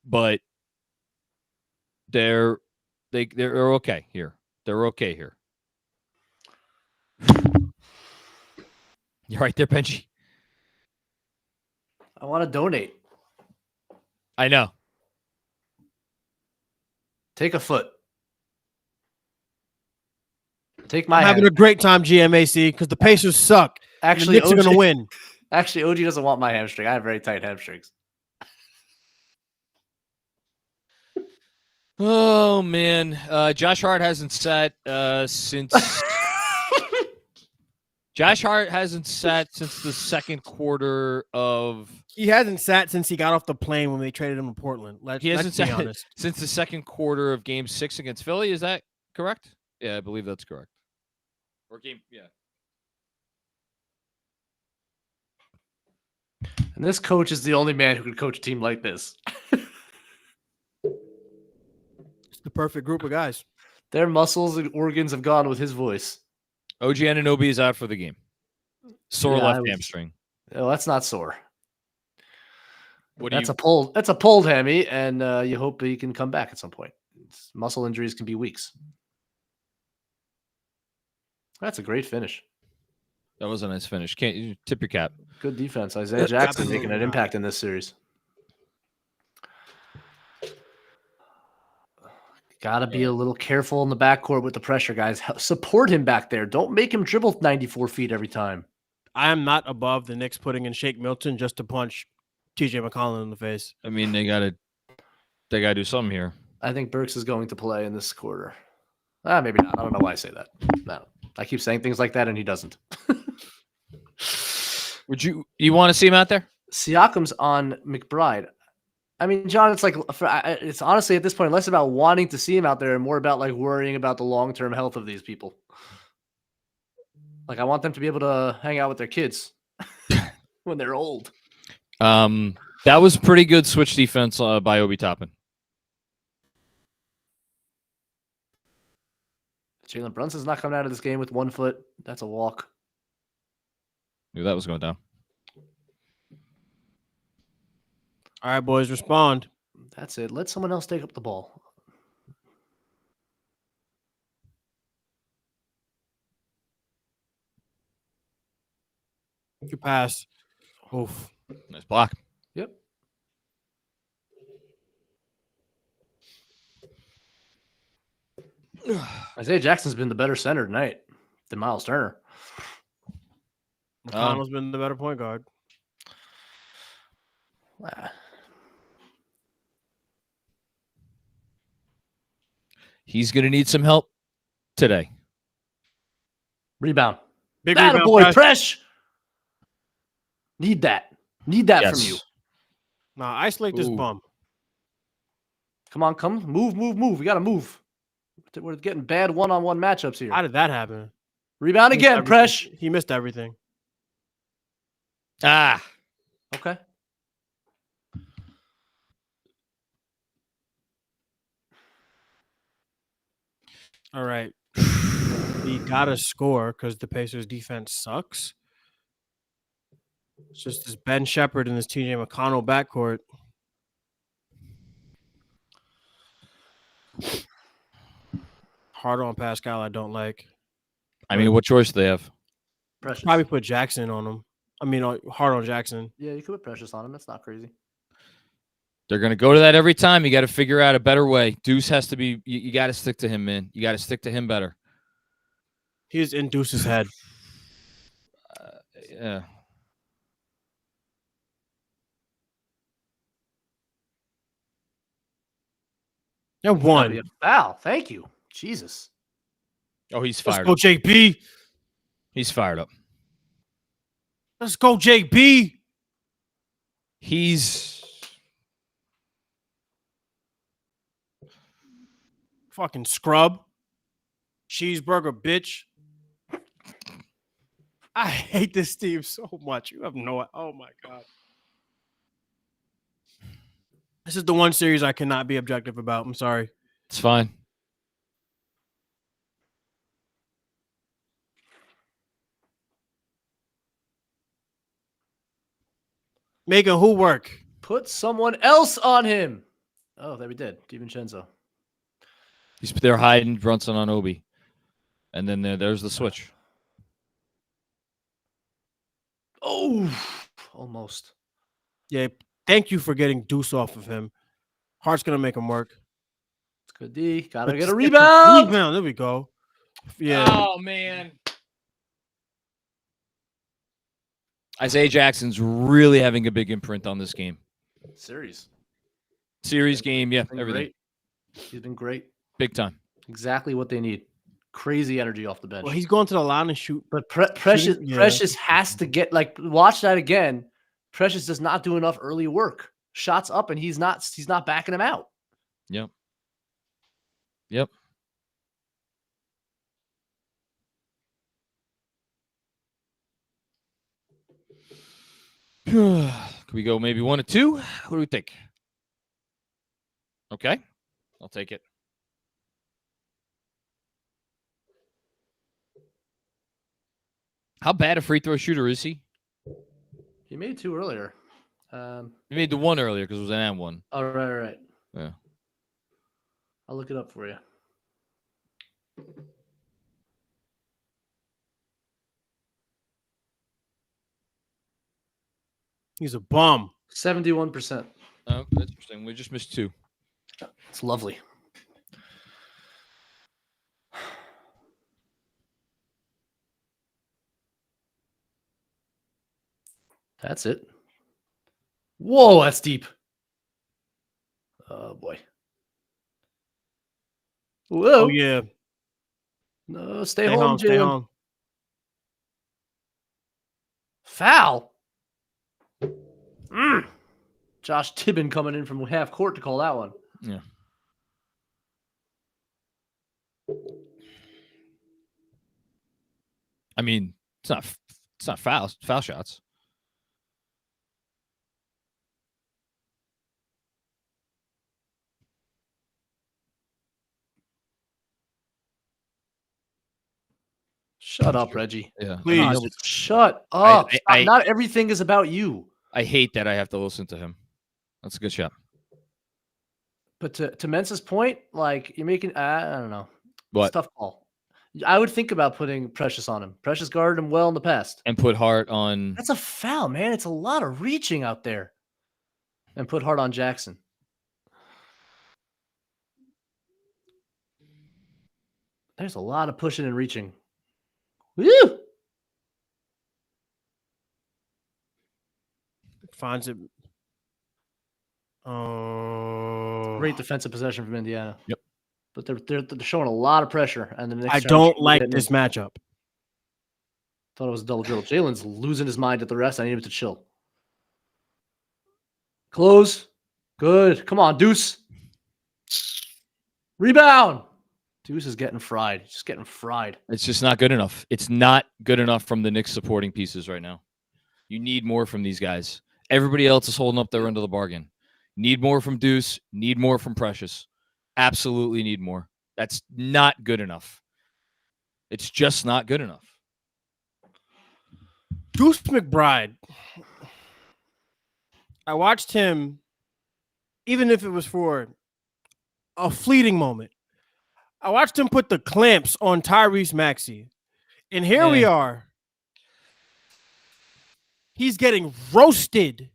but They're okay here. They're okay here. You're right there, Benjy. I want to donate. I know. Take a foot. Take my I'm having a great time, GMAC, because the Pacers suck. Actually, the Knicks are going to win. Actually, OG doesn't want my hamstring. I have very tight hamstrings. Oh man, Josh Hart hasn't sat since. Josh Hart hasn't sat since the second quarter of. He hasn't sat since he got off the plane when they traded him to Portland. He hasn't be sat honest. since the second quarter of Game 6 against Philly. Is that correct? Yeah, I believe that's correct. Or game, yeah. And this coach is the only man who could coach a team like this. It's the perfect group of guys. Their muscles and organs have gone with his voice. OG Anunoby is out for the game. Sore left hamstring. Oh, that's not sore. That's a pulled hammy, and you hope he can come back at some point. Muscle injuries can be weeks. That's a great finish. That was a nice finish. Can't you tip your cap? Good defense. Isaiah Jackson making an impact in this series. Got to be a little careful in the backcourt with the pressure, guys. Support him back there. Don't make him dribble 94 feet every time. I am not above the Knicks putting in Shake Milton just to punch TJ McConnell in the face. I mean, they gotta do something here. I think Burks is going to play in this quarter. Maybe not. I don't know why I say that. No. I keep saying things like that, and he doesn't. Would you want to see him out there? Siakam's on McBride. I mean, John, it's honestly at this point less about wanting to see him out there and more about like worrying about the long-term health of these people. Like I want them to be able to hang out with their kids when they're old. That was pretty good switch defense by Obi Toppin. Jalen Brunson's not coming out of this game with 1 foot. That's a walk. Knew that was going down. All right, boys, respond. That's it. Let someone else take up the ball. Good pass. Oof. Nice block. Yep. Isaiah Jackson's been the better center tonight than Miles Turner. McConnell's been the better point guard. He's going to need some help today. Rebound. Big rebound, boy, Presh. Need that from you. Nah, isolate this bum. Come on, move. We got to move. We're getting bad one-on-one matchups here. How did that happen? Rebound again, Presh. He missed everything. Okay. All right. We got to score because the Pacers defense sucks. It's just this Ben Shepherd and this TJ McConnell backcourt. Hard on Pascal, I don't like. I mean, what choice do they have? Precious. Probably put Jackson on him. I mean, hard on Jackson. Yeah, you could put Precious on him. That's not crazy. They're going to go to that every time. You got to figure out a better way. Deuce has to be – you got to stick to him, man. You got to stick to him better. He's in Deuce's head. Yeah. And one. Foul. Thank you. Jesus. Oh, he's fired Let's go, JB. He's fired up. Let's go, JB. He's fucking scrub. Cheeseburger, bitch. I hate this team so much. You have no... Oh, my God. This is the one series I cannot be objective about. I'm sorry. It's fine. Making who work? Put someone else on him. Oh, that we did. DiVincenzo. They're hiding Brunson on Obi. And then there's the switch. Oh, almost. Yeah, thank you for getting Deuce off of him. Hart's going to make him work. It's good D. Gotta get a rebound. There we go. Yeah. Oh, man. Isaiah Jackson's really having a big imprint on this game. Series Game, yeah, everything. Great. He's been great. Big time. Exactly what they need. Crazy energy off the bench. Well, he's going to the line and shoot. But Precious has to get, watch that again. Precious does not do enough early work. Shots up, and he's not backing him out. Yep. Can we go maybe 1 or 2? What do we think? Okay. I'll take it. How bad a free throw shooter is he? He made 2 earlier. He made the 1 earlier because it was an and 1. All right. Yeah. I'll look it up for you. He's a bum. 71%. Oh, that's interesting. We just missed 2. It's lovely. That's it. Whoa, that's deep. Oh, boy. Whoa. Oh, yeah. No, stay home, Stay home. Foul. Josh Tibbin coming in from half court to call that one. Yeah. I mean, it's not foul shots. Shut up, Reggie. Yeah. Please. Shut up. Not everything is about you. I hate that I have to listen to him. That's a good shot. But to Mensa's point, you're making, I don't know. What? It's a tough call. I would think about putting Precious on him. Precious guarded him well in the past. And put Hart on. That's a foul, man. It's a lot of reaching out there. And put Hart on Jackson. There's a lot of pushing and reaching. Woo! Finds it. Great defensive possession from Indiana. Yep. But they're showing a lot of pressure. And the Knicks I don't like this matchup. Thought it was a double dribble. Jalen's losing his mind at the rest. I need him to chill. Close. Good. Come on, Deuce. Rebound. Deuce is getting fried. Just getting fried. It's just not good enough. It's not good enough from the Knicks supporting pieces right now. You need more from these guys. Everybody else is holding up their end of the bargain. Need more from Deuce. Need more from Precious. Absolutely need more. That's not good enough. It's just not good enough. Deuce McBride. I watched him, even if it was for a fleeting moment. I watched him put the clamps on Tyrese Maxey. And here we are. He's getting roasted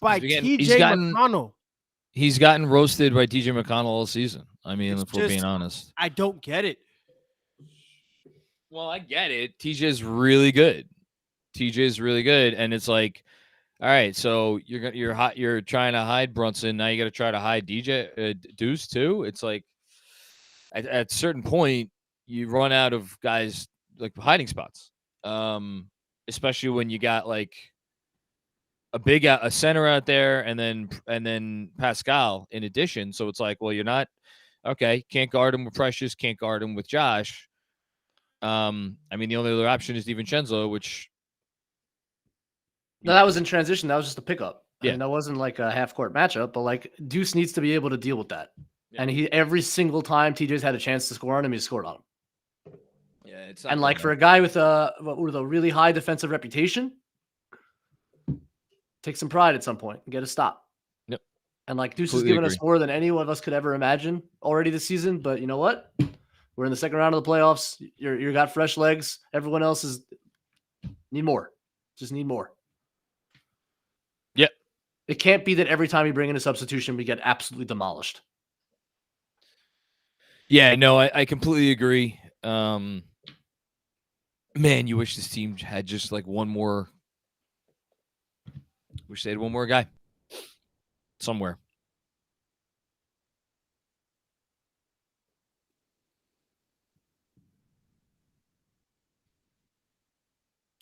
by TJ McConnell. He's gotten roasted by TJ McConnell all season. I mean, if we're being honest. I don't get it. Well, I get it. TJ's really good. TJ's really good. And it's like, all right, so you're trying to hide Brunson. Now you got to try to hide Deuce too. It's like at a certain point, you run out of guys like hiding spots. Especially when you got like a center out there and then Pascal in addition. So it's like, well, you're not okay. Can't guard him with Precious. Can't guard him with Josh. I mean, the only other option is DiVincenzo, which. No, that was in transition. That was just a pickup. Yeah. I mean, that wasn't like a half court matchup, but like Deuce needs to be able to deal with that. Yeah. And every single time TJ's had a chance to score on him, he scored on him. Yeah, it's and like for a guy with a really high defensive reputation, take some pride at some point and get a stop. Yep. And like Deuce has given us more than any one of us could ever imagine already this season. But you know what? We're in the second round of the playoffs. You got fresh legs. Everyone else need more. Just need more. Yep. It can't be that every time we bring in a substitution, we get absolutely demolished. Yeah, no, I completely agree. Man, you wish this team had just like one more. Wish they had one more guy somewhere.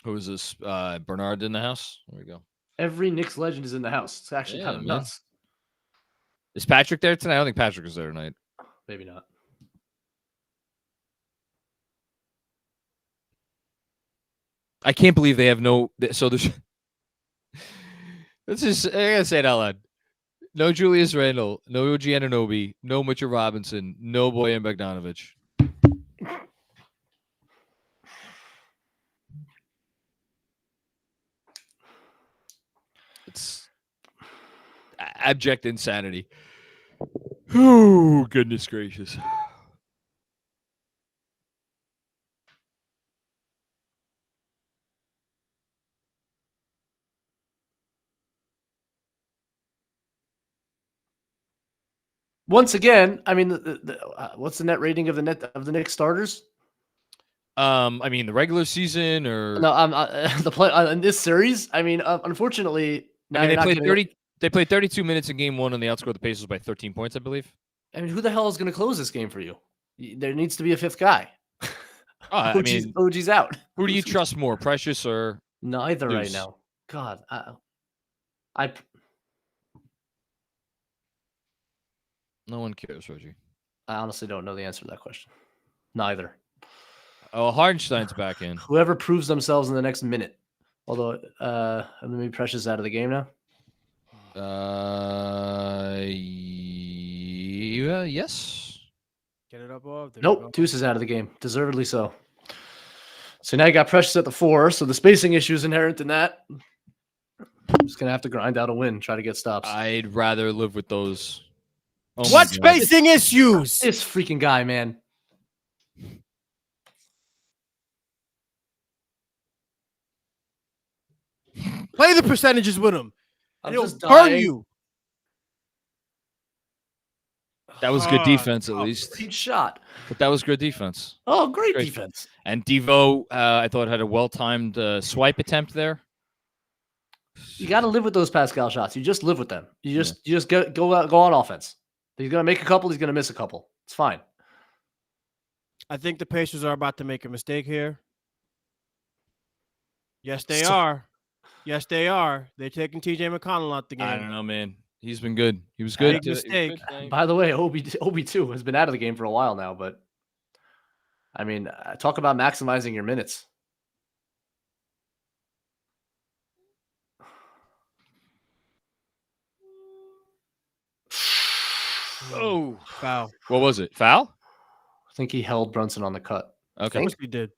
Who is this? Bernard in the house? There we go. Every Knicks legend is in the house. It's actually kind of nuts. Is Patrick there tonight? I don't think Patrick is there tonight. Maybe not. I can't believe they have no. So there's. Let's just. I gotta say it out loud. No Julius Randle, no OG Anunoby, no Mitchell Robinson, no Bojan Bogdanovic. It's abject insanity. Oh, goodness gracious. Once again, I mean, what's the net rating of the Knicks starters? I mean, the regular season or no, the play in this series. I mean, unfortunately, they played 30. They played 32 minutes in game one, and they outscored the Pacers by 13 points, I believe. I mean, who the hell is going to close this game for you? There needs to be a fifth guy. OG's out. Who do you trust more, Precious or neither Deuce? Right now? God, I. No one cares, Reggie. I honestly don't know the answer to that question. Neither. Oh, Hardenstein's back in. Whoever proves themselves in the next minute. Although, maybe Precious is out of the game now. Yes. Get it up off. Nope, Deuce is out of the game. Deservedly so. So now you got Precious at the 4, so the spacing issue is inherent in that. I'm just going to have to grind out a win, try to get stops. I'd rather live with those. Oh what spacing issues? This freaking guy, man. Play the percentages with him. And it'll burn you. That was good defense, at least. Great shot. But that was good defense. Oh, great defense. And Devo, I thought, had a well-timed swipe attempt there. You got to live with those Pascal shots. You just live with them. You just go on offense. He's going to make a couple. He's going to miss a couple. It's fine. I think the Pacers are about to make a mistake here. Yes, they are. Yes, they are. They're taking TJ McConnell out the game. I don't know, man. He's been good. He was good. Mistake. By the way, Obi too has been out of the game for a while now. But I mean, talk about maximizing your minutes. Oh, foul. What was it? Foul? I think he held Brunson on the cut. Okay. Of course he did.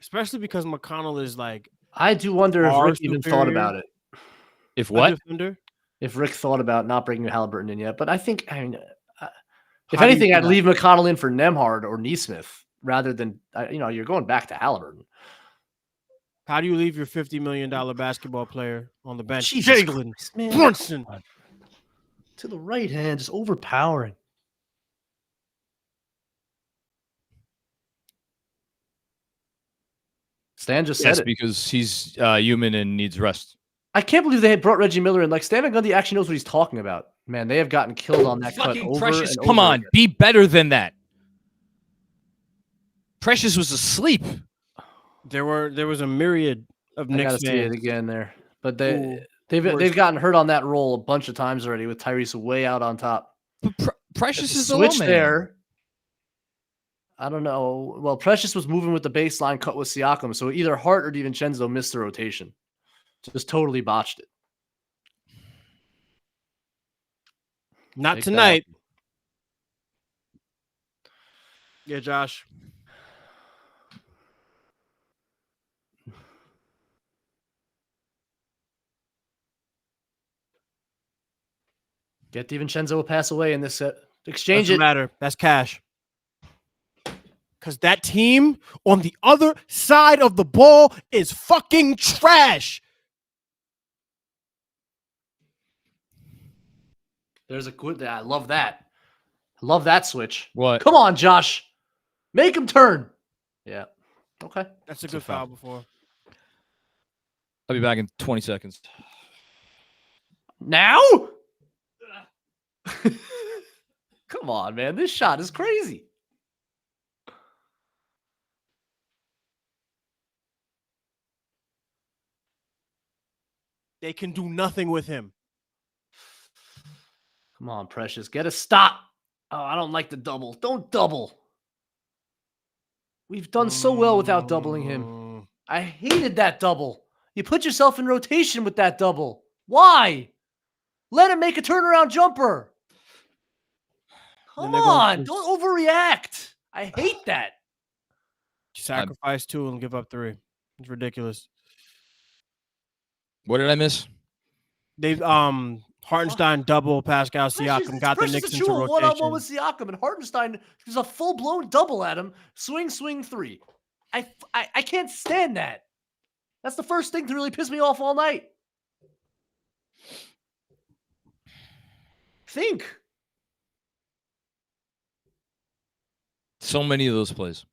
Especially because McConnell is like. I do wonder if Rick even thought about it. If what? If Rick thought about not bringing Halliburton in yet. But I think, if anything, I'd leave McConnell in for Nembhard or Nesmith rather than, you're going back to Halliburton. How do you leave your $50 million basketball player on the bench? Jalen Brunson. To the right hand, just overpowering. Stan just said it. Because he's human and needs rest. I can't believe they had brought Reggie Miller in. Like, Stan Van Gundy actually knows what he's talking about. Man, they have gotten killed on that cut over Precious, and come over on, again. be better than that. Precious was asleep. There was a myriad of Knicks fans. I gotta see it again there, but they've gotten hurt on that roll a bunch of times already with Tyrese way out on top. But Precious is the switch low man. there. I don't know. Well, Precious was moving with the baseline cut with Siakam, so either Hart or DiVincenzo missed the rotation. Just totally botched it. Not tonight. Yeah, Josh. Get DiVincenzo a pass away in this set. Exchange Doesn't matter. That's cash. Because that team on the other side of the ball is fucking trash. There's a good. I love that. I love that switch. What? Come on, Josh. Make him turn. Yeah. Okay. That's a good foul before. I'll be back in 20 seconds. Now? Come on, man. This shot is crazy. They can do nothing with him. Come on, Precious. Get a stop. Oh, I don't like the double. Don't double. We've done so well without doubling him. I hated that double. You put yourself in rotation with that double. Why? Let him make a turnaround jumper. Come on. Don't overreact. I hate that. Sacrifice 2 and give up 3. It's ridiculous. What did I miss? They've Hartenstein double Pascal Siakam got the Knicks into rotation. One-on-one with Siakam, and Hartenstein is a full-blown double at him. Swing, 3. I can't stand that. That's the first thing to really piss me off all night. Think. So many of those plays.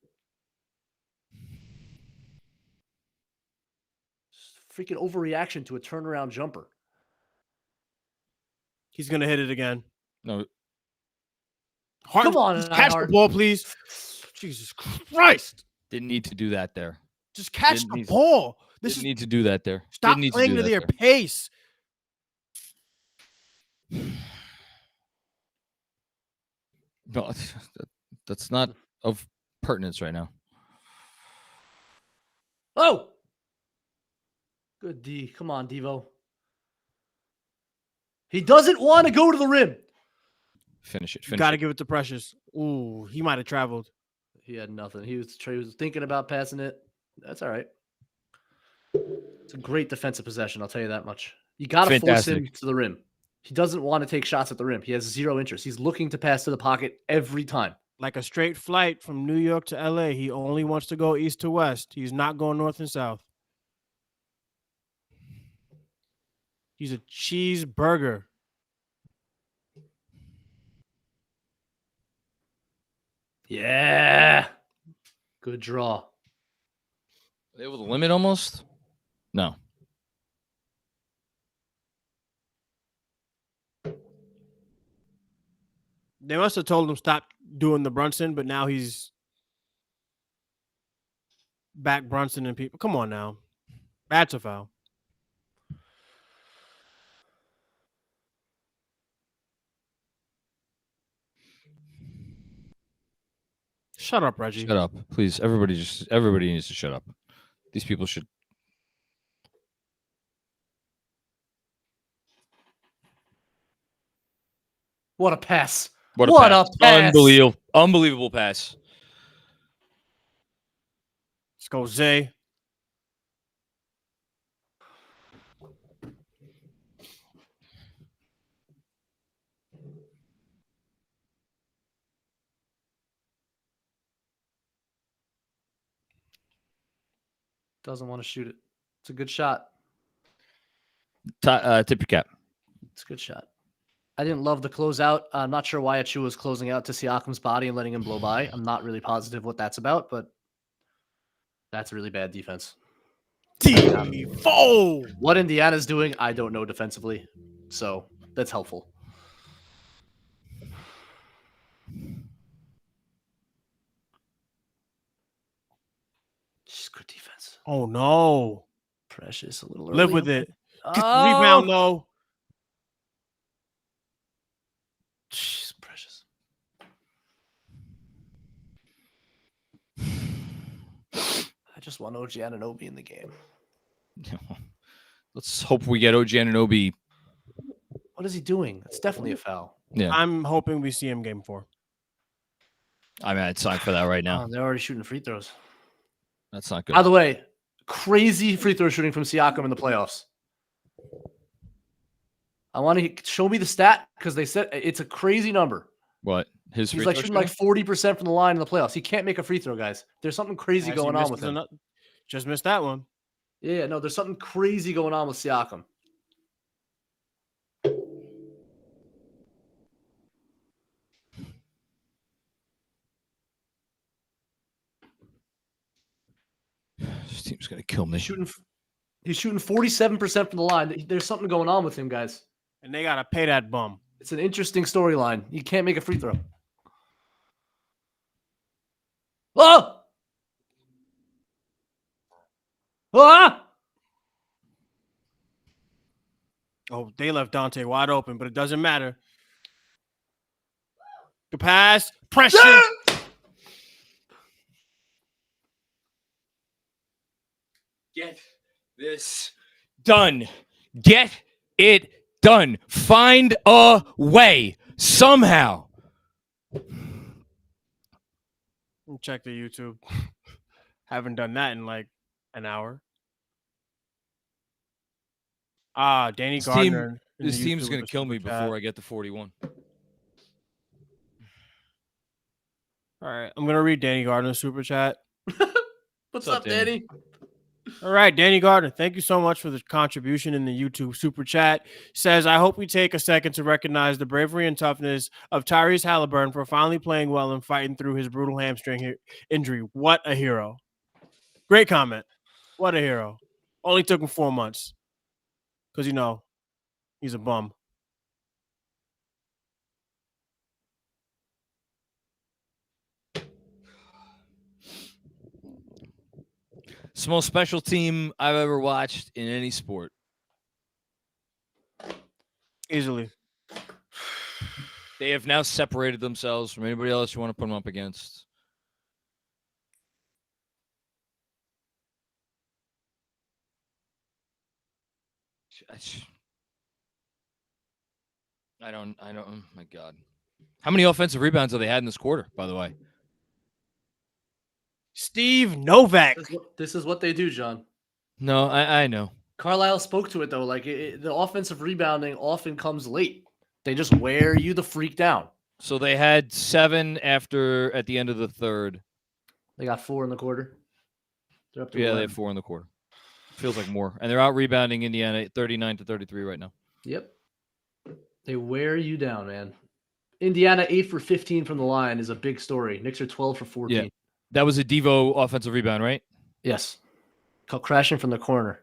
Freaking overreaction to a turnaround jumper. He's going to hit it again. No. Come on. Catch the ball, please. Jesus Christ. Didn't need to do that there. Just catch the ball. Didn't need to do that there. Stop playing to their pace. No, that's not of pertinence right now. Oh! Good D. Come on, Devo. He doesn't want to go to the rim. Finish it. Got to give it to Precious. Ooh, he might have traveled. He had nothing. He was thinking about passing it. That's all right. It's a great defensive possession, I'll tell you that much. You got to force him to the rim. He doesn't want to take shots at the rim. He has zero interest. He's looking to pass to the pocket every time. Like a straight flight from New York to LA. He only wants to go east to west. He's not going north and south. He's a cheeseburger. Yeah. Good draw. Are they able to limit almost? No. They must have told him stop doing the Brunson, but now he's back Brunson and people. Come on now. That's a foul. Shut up, Reggie. Shut up, please. Everybody needs to shut up. These people should. What a pass. What a pass. Unbelievable pass. Let's go, Zay. Doesn't want to shoot it. It's a good shot. Tip your cap. It's a good shot. I didn't love the closeout. I'm not sure why Achua was closing out to Siakam's body and letting him blow by. I'm not really positive what that's about, but that's really bad defense. What Indiana's doing, I don't know defensively, so that's helpful. Just good defense. Oh, no. Precious, a little early. Live with it. Rebound, though. Jeez, Precious. I just want OG Anunoby in the game. Let's hope we get OG Anunoby. What is he doing? It's definitely a foul. Yeah, I'm hoping we see him game 4. I mean, I'd sign for that right now. Oh, they're already shooting free throws. That's not good. By the way, crazy free throw shooting from Siakam in the playoffs. I want to show me the stat because they said it's a crazy number. What? He's like shooting like 40% from the line in the playoffs. He can't make a free throw, guys. There's something crazy going on with him. Just missed that one. Yeah, no, there's something crazy going on with Siakam. This team's gonna kill me. He's shooting 47% from the line. There's something going on with him, guys. And they gotta pay that bum. It's an interesting storyline. He can't make a free throw. Oh! Ah! Oh, they left Dante wide open, but it doesn't matter. The pass, pressure. Get this done. Get it done. Find a way somehow. Check the YouTube. Haven't done that in like an hour. Danny Gardner. This team's going to kill me before I get to 41. All right. I'm going to read Danny Gardner's super chat. What's up, Danny? All right, Danny Gardner, thank you so much for the contribution in the YouTube super chat. Says, I hope we take a second to recognize the bravery and toughness of Tyrese Halliburton for finally playing well and fighting through his brutal hamstring injury. What a hero. Great comment. What a hero. Only took him 4 months because, you know, he's a bum. It's the most special team I've ever watched in any sport. Easily. They have now separated themselves from anybody else you want to put them up against. I don't, oh my God. How many offensive rebounds have they had in this quarter, by the way? Steve Novak. This is what they do, John. No, I know. Carlisle spoke to it, though. Like, the offensive rebounding often comes late. They just wear you the freak down. So they had 7 at the end of the third. They got 4 in the quarter. They're up to 11. They have 4 in the quarter. Feels like more. And they're out rebounding Indiana 39-33 right now. Yep. They wear you down, man. Indiana 8 for 15 from the line is a big story. Knicks are 12 for 14. Yeah. That was a Devo offensive rebound, right? Yes. Crashing from the corner.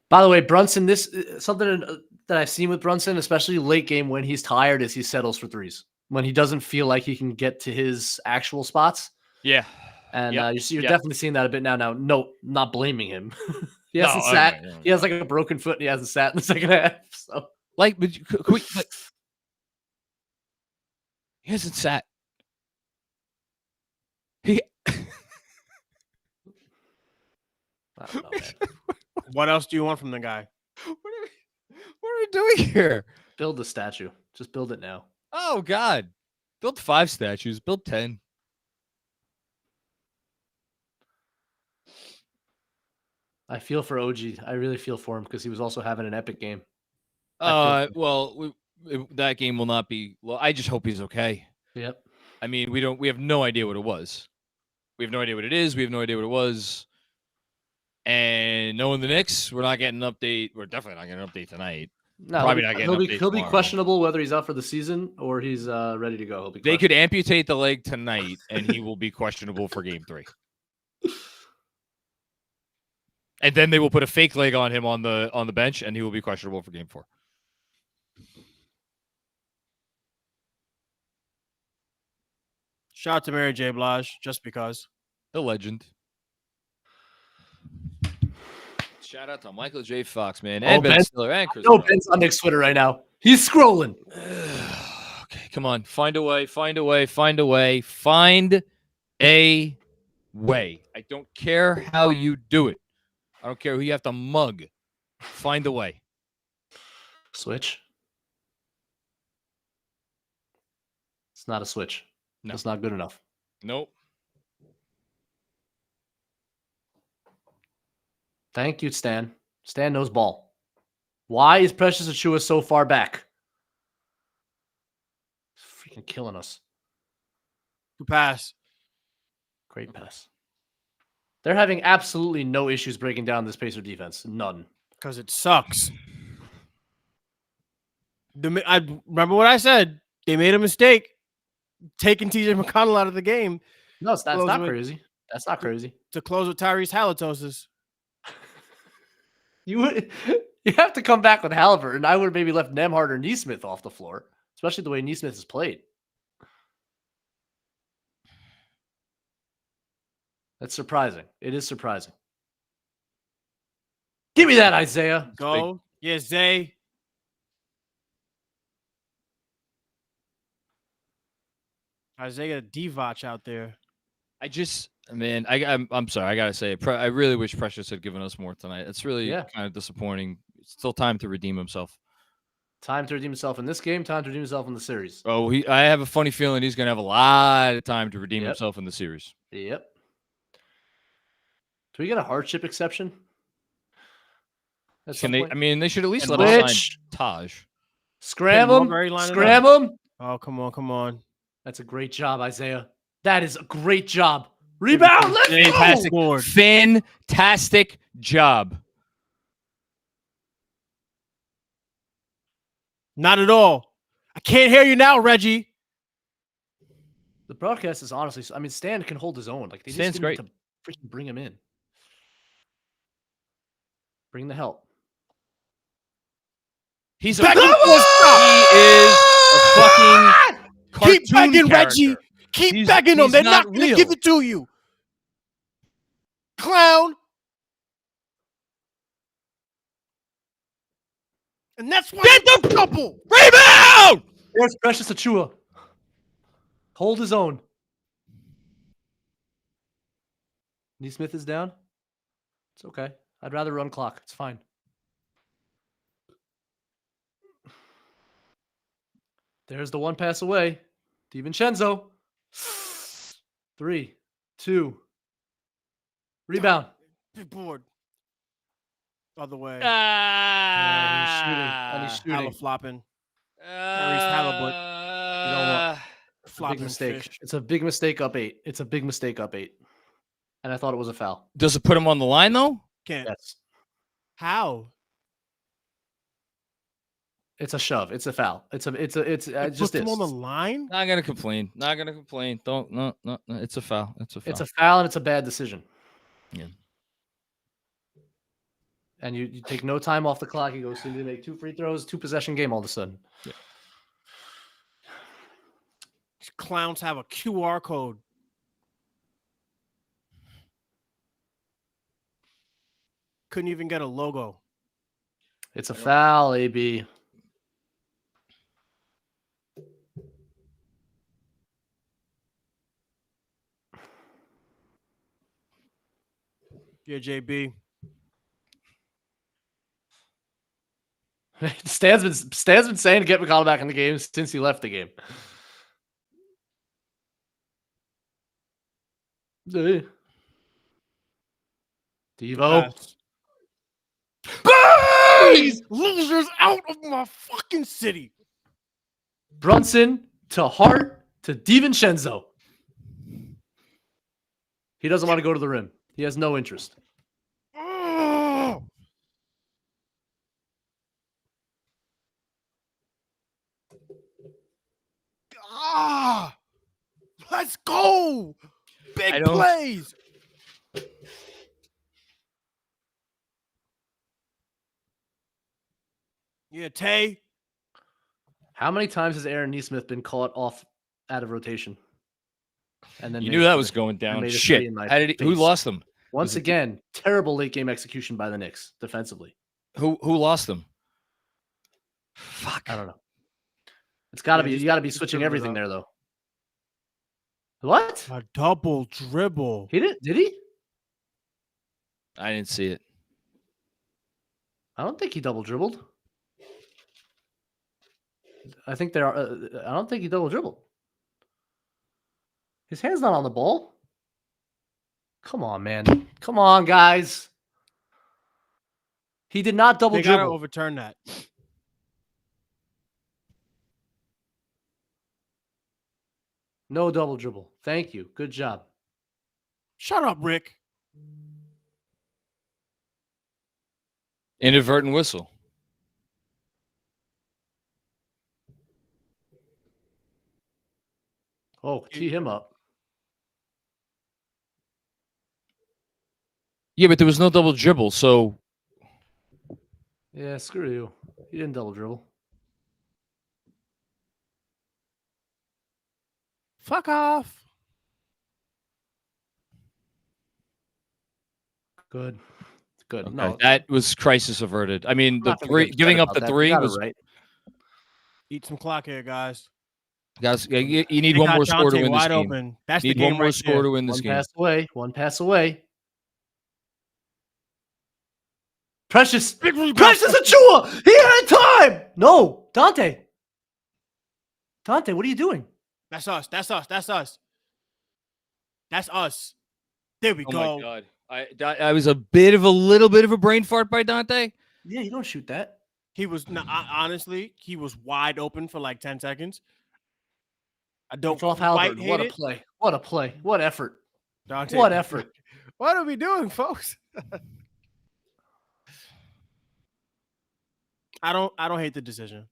By the way, Brunson, something that I've seen with Brunson, especially late game when he's tired, is he settles for threes. When he doesn't feel like he can get to his actual spots. Yeah. And you're definitely seeing that a bit now. Now, no, not blaming him. He hasn't sat. Okay. He has like a broken foot and he hasn't sat in the second half. So, like, he hasn't sat. I don't know, man. What else do you want from the guy? What are we doing here? Build the statue. Just build it now. Oh, God. Build 5 statues. Build 10. I feel for OG. I really feel for him because he was also having an epic game. Well, that game will not be. Well, I just hope he's okay. Yep. I mean, we have no idea what it was. We have no idea what it is. We have no idea what it was. And knowing the Knicks, we're not getting an update. We're definitely not getting an update tonight. No, probably not getting an update. He'll be questionable whether he's out for the season or he's ready to go. They could amputate the leg tonight, and he will be questionable for Game 3. And then they will put a fake leg on him on the bench, and he will be questionable for Game 4. Shout out to Mary J. Blige, just because. The legend. Shout out to Michael J. Fox, man. And Ben Stiller and Chris. No, Ben's on Nick's Twitter right now. He's scrolling. Okay, come on. Find a way. Find a way. Find a way. Find a way. I don't care how you do it. I don't care who you have to mug. Find a way. Switch. It's not a switch. No. It's not good enough. Nope. Thank you, Stan. Stan knows ball. Why is Precious Achiuwa so far back? It's freaking killing us. Good pass. Great pass. They're having absolutely no issues breaking down this Pacer defense. None. Because it sucks. I remember what I said. They made a mistake taking TJ McConnell out of the game. No, that's not crazy. That's not crazy. To close with Tyrese Halitosis. You have to come back with Halliburton. I would have maybe left Nembhard or Nesmith off the floor, especially the way Nesmith has played. That's surprising. It is surprising. Give me that, Isaiah. Go. Yeah, Zay. Isaiah Divac out there. I'm sorry. I gotta say, I really wish Precious had given us more tonight. It's really kind of disappointing. It's still time to redeem himself. Time to redeem himself in this game. Time to redeem himself in the series. Oh, I have a funny feeling he's gonna have a lot of time to redeem himself in the series. Yep. Do we get a hardship exception? They should at least let us sign Taj. Scram him. Oh, come on. That's a great job, Isaiah. That is a great job. Rebound. Let's go. Fantastic job. Not at all. I can't hear you now, Reggie. The broadcast is honestly, Stan can hold his own. Like, they Stan's just great. need to freaking bring him in. Bring the help. He is a fucking cartoon Keep begging, character. Reggie. Keep begging them. They're not going to give it to you. Clown. And that's why get the couple. Rebound! There's Precious Achiuwa. Hold his own. Nesmith is down. It's okay. I'd rather run clock. It's fine. There's the one pass away. DiVincenzo. 3, 2. Rebound. Big board. Other way. And he's shooting. Flopping. Maurice Halibut. You know what? Big mistake. Fish. It's a big mistake up 8. And I thought it was a foul. Does it put him on the line though? Can't. Yes. How? It's a shove. It's a foul. It's just him on the line. Not gonna complain. Don't. No. It's a foul. It's a foul and it's a bad decision. Yeah. And you take no time off the clock. You go soon to make 2 free throws, 2 possession game all of a sudden. Yeah. These clowns have a QR code. Couldn't even get a logo. It's a foul, AB. Yeah, JB. Stan's been saying to get McConnell back in the game since he left the game. Devo. These losers out of my fucking city. Brunson to Hart to DiVincenzo. He doesn't want to go to the rim. He has no interest. Let's go. Big plays. Yeah, Tay. How many times has Aaron Nesmith been caught off out of rotation? And then you knew that was going down. Shit. Who lost them? Once again, terrible late game execution by the Knicks defensively. Who lost them? Fuck. I don't know. It's got to be. You got to be switching everything there, though. What? A double dribble. He did? Did he? I didn't see it. I don't think he double dribbled. I think there are. I don't think he double dribbled. His hand's not on the ball. Come on, man. Come on, guys. He did not double They gotta dribble. overturn that. No double dribble. Thank you. Good job. Shut up, Rick. Inadvertent whistle. Oh, tee him up. Yeah, but there was no double dribble, so Yeah, screw you. He didn't double dribble. Fuck off. Good. Good. okay. No, That was crisis averted. I mean, I'm the not gonna three get upset giving up about the that. three You got it was right. Eat some clock here, guys. guys. You need They one got more score to Dante win this wide game. open. That's Need the game one more right score there. to win this One game. pass away. One pass away. Precious. Precious Achua! He had time! No, Dante. Dante, what are you doing? That's us. That's us. That's us. That's us. There we Oh go. my god! I was a little bit of a brain fart by Dante. Yeah, you don't shoot that. He was honestly, he was wide open for like 10 seconds. I don't Off quite Halliburton. hate What a it. play. What a play. What effort. Dante, What effort. What are we doing, folks? I don't hate the decision.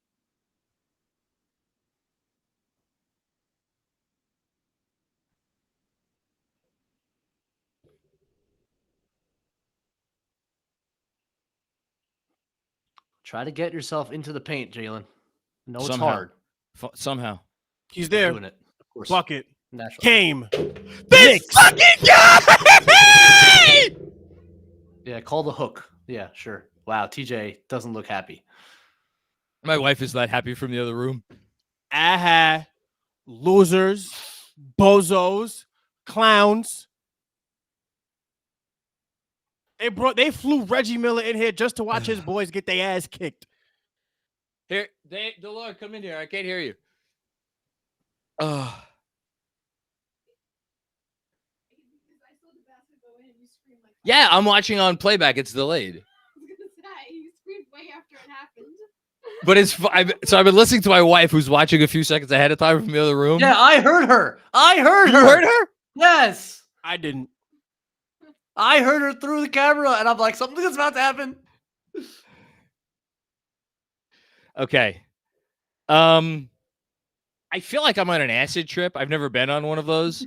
Try to get yourself into the paint, Jalen. No, it's Somehow. hard. Somehow. He's You're there. doing it. Of course. Bucket. Naturally. Game. This fucking guy! Yeah, call the hook. Yeah, sure. Wow, TJ doesn't look happy. My wife is not happy from the other room. Aha. Losers. Bozos. Clowns. They flew Reggie Miller in here just to watch his boys get their ass kicked. Here, Delord, come in here. I can't hear you. Yeah, I'm watching on playback. It's delayed. You screamed way after it happened. But so I've been listening to my wife, who's watching a few seconds ahead of time from the other room. Yeah, I heard her. You heard her? Yes. I didn't. I heard her through the camera, and I'm like, something's about to happen. Okay. I feel like I'm on an acid trip. I've never been on one of those,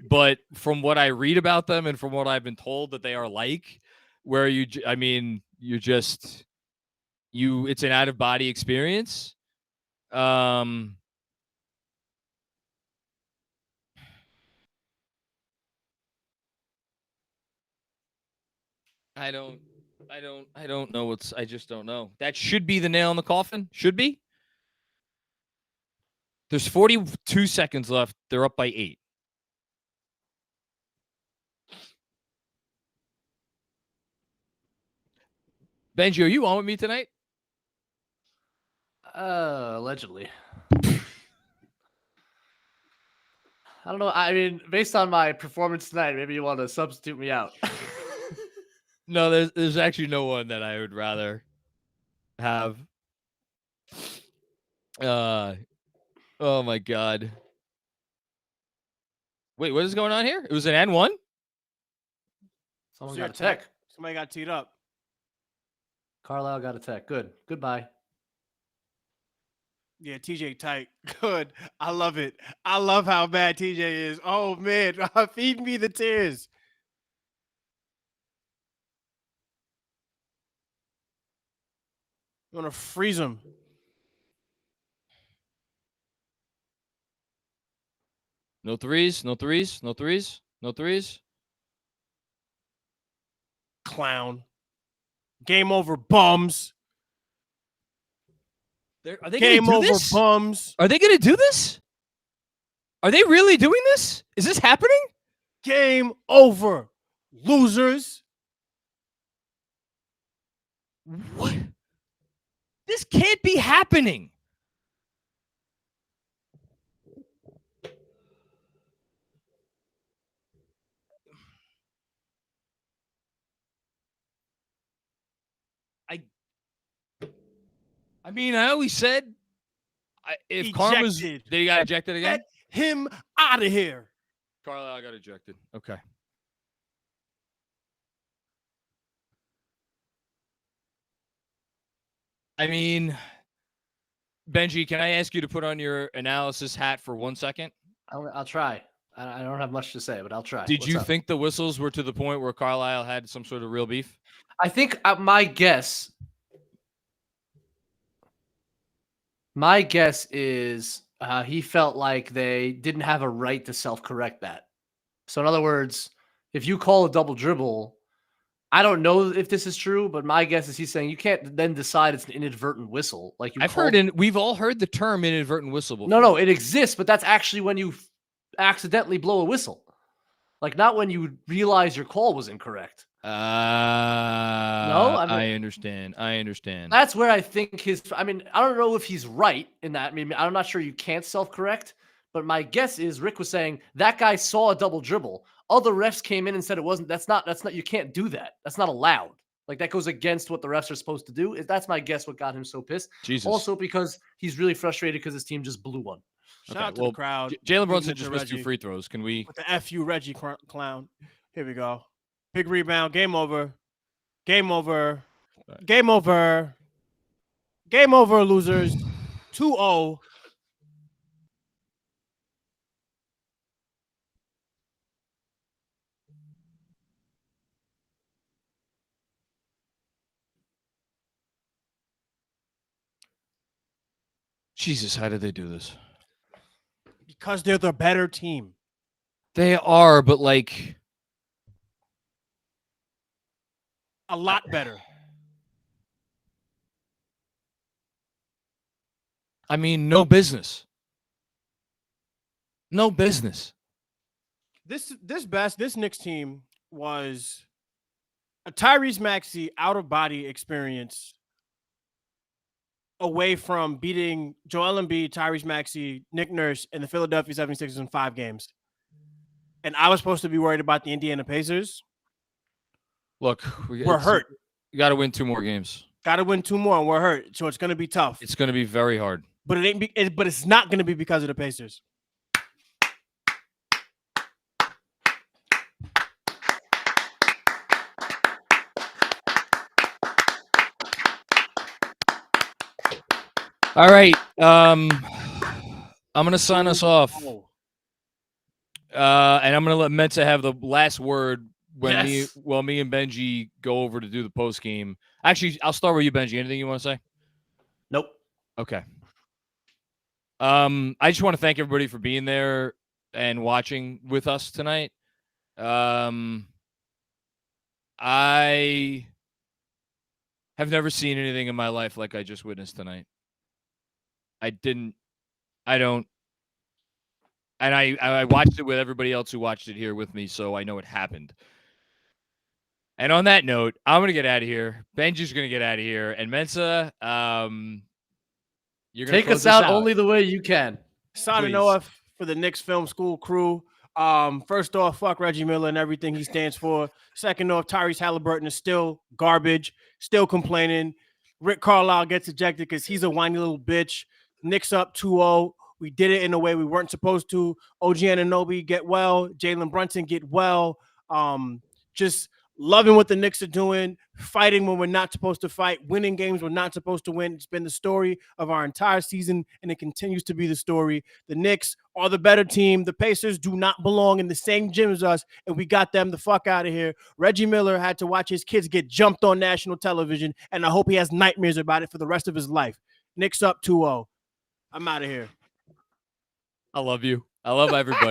but from what I read about them and from what I've been told that they are like, where it's an out of body experience. I don't know I just don't know. That should be the nail in the coffin. Should be. There's 42 seconds left. They're up by 8. Benjy, are you on with me tonight? Allegedly. I don't know. I mean, based on my performance tonight, maybe you want to substitute me out. No, there's actually no one that I would rather have. Oh my god. Wait, what is going on here? It was an N1? Someone got a tech. Somebody got teed up. Carlisle got a tech. Good. Goodbye. Yeah, TJ tight. Good. I love it. I love how bad TJ is. Oh, man. Feed me the tears. You want to freeze him. No threes, no threes, no threes, no threes. Clown. Game over, bums. Are they Game gonna do over, this? bums. Are they going to do this? Are they really doing this? Is this happening? Game over, losers. What? This can't be happening. I mean, I always said if Karma's did he got ejected again? Get him out of here. Carlisle got ejected. Okay. I mean, Benjy, can I ask you to put on your analysis hat for 1 second? I'll try. I don't have much to say, but I'll try. Did you think the whistles were to the point where Carlisle had some sort of real beef? I think my guess is he felt like they didn't have a right to self-correct that. So in other words, if you call a double dribble, I don't know if this is true, but my guess is he's saying you can't then decide it's an inadvertent whistle. Like we've all heard the term inadvertent whistle before. No, it exists, but that's actually when you accidentally blow a whistle. Like not when you realize your call was incorrect. No, I understand. That's where I think I don't know if he's right in that. I mean, I'm not sure you can't self-correct, but my guess is Rick was saying that guy saw a double dribble. Other refs came in and said it wasn't. That's not. You can't do that. That's not allowed. Like that goes against what the refs are supposed to do. That's my guess. What got him so pissed. Jesus. Also because he's really frustrated because his team just blew one. Shout out to the crowd. Jalen Brunson just missed 2 free throws. Can we? With the FU Reggie clown. Here we go. Big rebound. Game over. Game over. Game over. Game over, losers. 2-0. Jesus, how did they do this? Because they're the better team. They are, but like a lot better. I mean, no business. No business. This Knicks team was a Tyrese Maxey out-of-body experience away from beating Joel Embiid, Tyrese Maxey, Nick Nurse, and the Philadelphia 76ers in 5 games. And I was supposed to be worried about the Indiana Pacers. Look, we're hurt. You got to win 2 more games. Got to win 2 more, and we're hurt. So it's going to be tough. It's going to be very hard. But it's not going to be because of the Pacers. All right. I'm going to sign us off. And I'm going to let Mensa have the last word when me and Benjy go over to do the post game. Actually, I'll start with you, Benjy. Anything you want to say? Nope. Okay. I just want to thank everybody for being there and watching with us tonight. I have never seen anything in my life like I just witnessed tonight. I watched it with everybody else who watched it here with me, so I know it happened. And on that note, I'm going to get out of here. Benjy's going to get out of here. And Mensa, you're going to take us out only the way you can. Signing off for the Knicks Film School crew. First off, fuck Reggie Miller and everything he stands for. Second off, Tyrese Halliburton is still garbage, still complaining. Rick Carlisle gets ejected because he's a whiny little bitch. Knicks up 2-0. We did it in a way we weren't supposed to. OG Anunoby get well. Jalen Brunson get well. Just loving what the Knicks are doing, fighting when we're not supposed to fight, winning games we're not supposed to win. It's been the story of our entire season, and it continues to be the story. The Knicks are the better team. The Pacers do not belong in the same gym as us, and we got them the fuck out of here. Reggie Miller had to watch his kids get jumped on national television, and I hope he has nightmares about it for the rest of his life. Knicks up 2-0. I'm out of here. I love you. I love everybody.